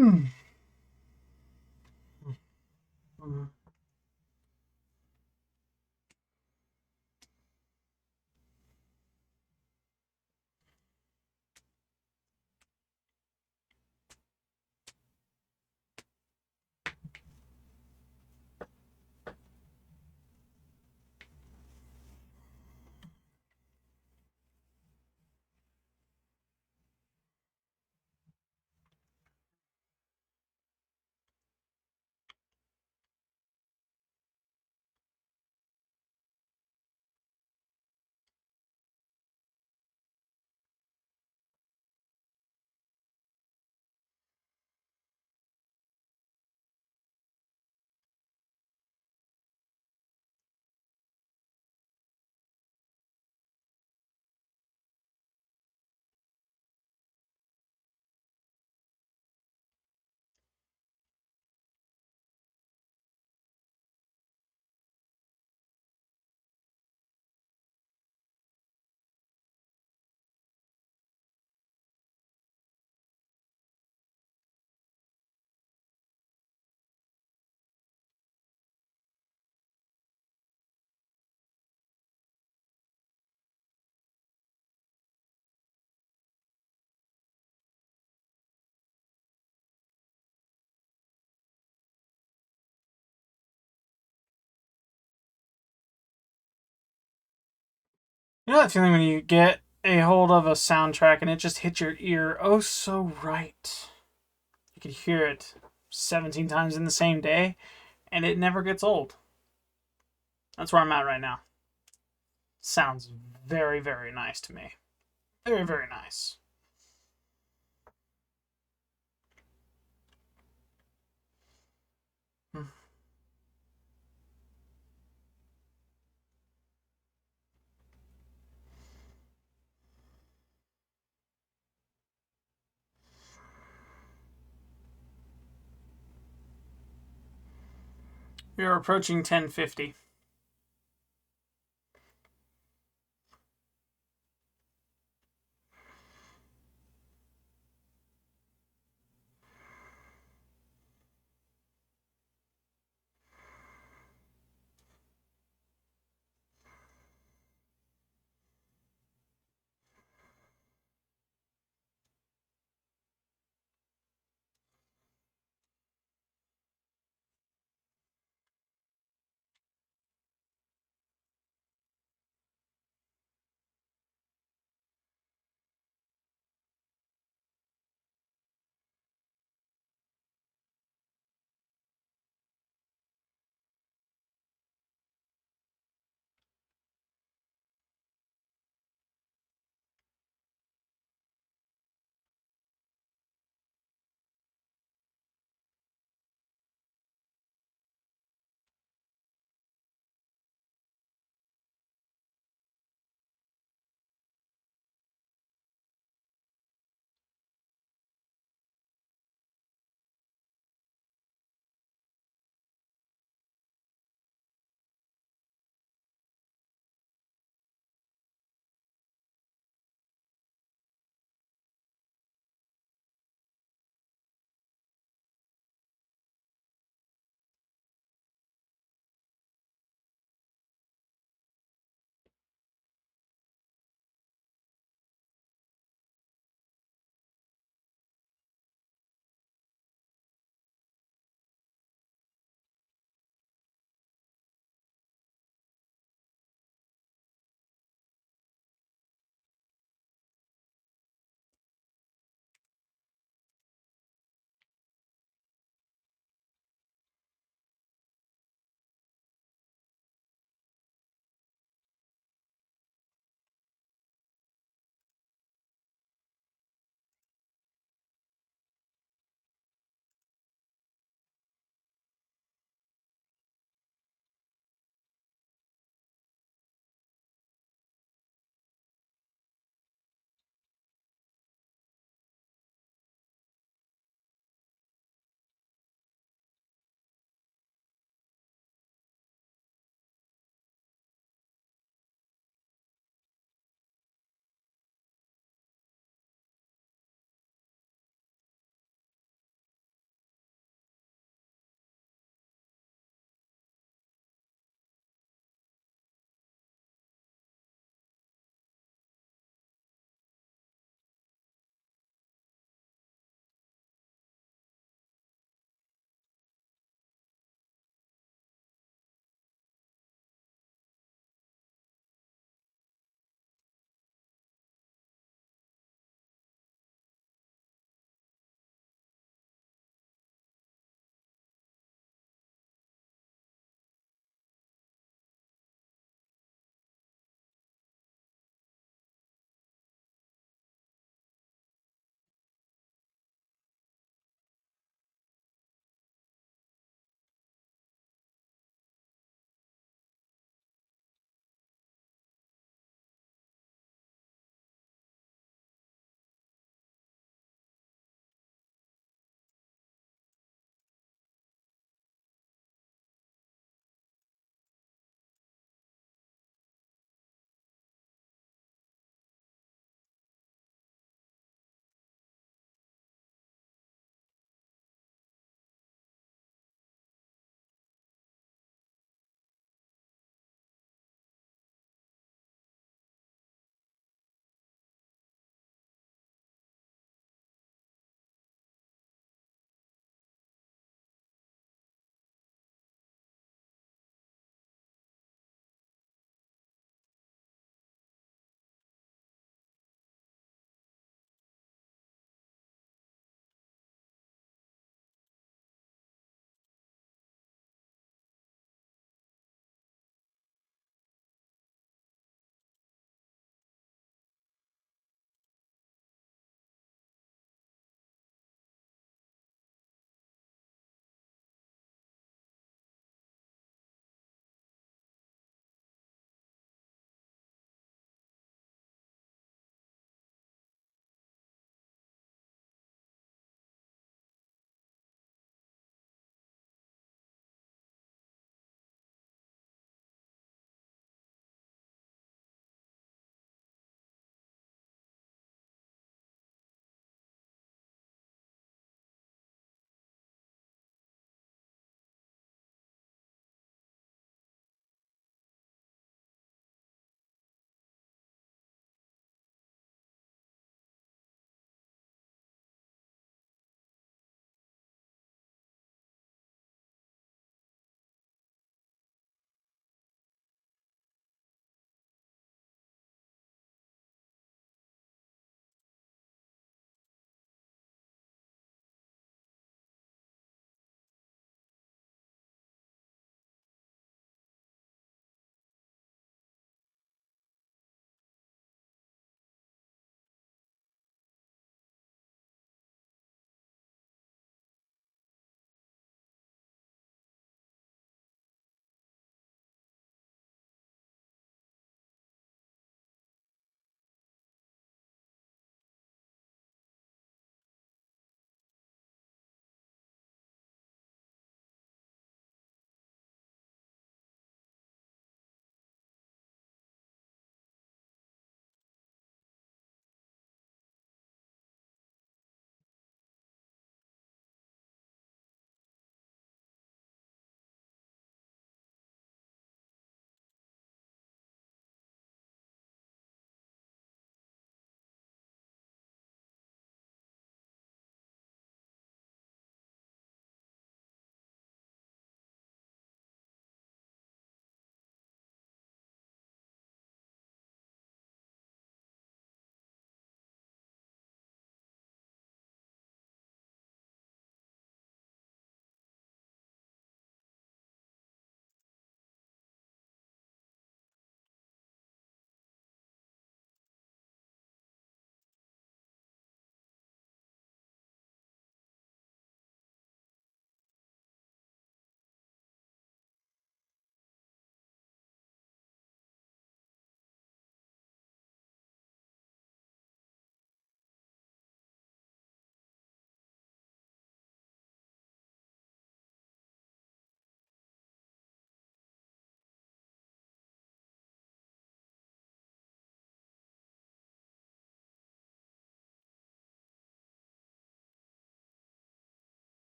[SPEAKER 1] Hmm. You know that feeling when you get a hold of a soundtrack and it just hits your ear oh so right. You could hear it 17 times in the same day and it never gets old. That's where I'm at right now. Sounds very, very nice to me. Very, very nice. We are approaching 1050.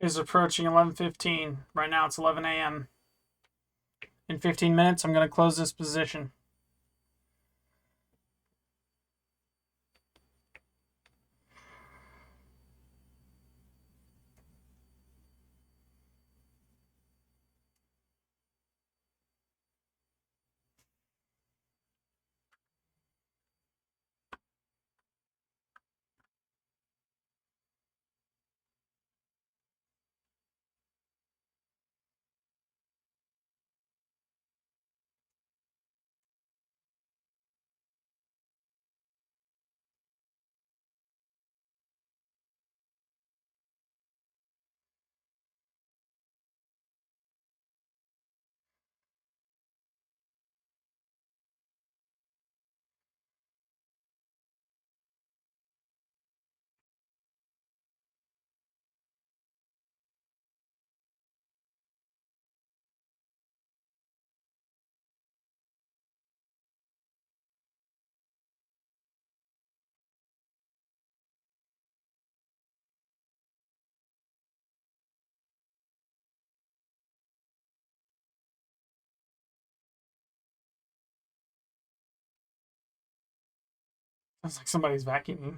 [SPEAKER 1] Is approaching 11:15. Right now it's 11 a.m. In 15 minutes, I'm going to close this position. Sounds like somebody's vacuuming.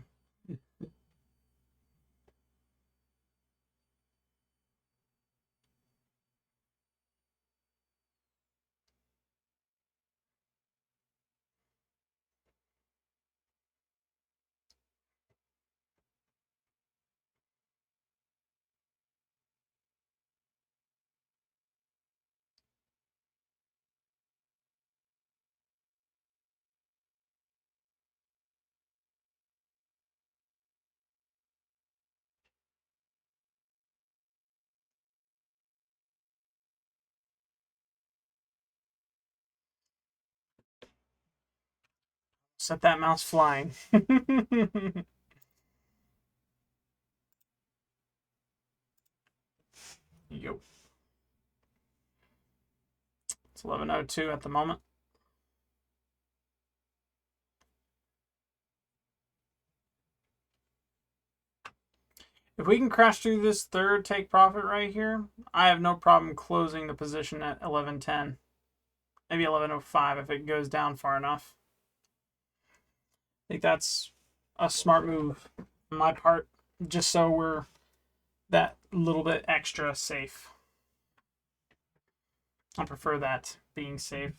[SPEAKER 1] Set that mouse flying. Yo. It's 11:02 at the moment. If we can crash through this third take profit right here, I have no problem closing the position at 11:10. Maybe 11:05 if it goes down far enough. I think that's a smart move on my part, just so we're that little bit extra safe. I prefer that being safe.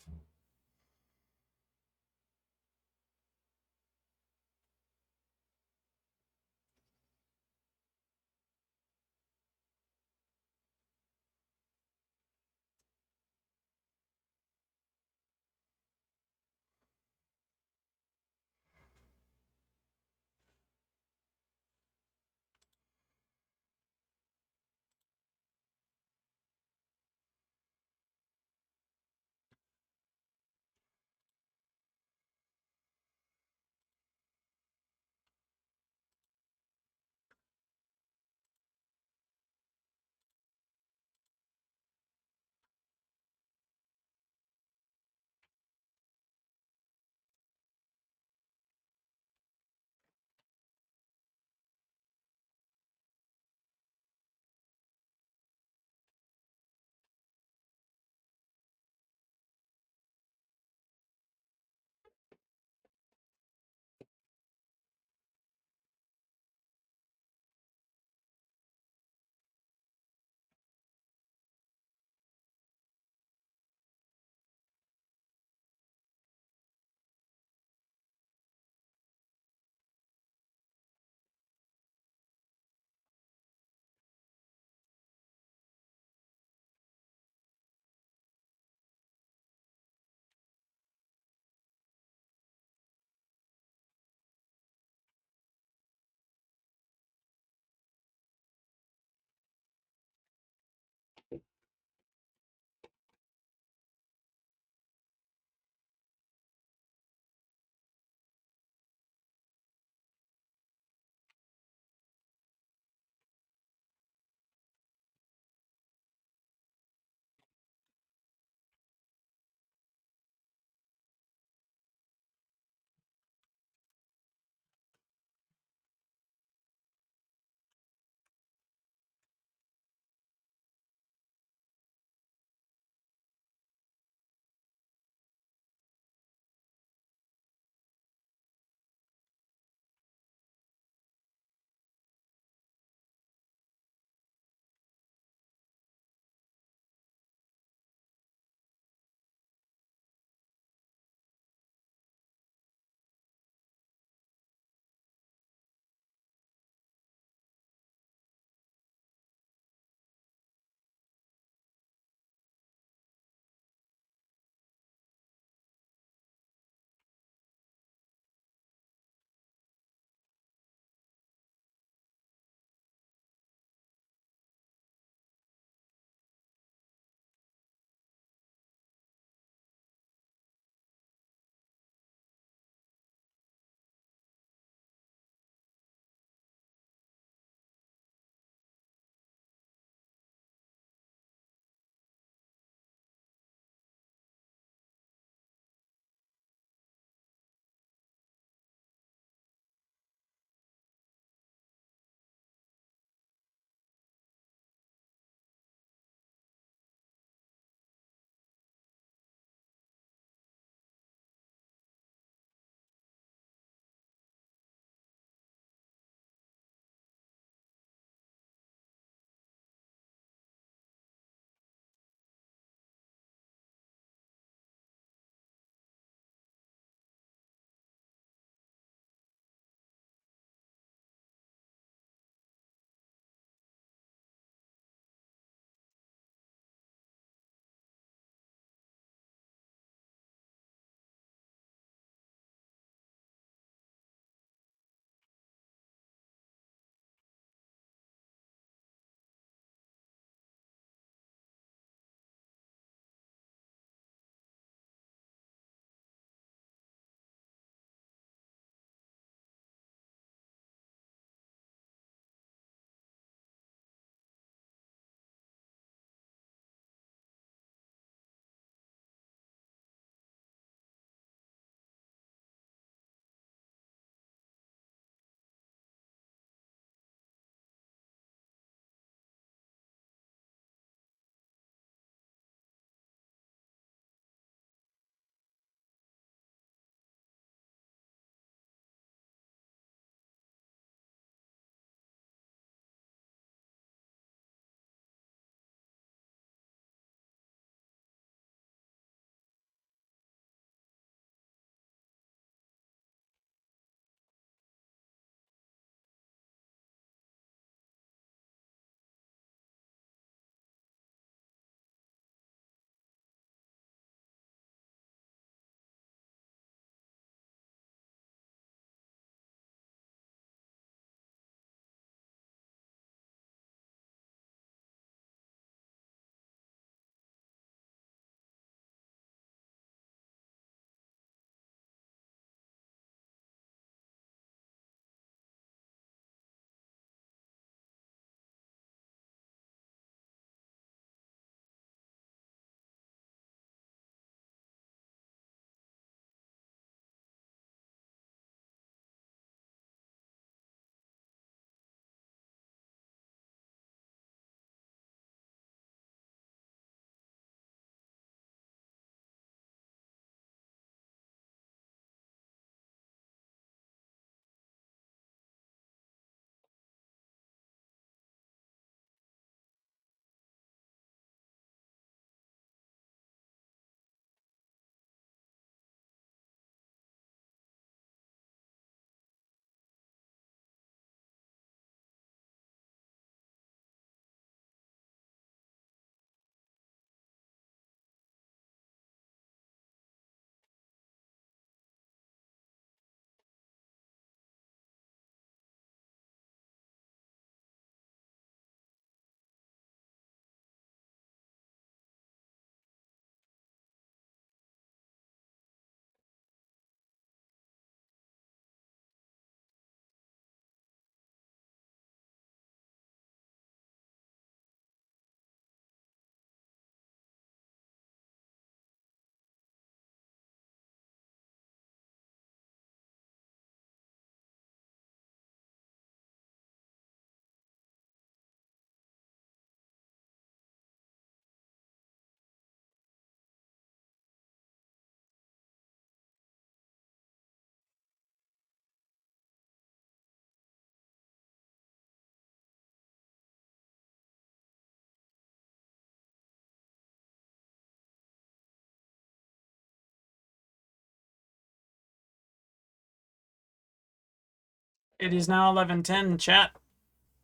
[SPEAKER 1] It is now 11:10. Chat,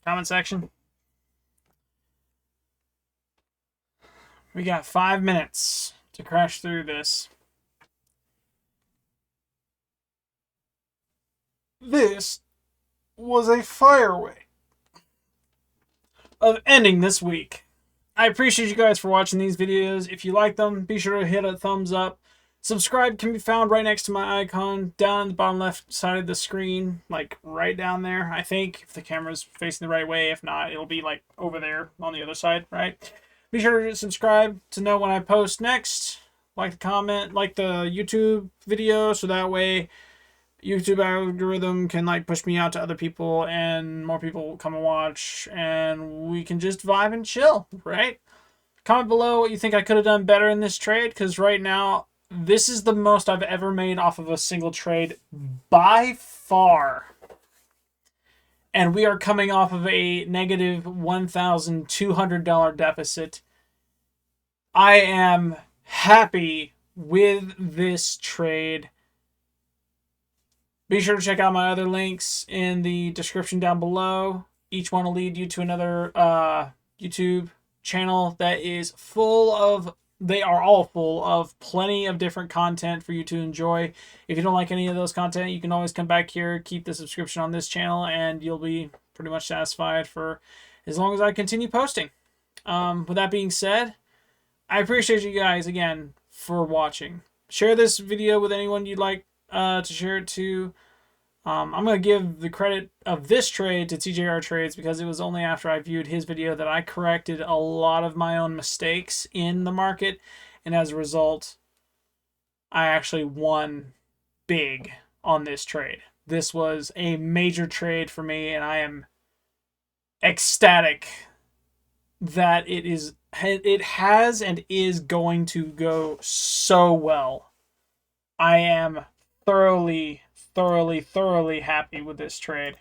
[SPEAKER 1] comment section. We got 5 minutes to crash through this. This was a fire way of ending this week. I appreciate you guys for watching these videos. If you like them, be sure to hit a thumbs up. Subscribe can be found right next to my icon down in the bottom left side of the screen, like right down there, I think, if the camera's facing the right way. If not, it'll be like over there on the other side, right? Be sure to subscribe to know when I post next. Like the comment, like the YouTube video, so that way YouTube algorithm can like push me out to other people and more people come and watch and we can just vibe and chill, right? Comment below what you think I could have done better in this trade, because right now this is the most I've ever made off of a single trade by far. And we are coming off of a negative $1,200 deficit. I am happy with this trade. Be sure to check out my other links in the description down below. Each one will lead you to another YouTube channel that is full of, they are all full of plenty of different content for you to enjoy. If you don't like any of those content, you can always come back here, keep the subscription on this channel, and you'll be pretty much satisfied for as long as I continue posting. With that being said, I appreciate you guys again for watching. Share this video with anyone you'd like to share it to. I'm going to give the credit of this trade to TJR Trades because it was only after I viewed his video that I corrected a lot of my own mistakes in the market, and as a result, I actually won big on this trade. This was a major trade for me, and I am ecstatic that it has and is going to go so well. I am thoroughly happy with this trade.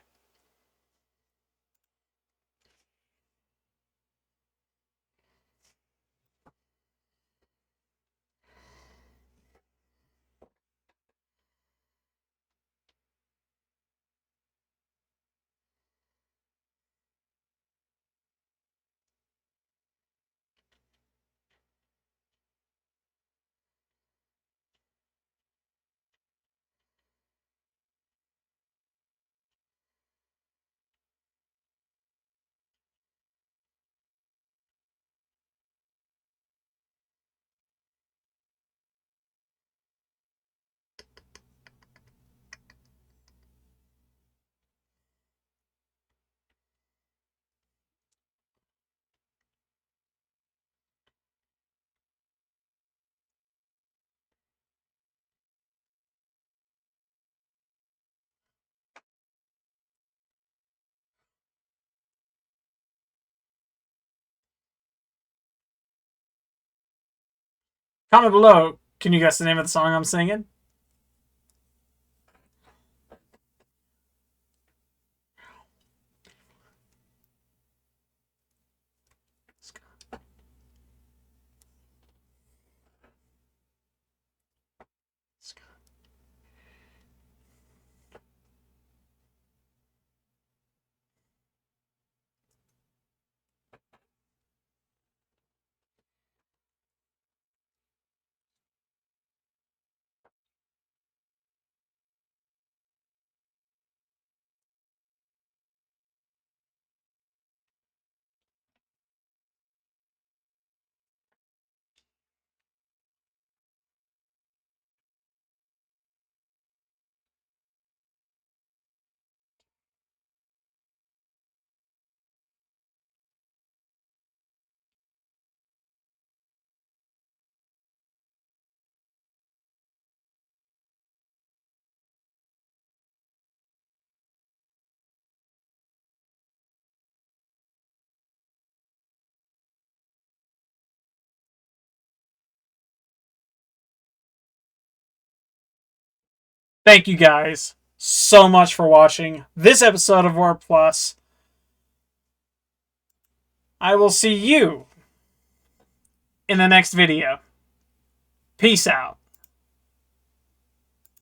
[SPEAKER 1] Comment below, can you guess the name of the song I'm singing? Thank you guys so much for watching this episode of War Plus. I will see you in the next video. Peace out.